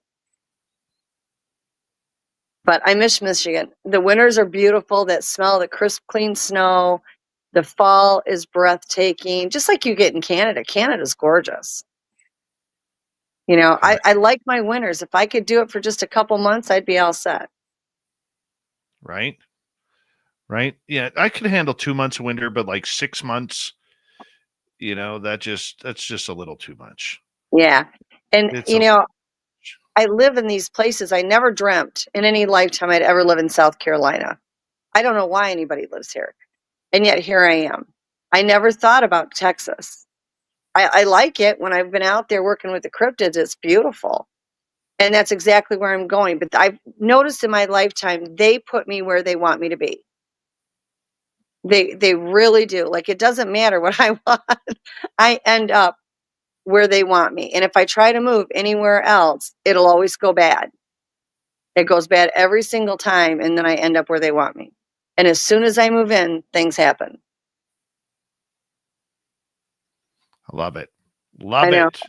But I miss Michigan. The winters are beautiful. That smell of the crisp, clean snow. The fall is breathtaking, just like you get in Canada. Canada's gorgeous. Right. I like my winters. If I could do it for just a couple months, I'd be all set. Right. Right. Yeah. I could handle 2 months of winter, but like 6 months, that's just a little too much. Yeah. And, It's a I live in these places. I never dreamt in any lifetime I'd ever live in South Carolina. I don't know why anybody lives here. And yet here I am. I never thought about Texas. I like it when I've been out there working with the cryptids. It's beautiful. And that's exactly where I'm going. But I've noticed in my lifetime, they put me where they want me to be. They really do. Like, it doesn't matter what I want. I end up where they want me. And if I try to move anywhere else, it'll always go bad. It goes bad every single time, and then I end up where they want me. And as soon as I move in, things happen. I love it. I Love know. it.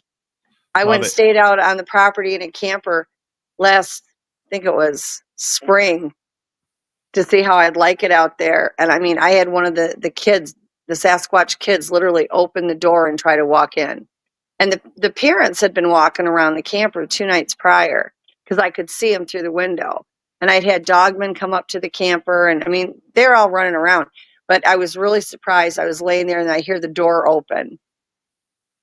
I Love went and it. stayed out on the property in a camper last, I think it was spring, to see how I'd like it out there. And I mean, I had one of the kids, the Sasquatch kids, literally open the door and try to walk in. And the parents had been walking around the camper 2 nights prior because I could see them through the window. And I'd had dogmen come up to the camper. And I mean, they're all running around. But I was really surprised. I was laying there and I hear the door open.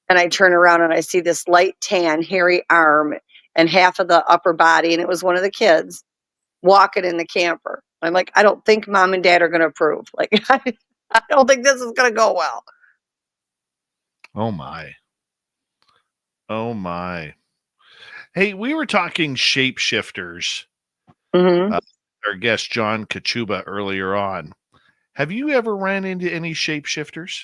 And I turn around and I see this light tan, hairy arm and half of the upper body. And it was one of the kids walking in the camper. I'm like, I don't think mom and dad are going to approve. Like, I don't think this is going to go well. Oh my. Oh my. Hey, we were talking shapeshifters. Mm-hmm. Our guest John Kachuba earlier on. Have you ever ran into any shapeshifters?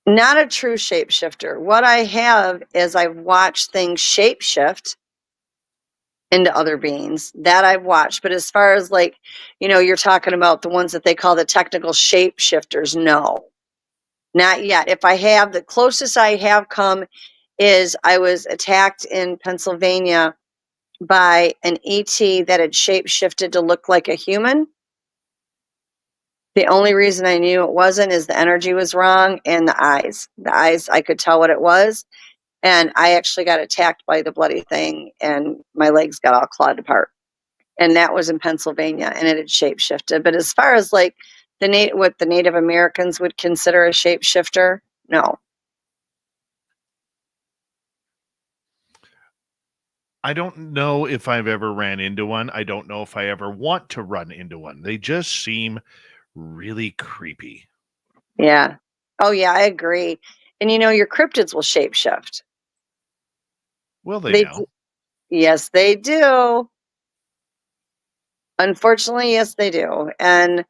Not a true shapeshifter. What I have is I've watched things shapeshift into other beings. That I've watched. But as far as like, you're talking about the ones that they call the technical shapeshifters, no. Not yet. If I have, the closest I have come is I was attacked in Pennsylvania by an ET that had shapeshifted to look like a human. The only reason I knew it wasn't is the energy was wrong and the eyes. The eyes, I could tell what it was. And I actually got attacked by the bloody thing and my legs got all clawed apart. And that was in Pennsylvania and it had shapeshifted. But as far as like what the Native Americans would consider a shapeshifter, no. I don't know if I've ever ran into one. I don't know if I ever want to run into one. They just seem really creepy. Yeah. Oh, yeah, I agree. And your cryptids will shapeshift. Will they now? Yes, they do. Unfortunately, yes, they do. And,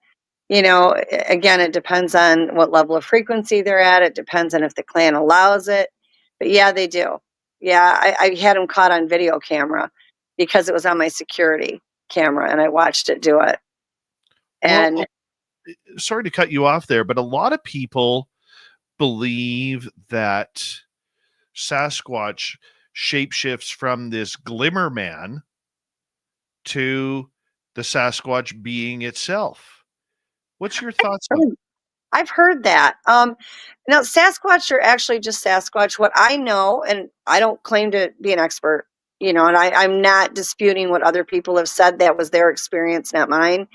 again, it depends on what level of frequency they're at. It depends on if the clan allows it. But yeah, they do. Yeah, I had them caught on video camera because it was on my security camera and I watched it do it. And Well, sorry to cut you off there, but a lot of people believe that Sasquatch shapeshifts from this Glimmer Man to the Sasquatch being itself. What's your thoughts on that? I've heard that. Now, Sasquatch are actually just Sasquatch. What I know, and I don't claim to be an expert, and I'm not disputing what other people have said. That was their experience, not mine.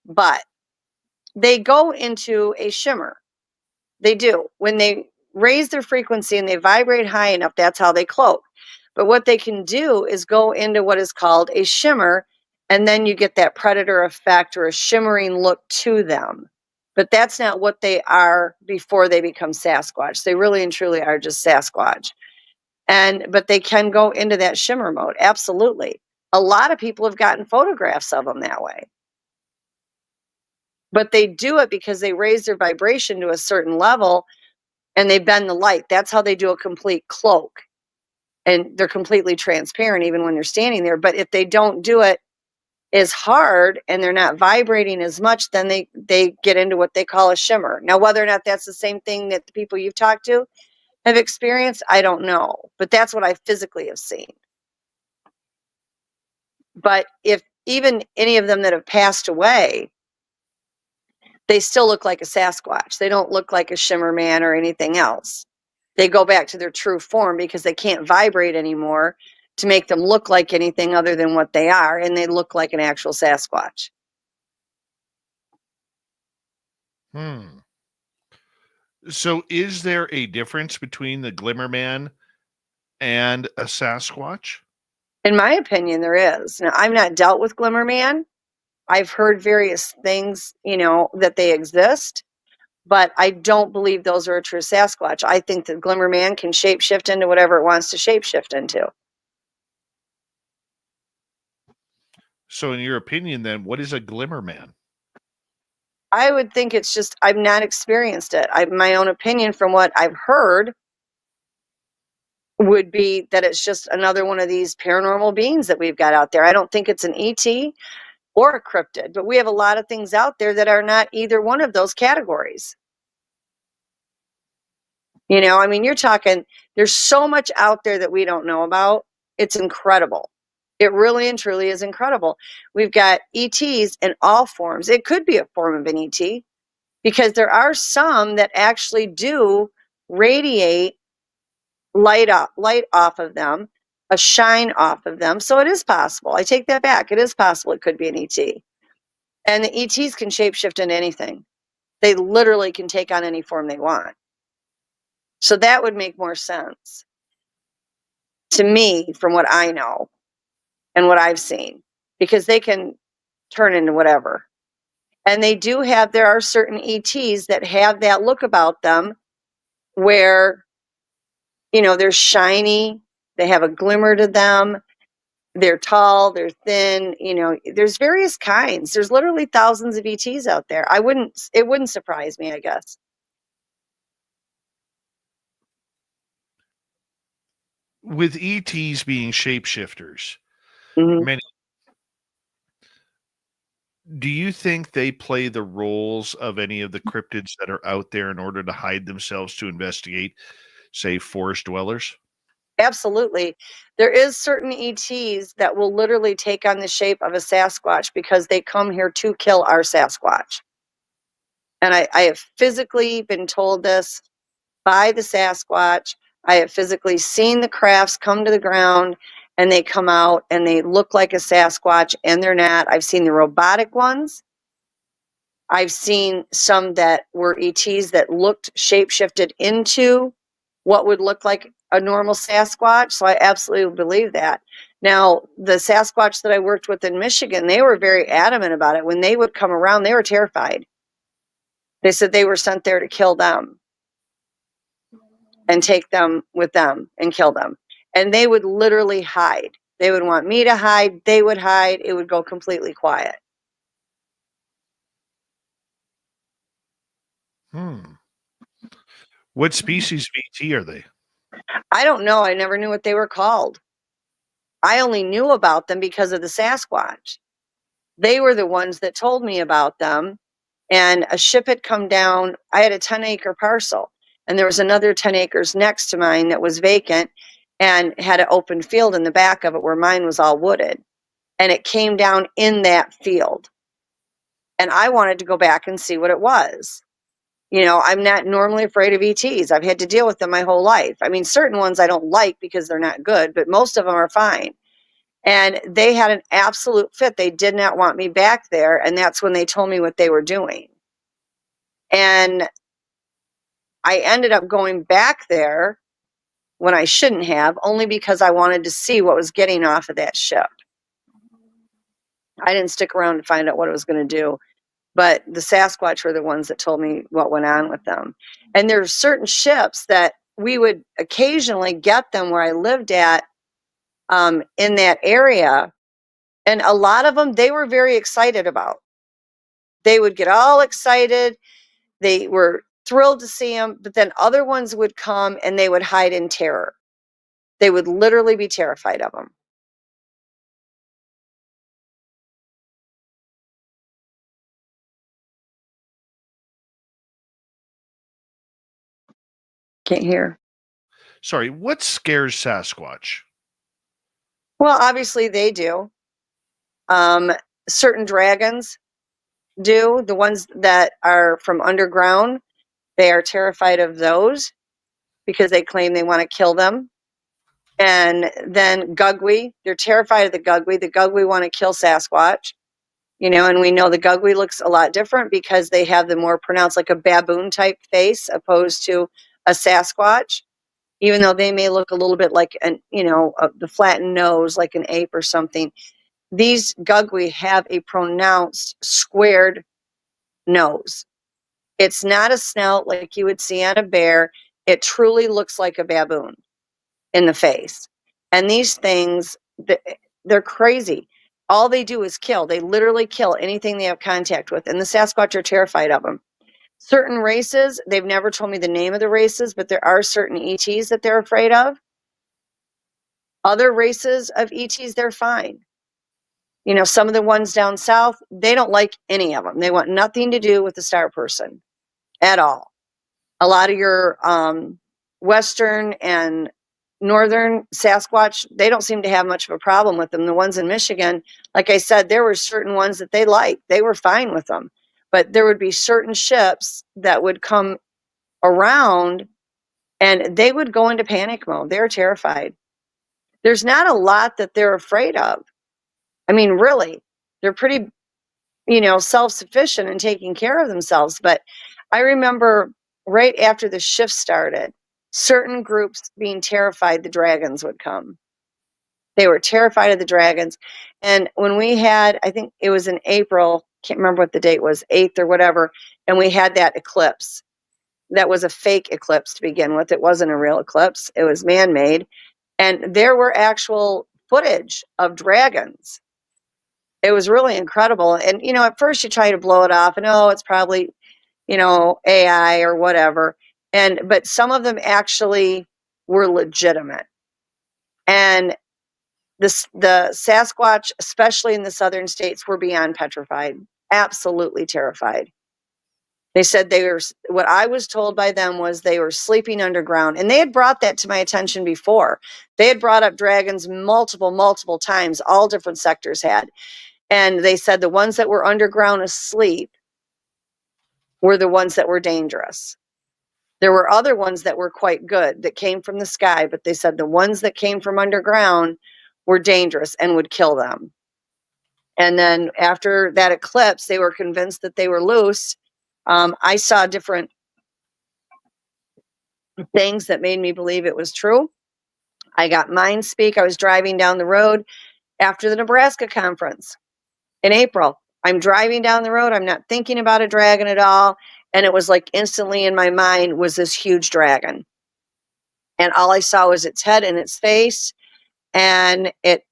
But they go into a shimmer. they do. When they raise their frequency and they vibrate high enough, that's how they cloak. But what they can do is go into what is called a shimmer, and then you get that predator effect or a shimmering look to them. But that's not what they are before they become Sasquatch. They really and truly are just Sasquatch. But they can go into that shimmer mode. Absolutely. A lot of people have gotten photographs of them that way. But they do it because they raise their vibration to a certain level and they bend the light. That's how they do a complete cloak. And they're completely transparent even when they're standing there. But if they don't do it as hard and they're not vibrating as much, then they get into what they call a shimmer. Now, whether or not that's the same thing that the people you've talked to have experienced, I don't know. But that's what I physically have seen. But if even any of them that have passed away, they still look like a Sasquatch. They don't look like a shimmer man or anything else. They go back to their true form because they can't vibrate anymore to make them look like anything other than what they are, and they look like an actual Sasquatch. So is there a difference between the Glimmer Man and a Sasquatch? In my opinion, there is. Now, I've not dealt with Glimmer Man. I've heard various things, that they exist, but I don't believe those are a true Sasquatch. I think that Glimmer Man can shapeshift into whatever it wants to shapeshift into. So in your opinion, then, what is a Glimmer Man? I would think it's just, I've not experienced it. My own opinion from what I've heard would be that it's just another one of these paranormal beings that we've got out there. I don't think it's an ET or a cryptid, but we have a lot of things out there that are not either one of those categories. You're talking, there's so much out there that we don't know about. It's incredible. It really and truly is incredible. We've got ETs in all forms. It could be a form of an ET because there are some that actually do radiate light off of them, a shine off of them. So it is possible. I take that back. It is possible it could be an ET. And the ETs can shapeshift into anything. They literally can take on any form they want. So that would make more sense to me from what I know and what I've seen, because they can turn into whatever. And there are certain ETs that have that look about them where, they're shiny, they have a glimmer to them, they're tall, they're thin, there's various kinds. There's literally thousands of ETs out there. It wouldn't surprise me, I guess. With ETs being shapeshifters, Mhm. do you think they play the roles of any of the cryptids that are out there in order to hide themselves to investigate, say, forest dwellers? Absolutely. There is certain ETs that will literally take on the shape of a Sasquatch because they come here to kill our Sasquatch. And I have physically been told this by the Sasquatch. I have physically seen the crafts come to the ground and they come out and they look like a Sasquatch and they're not. I've seen the robotic ones. I've seen some that were ETs that looked shapeshifted into what would look like a normal Sasquatch. So I absolutely believe that. Now, the Sasquatch that I worked with in Michigan, they were very adamant about it. When they would come around, they were terrified. They said they were sent there to kill them and take them with them and kill them. And they would literally hide. They would want me to hide. They would hide. It would go completely quiet. What species of ET are they? I don't know. I never knew what they were called. I only knew about them because of the Sasquatch. They were the ones that told me about them. And a ship had come down. I had a 10-acre parcel, and there was another 10 acres next to mine that was vacant and had an open field in the back of it where mine was all wooded. And it came down in that field. And I wanted to go back and see what it was. I'm not normally afraid of ETs. I've had to deal with them my whole life. Certain ones I don't like because they're not good, but most of them are fine. And they had an absolute fit. They did not want me back there. And that's when they told me what they were doing. And I ended up going back there when I shouldn't have, only because I wanted to see what was getting off of that ship. I didn't stick around to find out what it was going to do, but the Sasquatch were the ones that told me what went on with them. And there's certain ships that we would occasionally get them where I lived at, in that area. And a lot of them, they were very excited about. They would get all excited. They were thrilled to see them, but then other ones would come and they would hide in terror. They would literally be terrified of them. Can't hear. Sorry, what scares Sasquatch? Well, obviously they do. Certain dragons do. The ones that are from underground, they are terrified of those because they claim they want to kill them. And then Gugwe, they're terrified of the Gugwe. The Gugwe want to kill Sasquatch. And we know the Gugwe looks a lot different because they have the more pronounced, like a baboon type face opposed to a Sasquatch, even though they may look a little bit like the flattened nose, like an ape or something. These Gugwe have a pronounced squared nose. It's not a snout like you would see on a bear. It truly looks like a baboon in the face. And these things, they're crazy. All they do is kill. They literally kill anything they have contact with. And the Sasquatch are terrified of them. Certain races, they've never told me the name of the races, but there are certain ETs that they're afraid of. Other races of ETs, they're fine. Some of the ones down south, they don't like any of them. They want nothing to do with the star person at all. A lot of your Western and Northern Sasquatch, they don't seem to have much of a problem with them. The ones in Michigan, like I said, there were certain ones that they liked. They were fine with them. But there would be certain ships that would come around and they would go into panic mode. They're terrified. There's not a lot that they're afraid of. I mean, really, they're pretty, self-sufficient and taking care of themselves. But I remember right after the shift started, certain groups being terrified the dragons would come. They were terrified of the dragons. And when we had, I think it was in April, can't remember what the date was, 8th or whatever, and we had that eclipse. That was a fake eclipse to begin with. It wasn't a real eclipse. It was man-made. And there were actual footage of dragons. It was really incredible. And, at first you try to blow it off and, it's probably, AI or whatever. But some of them actually were legitimate. And the Sasquatch, especially in the southern states, were beyond petrified, absolutely terrified. They said what I was told by them was they were sleeping underground. And they had brought that to my attention before. They had brought up dragons multiple times, all different sectors had. And they said the ones that were underground asleep were the ones that were dangerous. There were other ones that were quite good that came from the sky, but they said the ones that came from underground were dangerous and would kill them. And then after that eclipse, they were convinced that they were loose. I saw different things that made me believe it was true. I got mind speak. I was driving down the road after the Nebraska conference in April. I'm driving down the road. I'm not thinking about a dragon at all. And it was like instantly in my mind was this huge dragon. And all I saw was its head and its face. And it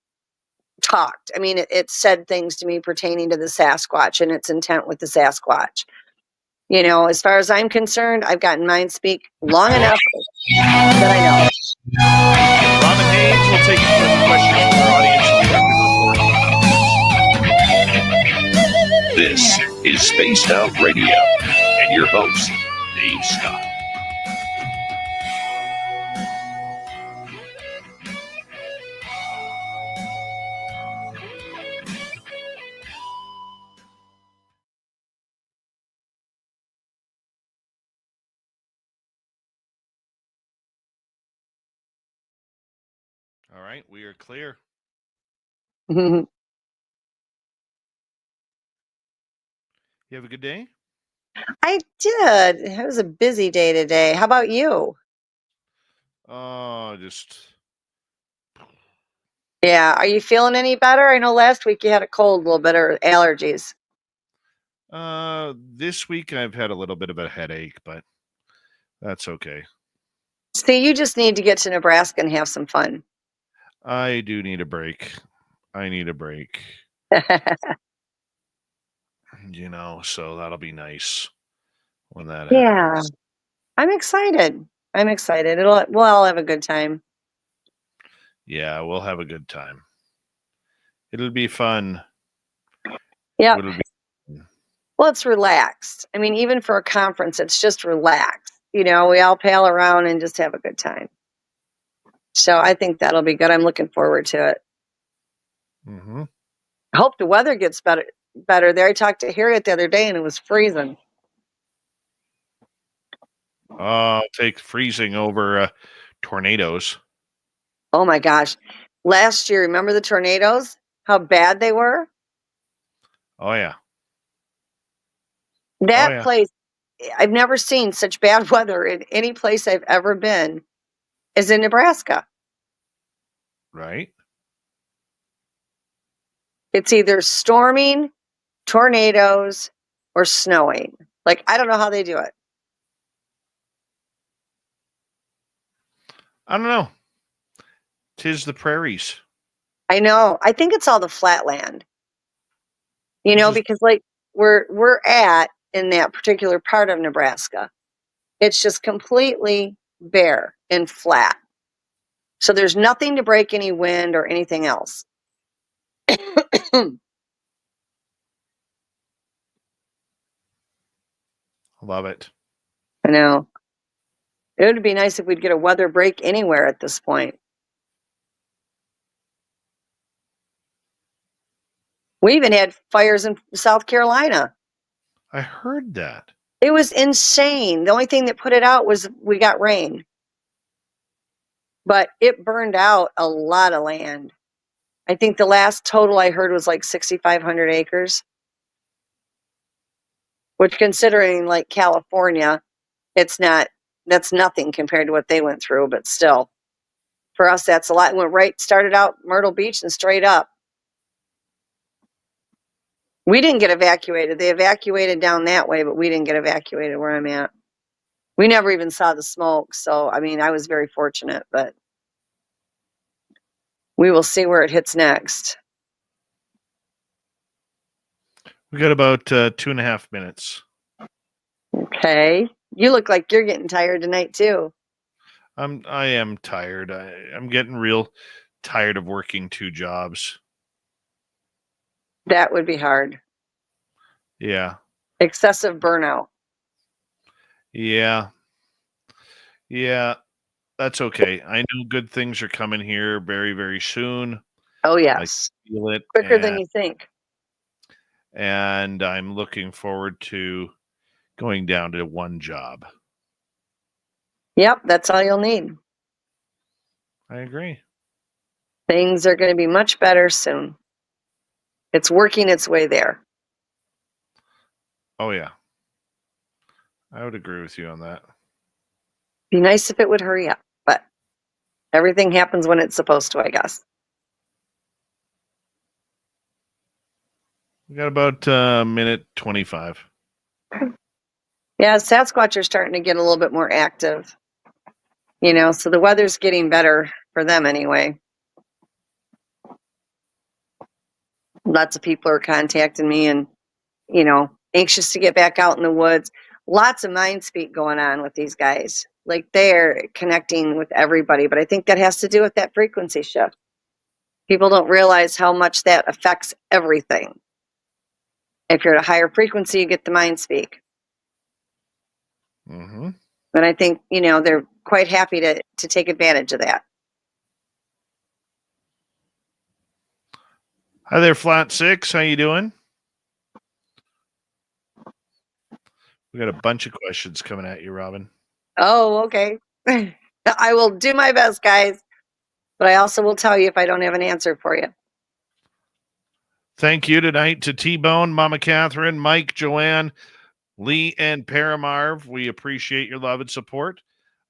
talked. I mean, it said things to me pertaining to the Sasquatch and its intent with the Sasquatch. As far as I'm concerned, I've gotten mind speak long enough that I know. Robin Haynes will take questions from our audience. This is Spaced Out Radio, and your host, Dave Scott. All right, we are clear. You have a good day? I did. It was a busy day today. How about you? Oh, just Yeah. Are you feeling any better? I know last week you had a cold, a little bit, or allergies. this week I've had a little bit of a headache, but that's okay. See, you just need to get to Nebraska and have some fun. I do need a break. I need a break. So that'll be nice when that Yeah. happens. I'm excited. I'm excited. We'll all have a good time. Yeah, we'll have a good time. It'll be fun. Yeah. It'll be Well, it's relaxed. I mean, even for a conference, it's just relaxed. We all pal around and just have a good time. So I think that'll be good. I'm looking forward to it. Mm-hmm. I hope the weather gets better there. I talked to Harriet the other day and it was freezing. I'll take freezing over tornadoes. Oh my gosh. Last year, remember the tornadoes? How bad they were? Oh yeah. That yeah. place, I've never seen such bad weather in any place I've ever been as in Nebraska. Right. It's either storming, tornadoes, or snowing. Like, I don't know how they do it. I don't know. 'Tis the prairies. I know. I think it's all the flatland. Just- Because like we're at in that particular part of Nebraska, it's just completely bare and flat. So there's nothing to break any wind or anything else. Love it. I know. It would be nice if we'd get a weather break anywhere at this point. We even had fires in South Carolina. I heard that. It was insane. The only thing that put it out was we got rain. But it burned out a lot of land. I think the last total I heard was like 6,500 acres. Which, considering like California, that's nothing compared to what they went through, but still. For us, that's a lot. Started out Myrtle Beach and straight up. We didn't get evacuated. They evacuated down that way, but we didn't get evacuated where I'm at. We never even saw the smoke. So, I mean, I was very fortunate, but we will see where it hits next. We got about 2.5 minutes. Okay. You look like you're getting tired tonight, too. I am tired. I'm getting real tired of working 2 jobs. That would be hard. Yeah. Excessive burnout. Yeah. Yeah. That's okay. I know good things are coming here very, very soon. Oh, yes. I feel it. Quicker than you think. And I'm looking forward to going down to 1 job. Yep, that's all you'll need. I agree. Things are going to be much better soon. It's working its way there. Oh, yeah. I would agree with you on that. Be nice if it would hurry up, but everything happens when it's supposed to, I guess. We got about minute 25. Yeah, Sasquatch are starting to get a little bit more active. So the weather's getting better for them anyway. Lots of people are contacting me and, anxious to get back out in the woods. Lots of mind speak going on with these guys. Like, they're connecting with everybody, but I think that has to do with that frequency shift. People don't realize how much that affects everything. If you're at a higher frequency, you get the mind speak. Mm-hmm. And I think, they're quite happy to take advantage of that. Hi there, Flat 6. How you doing? We got a bunch of questions coming at you, Robin. Oh, okay. I will do my best, guys. But I also will tell you if I don't have an answer for you. Thank you tonight to T-Bone, Mama Catherine, Mike, Joanne, Lee and Paramarv, we appreciate your love and support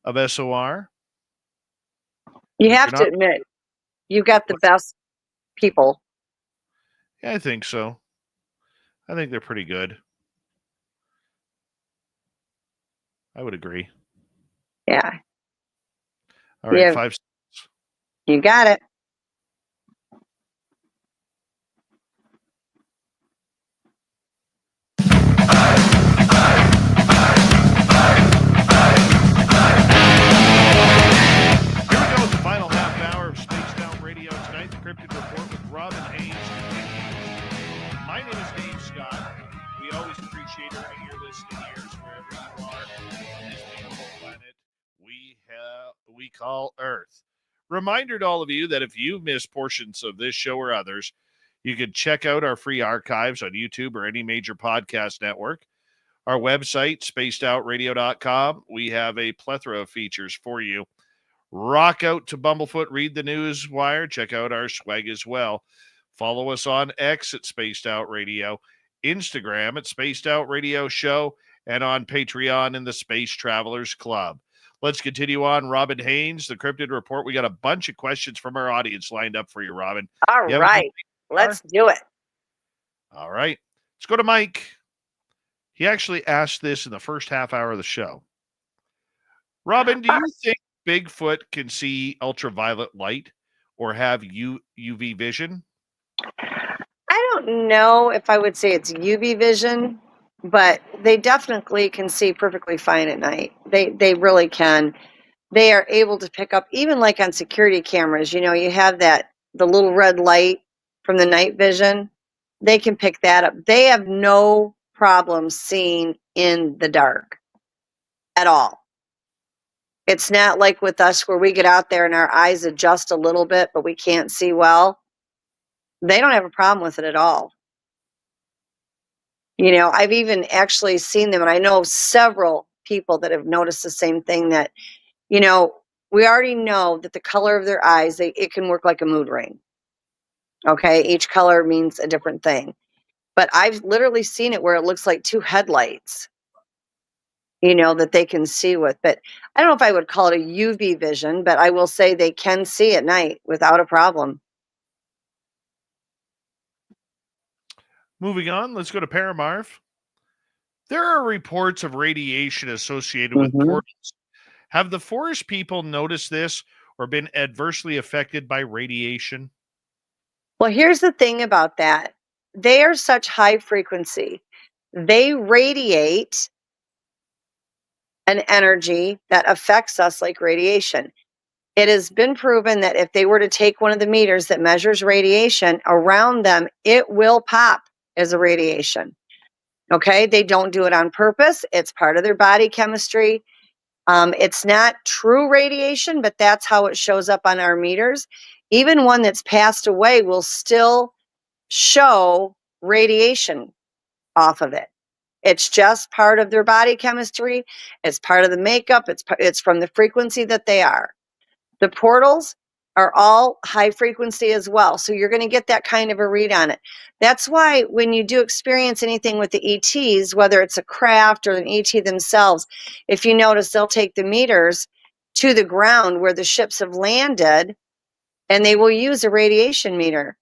of SOR. You If have you're to not- admit, you got the best people. Yeah, I think so. I think they're pretty good. I would agree. Yeah, All right, Yeah. 5 you got it. Here we go with the final half hour of Spaced Out Radio tonight. The Cryptid Report with Robin Haynes continues. My name is Dave Scott. We always appreciate having your listening ears wherever you are on this beautiful planet we call Earth. Reminder to all of you that if you've missed portions of this show or others, you can check out our free archives on YouTube or any major podcast network. Our website, spacedoutradio.com, we have a plethora of features for you. Rock out to Bumblefoot, read the news wire, check out our swag as well. Follow us on X at Spaced Out Radio, Instagram at Spaced Out Radio Show, and on Patreon in the Space Travelers Club. Let's continue on. Robin Haynes, the Cryptid Report. We got a bunch of questions from our audience lined up for you, Robin. All right, let's do it. All right, let's go to Mike. He actually asked this in the first half hour of the show. Robin, do you think Bigfoot can see ultraviolet light or have UV vision? I don't know if I would say it's UV vision, but they definitely can see perfectly fine at night. They really can. They are able to pick up, even like on security cameras, you have the little red light from the night vision. They can pick that up. They have no problem seeing in the dark at all. It's not like with us where we get out there and our eyes adjust a little bit, but we can't see well. They don't have a problem with it at all. I've even actually seen them, and I know several people that have noticed the same thing, that, we already know that the color of their eyes, it can work like a mood ring. Okay, each color means a different thing. But I've literally seen it where it looks like two headlights, that they can see with. But I don't know if I would call it a UV vision, but I will say they can see at night without a problem. Moving on, let's go to Paramarv. There are reports of radiation associated with portals. Have the forest people noticed this or been adversely affected by radiation? Well, here's the thing about that. They are such high frequency. They radiate an energy that affects us like radiation. It has been proven that if they were to take one of the meters that measures radiation around them, it will pop as a radiation. Okay, they don't do it on purpose. It's part of their body chemistry. It's not true radiation, but that's how it shows up on our meters. Even one that's passed away will still show radiation off of it. It's just part of their body chemistry. It's part of the makeup. It's from the frequency that they are. The portals are all high frequency as well. So you're going to get that kind of a read on it. That's why when you do experience anything with the ETs, whether it's a craft or an ET themselves, if you notice, they'll take the meters to the ground where the ships have landed, and they will use a radiation meter,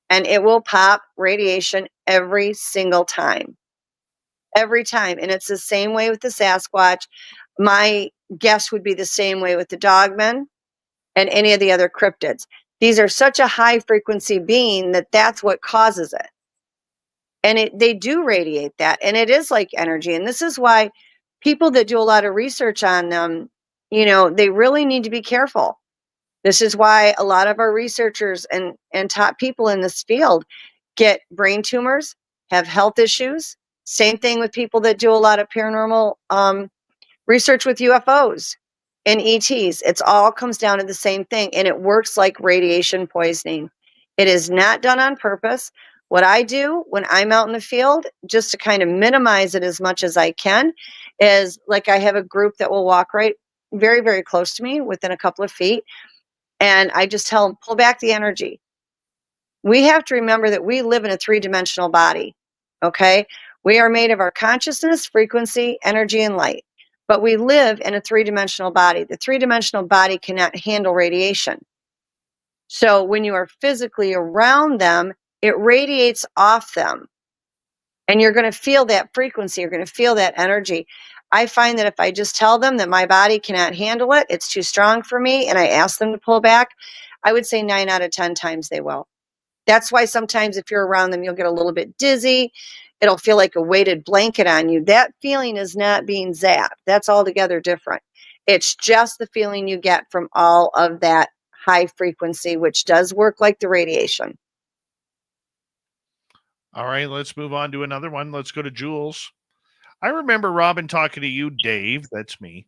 and it will pop radiation every single time. Every time. And it's the same way with the Sasquatch. My guess would be the same way with the Dogmen and any of the other cryptids. These are such a high frequency being that that's what causes it. And they do radiate that. And it is like energy. And this is why people that do a lot of research on them, they really need to be careful. This is why a lot of our researchers and top people in this field get brain tumors, have health issues. Same thing with people that do a lot of paranormal research with UFOs and ETs. It's all comes down to the same thing, and it works like radiation poisoning. It is not done on purpose. What I do when I'm out in the field, just to kind of minimize it as much as I can, is like I have a group that will walk right very, very close to me within a couple of feet, and I just tell them, pull back the energy. We have to remember that we live in a three-dimensional body, okay? We are made of our consciousness, frequency, energy, and light. But we live in a three-dimensional body. The three-dimensional body cannot handle radiation. So when you are physically around them, it radiates off them. And you're going to feel that frequency. You're going to feel that energy. I find that if I just tell them that my body cannot handle it, it's too strong for me, and I ask them to pull back, I would say 9 out of 10 times they will. That's why sometimes if you're around them, you'll get a little bit dizzy. It'll feel like a weighted blanket on you. That feeling is not being zapped. That's altogether different. It's just the feeling you get from all of that high frequency, which does work like the radiation. All right, let's move on to another one. Let's go to Jules. I remember Robin talking to you, Dave, that's me,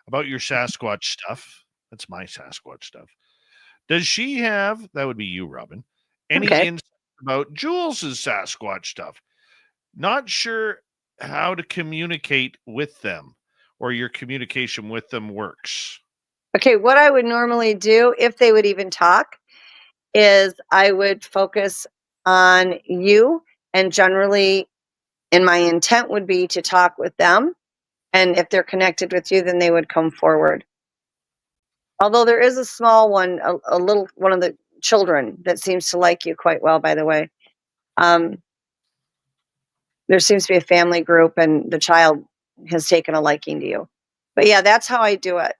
about your Sasquatch stuff. That's my Sasquatch stuff. Does she have, that would be you, Robin, any insight about Jules's Sasquatch stuff? Not sure how to communicate with them or your communication with them works. Okay, what I would normally do, if they would even talk, is I would focus on you, and generally, and my intent would be to talk with them. And if they're connected with you, then they would come forward. Although there is a small one, a little one of the children that seems to like you quite well, by the way. There seems to be a family group, and the child has taken a liking to you. But yeah, that's how I do it.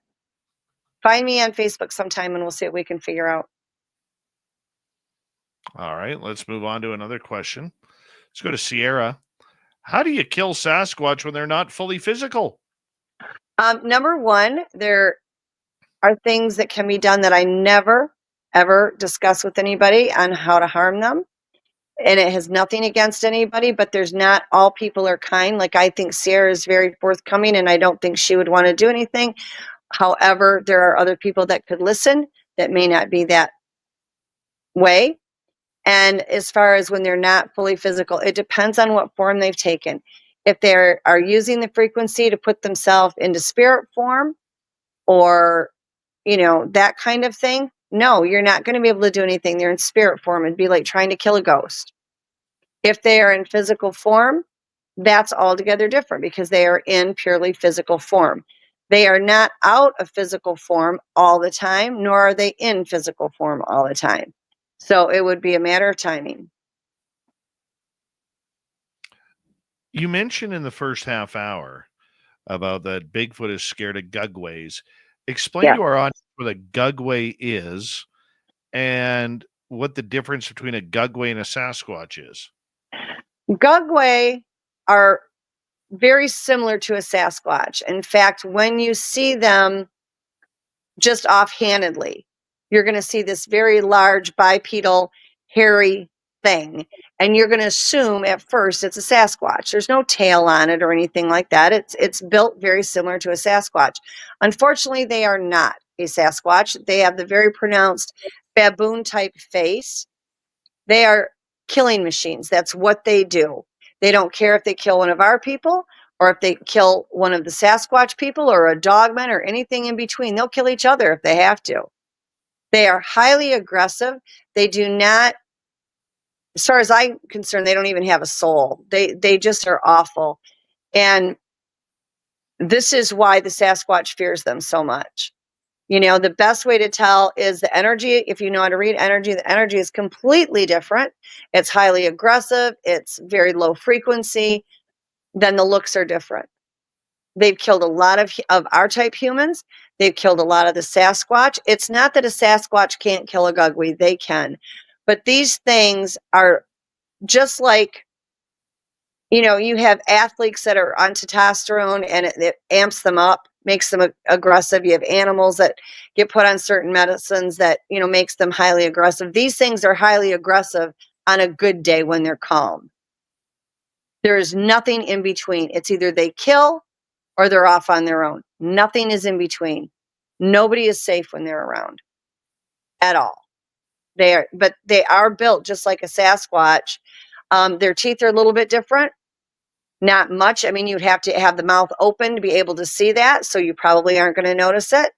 Find me on Facebook sometime, and we'll see what we can figure out. All right, let's move on to another question. Let's go to Sierra. How do you kill Sasquatch when they're not fully physical? Number one, there are things that can be done that I never, ever discuss with anybody on how to harm them. And it has nothing against anybody, but there's not all people are kind. Like, I think Sierra is very forthcoming, and I don't think she would want to do anything. However, there are other people that could listen that may not be that way. And as far as when they're not fully physical, it depends on what form they've taken. If they are using the frequency to put themselves into spirit form, or, that kind of thing, no, you're not going to be able to do anything. They're in spirit form. It'd be like trying to kill a ghost. If they are in physical form, that's altogether different, because they are in purely physical form. They are not out of physical form all the time, nor are they in physical form all the time. So it would be a matter of timing. You mentioned in the first half hour about that Bigfoot is scared of Gugways. Explain to our audience what a Gugwe is and what the difference between a Gugwe and a Sasquatch is. Gugwe are very similar to a Sasquatch. In fact, when you see them just offhandedly, you're going to see this very large bipedal hairy thing, and you're going to assume at first it's a Sasquatch. There's no tail on it or anything like that. It's built very similar to a Sasquatch. Unfortunately, they are not a Sasquatch. They have the very pronounced baboon type face. They are killing machines. That's what they do. They don't care if they kill one of our people, or if they kill one of the Sasquatch people, or a dogman, or anything in between. They'll kill each other if they have to. They are highly aggressive. They do not, as far as I'm concerned, they don't even have a soul. They just are awful. And this is why the Sasquatch fears them so much. The best way to tell is the energy. If you know how to read energy, the energy is completely different. It's highly aggressive. It's very low frequency. Then the looks are different. They've killed a lot of our type humans. They've killed a lot of the Sasquatch. It's not that a Sasquatch can't kill a Gugwe. They can. But these things are just like, you have athletes that are on testosterone, and it amps them up, makes them aggressive. You have animals that get put on certain medicines that, makes them highly aggressive. These things are highly aggressive on a good day when they're calm. There is nothing in between. It's either they kill or they're off on their own. Nothing is in between. Nobody is safe when they're around at all. But they are built just like a Sasquatch. Their teeth are a little bit different. Not much. I mean, you'd have to have the mouth open to be able to see that, so you probably aren't going to notice it.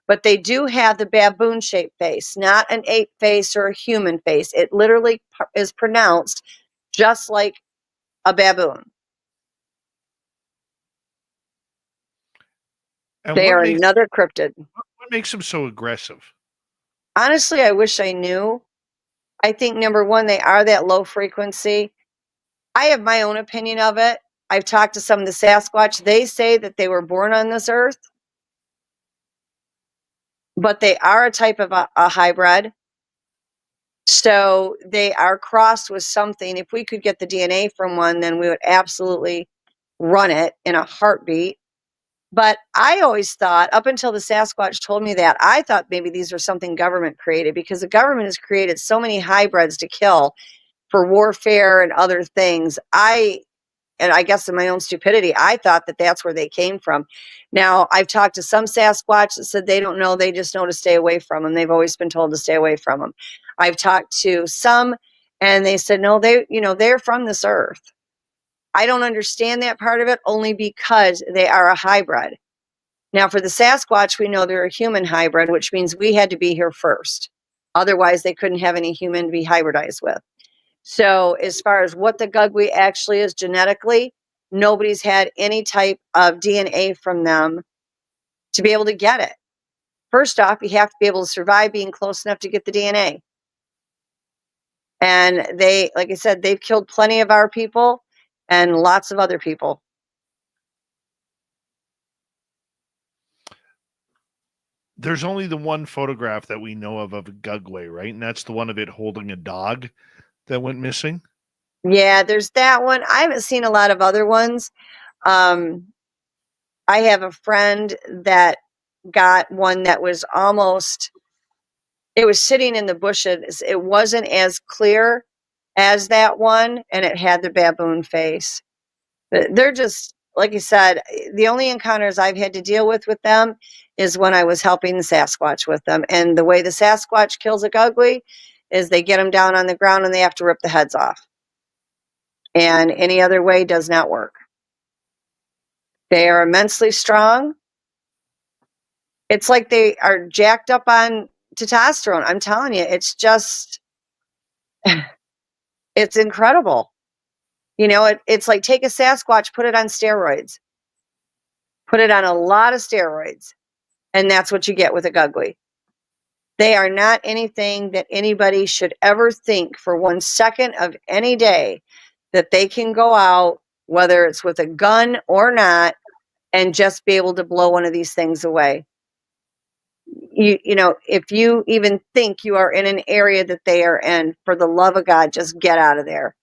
But they do have the baboon-shaped face, not an ape face or a human face. It literally is pronounced just like a baboon. And They what are makes another cryptid. what makes them so aggressive? Honestly, I wish I knew. I think number one, they are that low frequency. I have my own opinion of it. I've talked to some of the Sasquatch. They say that they were born on this earth, but they are a type of a hybrid. So they are crossed with something. If we could get the DNA from one, then we would absolutely run it in a heartbeat. But I always thought, up until the Sasquatch told me that, I thought maybe these are something government created, because the government has created so many hybrids to kill for warfare and other things. And I guess in my own stupidity, I thought that that's where they came from. Now, I've talked to some Sasquatch that said they don't know, they just know to stay away from them. They've always been told to stay away from them. I've talked to some, and they said, no, they're from this earth. I don't understand that part of it, only because they are a hybrid. Now, for the Sasquatch, we know they're a human hybrid, which means we had to be here first. Otherwise, they couldn't have any human to be hybridized with. So as far as what the Gugwe actually is genetically, nobody's had any type of DNA from them to be able to get it. First off, you have to be able to survive being close enough to get the DNA. And they, like I said, they've killed plenty of our people and lots of other people. There's only the one photograph that we know of a Gugwe, right? And that's the one of it holding a dog that went missing. Yeah, there's that one. I haven't seen a lot of other ones. I have a friend that got one that was almost, it was sitting in the bushes. It wasn't as clear as that one, and it had the baboon face. But they're just, like you said, the only encounters I've had to deal with them is when I was helping the Sasquatch with them. And the way the Sasquatch kills a Gugwe is they get them down on the ground and they have to rip the heads off. And any other way does not work. They are immensely strong. It's like they are jacked up on testosterone. I'm telling you, it's just, it's incredible. You know, it's like take a Sasquatch, put it on steroids, put it on a lot of steroids, and that's what you get with a Gugwe. They are not anything that anybody should ever think for 1 second of any day that they can go out, whether it's with a gun or not, and just be able to blow one of these things away. You know, if you even think you are in an area that they are in, for the love of God, just get out of there,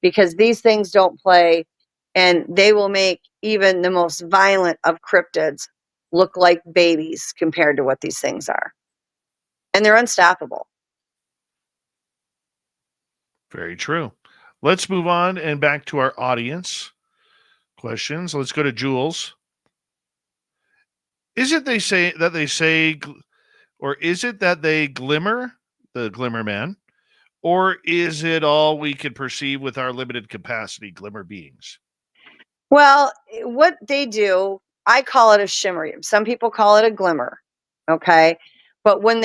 because these things don't play, and they will make even the most violent of cryptids look like babies compared to what these things are. And they're unstoppable. Very true. Let's move on and back to our audience questions. Let's go to Jules. Is it or is it that they glimmer, the Glimmer Man, or is it all we can perceive with our limited capacity, glimmer beings? Well, what they do, I call it a shimmer. Some people call it a glimmer. Okay. But when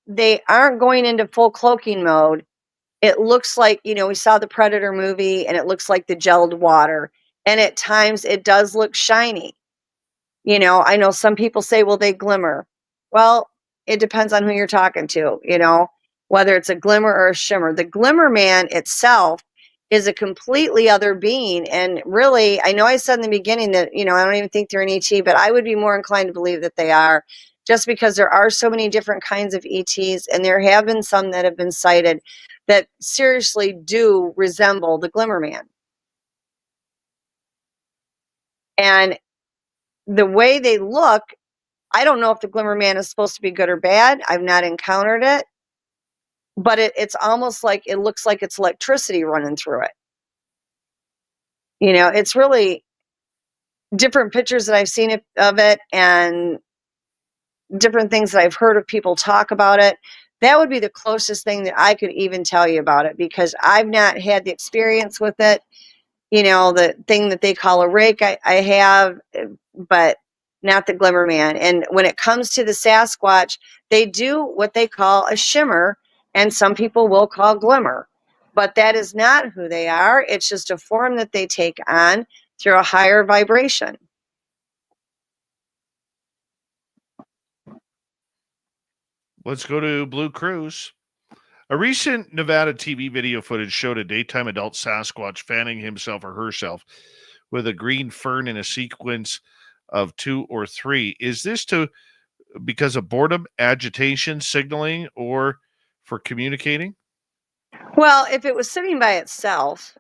they aren't going into full cloaking mode, it looks like, you know, we saw the Predator movie and it looks like the gelled water. And at times it does look shiny. You know, I know some people say, well, they glimmer. Well, it depends on who you're talking to, you know, whether it's a glimmer or a shimmer. The Glimmer Man itself is a completely other being. And really, I know I said in the beginning that, you know, I don't even think they're an ET, but I would be more inclined to believe that they are, just because there are so many different kinds of ETs. And there have been some that have been cited that seriously do resemble the Glimmer Man. And the way they look, I don't know if the Glimmer Man is supposed to be good or bad. I've not encountered it, but it's almost like it looks like it's electricity running through it. You know, it's really different pictures that I've seen of it and different things that I've heard of people talk about it. That would be the closest thing that I could even tell you about it, because I've not had the experience with it. You know, the thing that they call a rake, I have, but not the Glimmer Man. And when it comes to the Sasquatch, they do what they call a shimmer, and some people will call glimmer. But that is not who they are. It's just a form that they take on through a higher vibration. Let's go to Blue Cruise. A recent Nevada TV video footage showed a daytime adult Sasquatch fanning himself or herself with a green fern in a sequence of 2 or 3. Is this because of boredom, agitation, signaling, or for communicating? Well, if it was sitting by itself,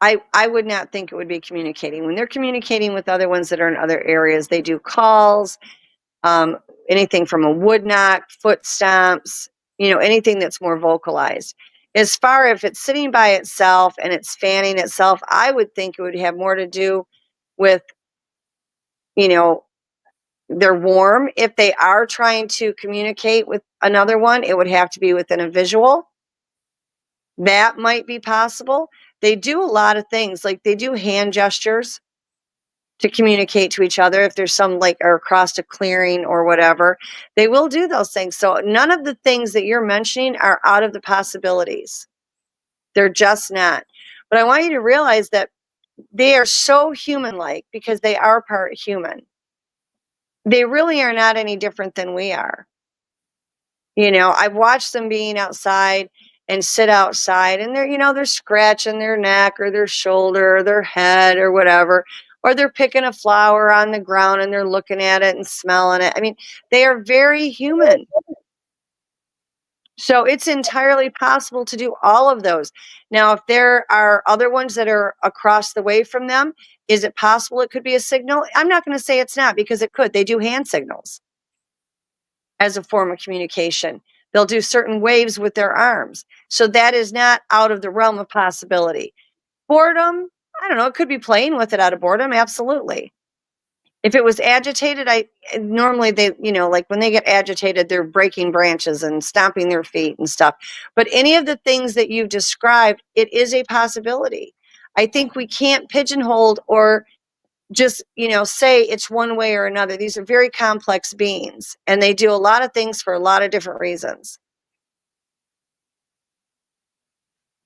I would not think it would be communicating. When they're communicating with other ones that are in other areas, they do calls, anything from a wood knock, foot stomps, anything that's more vocalized. As far if it's sitting by itself and it's fanning itself, I would think it would have more to do with, they're warm. If they are trying to communicate with another one, it would have to be within a visual. That might be possible. They do a lot of things, like they do hand gestures to communicate to each other if there's some or across a clearing or whatever. They will do those things. So none of the things that you're mentioning are out of the possibilities. They're just not. But I want you to realize that they are so human-like because they are part human. They really are not any different than we are. I've watched them being outside and sit outside, and they're scratching their neck or their shoulder or their head or whatever, or they're picking a flower on the ground and they're looking at it and smelling it. I mean, they are very human. So it's entirely possible to do all of those. Now, if there are other ones that are across the way from them, is it possible it could be a signal? I'm not going to say it's not, because it could. They do hand signals as a form of communication. They'll do certain waves with their arms. So that is not out of the realm of possibility. Boredom, I don't know, it could be playing with it out of boredom, absolutely. If it was agitated, normally they, when they get agitated, they're breaking branches and stomping their feet and stuff. But any of the things that you've described, it is a possibility. I think we can't pigeonhole or just, say it's one way or another. These are very complex beings, and they do a lot of things for a lot of different reasons.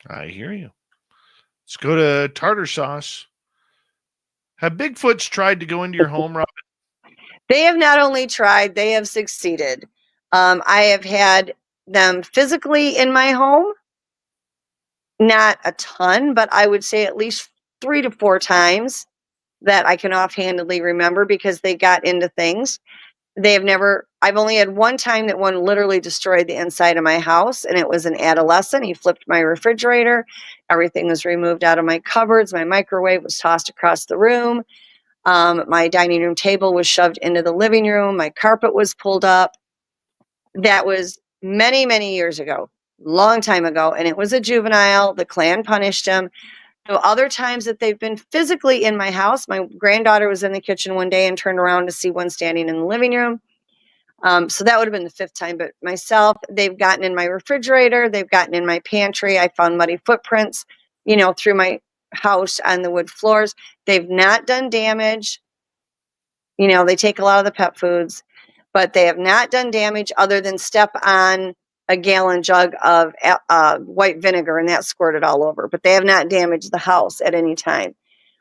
I hear you. Let's go to tartar sauce. Have Bigfoots tried to go into your home, Robin? They have not only tried, they have succeeded. I have had them physically in my home. Not a ton, but I would say at least 3 to 4 times that I can offhandedly remember, because they got into things. I've only had one time that one literally destroyed the inside of my house, and it was an adolescent. He flipped my refrigerator. Everything was removed out of my cupboards. My microwave was tossed across the room. My dining room table was shoved into the living room. My carpet was pulled up. That was many, many years ago, long time ago, and it was a juvenile. The Klan punished him. So other times that they've been physically in my house, my granddaughter was in the kitchen one day and turned around to see one standing in the living room. So that would have been the 5th time. But myself, they've gotten in my refrigerator. They've gotten in my pantry. I found muddy footprints, through my house on the wood floors. They've not done damage. They take a lot of the pet foods, but they have not done damage other than step on a gallon jug of white vinegar, and that squirted all over. But they have not damaged the house at any time.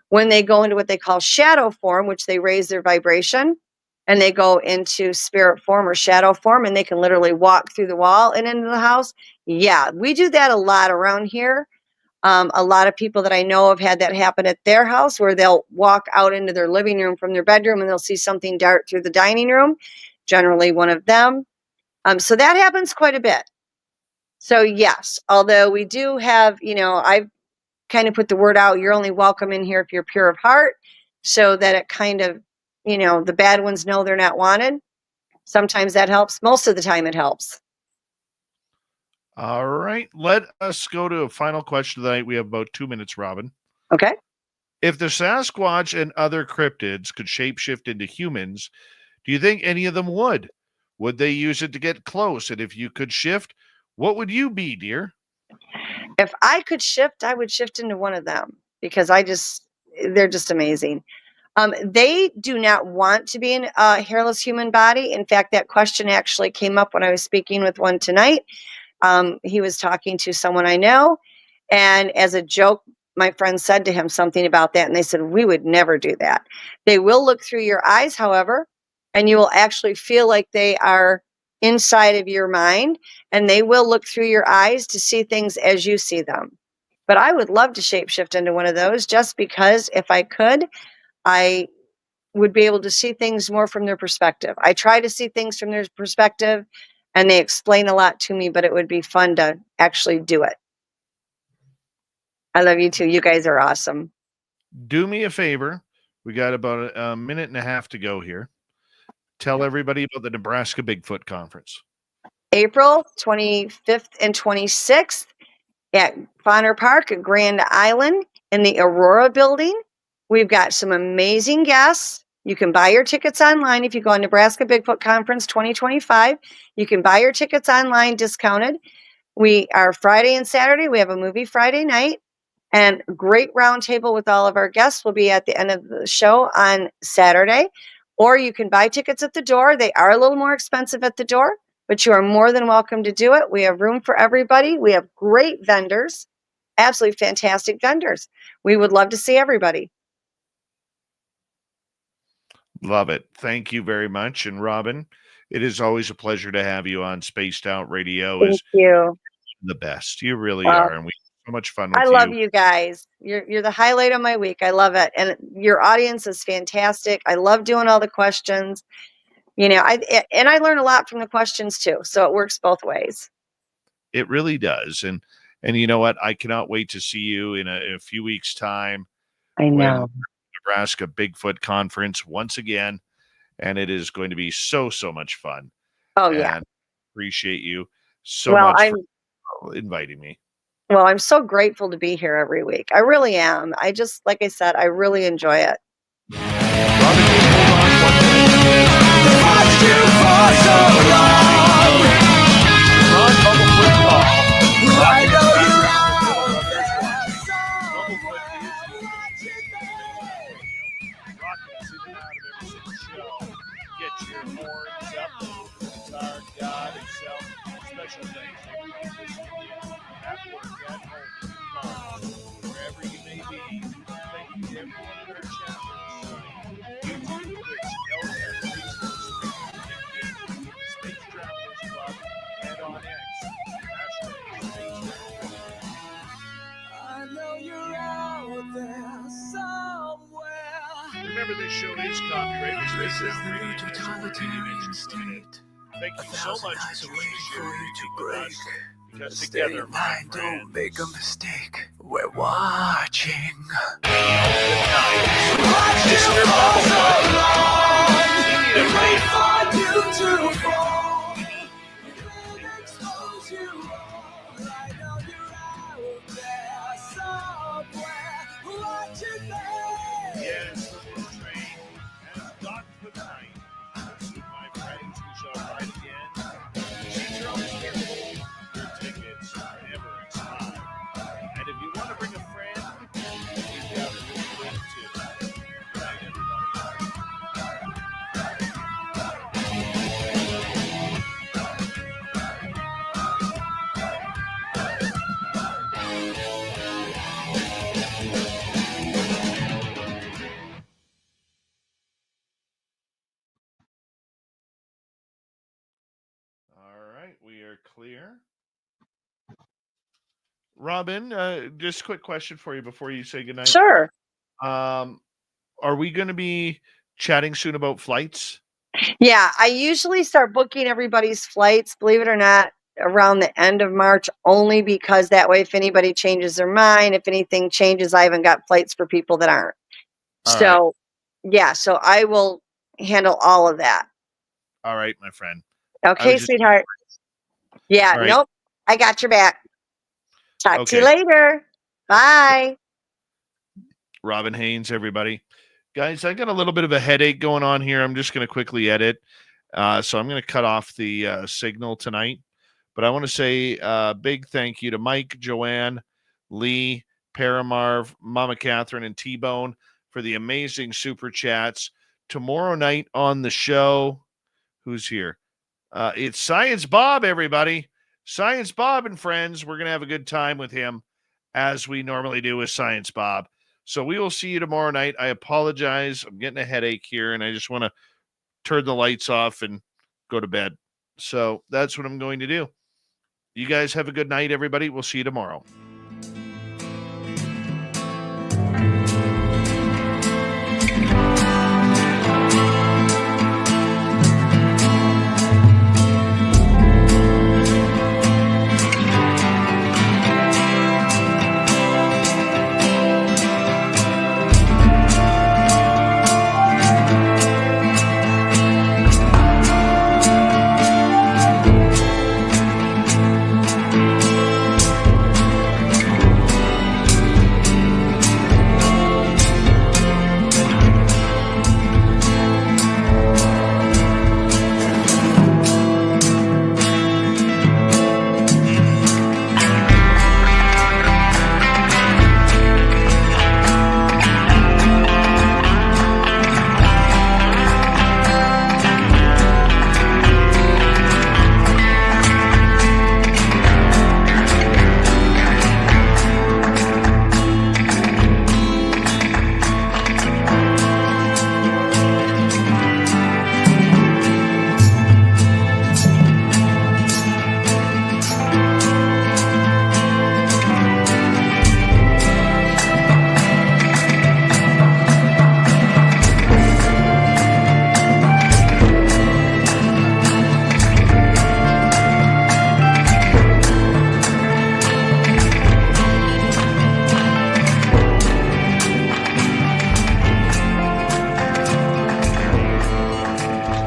When they go into what they call shadow form, which they raise their vibration, and they go into spirit form or shadow form, and they can literally walk through the wall and into the house. Yeah, we do that a lot around here. A lot of people that I know have had that happen at their house, where they'll walk out into their living room from their bedroom and they'll see something dart through the dining room, generally one of them. So that happens quite a bit. So yes, although we do have, I've kind of put the word out, you're only welcome in here if you're pure of heart, so that it kind of, the bad ones know they're not wanted. Sometimes that helps. Most of the time it helps. All right. Let us go to a final question tonight. We have about 2 minutes, Robin. Okay. If the Sasquatch and other cryptids could shapeshift into humans, do you think any of them would? Would they use it to get close? And if you could shift, what would you be, dear? If I could shift, I would shift into one of them, because they're just amazing. They do not want to be in a hairless human body. In fact, that question actually came up when I was speaking with one tonight. He was talking to someone I know, and as a joke, my friend said to him something about that, and they said, we would never do that. They will look through your eyes, however, and you will actually feel like they are inside of your mind, and they will look through your eyes to see things as you see them. But I would love to shapeshift into one of those, just because if I could, I would be able to see things more from their perspective. I try to see things from their perspective, and they explain a lot to me, but it would be fun to actually do it. I love you too. You guys are awesome. Do me a favor. We got about a minute and a half to go here. Tell everybody about the Nebraska Bigfoot Conference. April 25th and 26th at Bonner Park at Grand Island in the Aurora building. We've got some amazing guests. You can buy your tickets online if you go on Nebraska Bigfoot Conference 2025. You can buy your tickets online discounted. We are Friday and Saturday. We have a movie Friday night, and great roundtable with all of our guests will be at the end of the show on Saturday. Or you can buy tickets at the door. They are a little more expensive at the door, but you are more than welcome to do it. We have room for everybody. We have great vendors, absolutely fantastic vendors. We would love to see everybody. Love it. Thank you very much. And Robin, it is always a pleasure to have you on Spaced Out Radio. Thank you. The best. You really are. And we have so much fun with I love you guys. You're the highlight of my week. I love it. And your audience is fantastic. I love doing all the questions. You know, I learn a lot from the questions too. So it works both ways. It really does. And you know what? I cannot wait to see you in a few weeks' time. I know. Nebraska Bigfoot Conference once again. And it is going to be so much fun. Oh, yeah. And appreciate you so much for inviting me. Well, I'm so grateful to be here every week. I really am. I just, like I said, I really enjoy it. Robin, hold on one minute. Watched you for so long. Ron Bubblefoot Paul. I know you're out Bubblefoot Rockets in and out of every single show. Get your horns up. Our God itself. Special thanks to everybody listening in. At work, at home, wherever you may be. Thank you to everyone in our chat room. YouTube, Twitch, LF, Facebook, Space Travelers Club, and on X. I know you're out there somewhere. Remember, this show is copyrighted. This is the new totalitarian state. Thank you so much for waiting for you to with break. us. Because Stay together, in my line, don't friends, make a mistake. We're watching. Watch Mr. Bubblefoot. We need a break. For you to fall. We'll expose you all. I know you're out there somewhere. Watching me. Yes, the little train has got the night. Soon, my friends, we shall ride again. Seats are always careful. Your tickets never expire. And if you want to bring a friend, you've got a little friend too. Good night, everybody. All right, we are clear. Robin, just a quick question for you before you say goodnight. Sure. Are we going to be chatting soon about flights? Yeah, I usually start booking everybody's flights, believe it or not, around the end of March, only because that way, if anybody changes their mind, if anything changes, I haven't got flights for people that aren't. All right. Yeah, so I will handle all of that. All right, my friend. Okay, sweetheart. Yeah, right. Nope. I got your back. Talk to you Okay. later. Bye. Robin Haynes, everybody. Guys, I got a little bit of a headache going on here. I'm just going to quickly edit. So I'm going to cut off the signal tonight. But I want to say a big thank you to Mike, Joanne, Lee, Paramarv, Mama Catherine, and T-Bone for the amazing super chats. Tomorrow night on the show, who's here? It's Science Bob, everybody. Science Bob and friends. We're going to have a good time with him, as we normally do with Science Bob. So we will see you tomorrow night. I apologize. I'm getting a headache here, and I just want to turn the lights off and go to bed. So that's what I'm going to do. You guys have a good night, everybody. We'll see you tomorrow.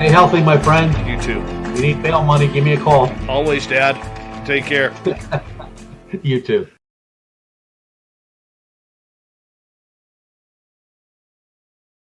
Stay healthy, my friend. You too. If you need bail money, give me a call. Always, Dad. Take care. You too.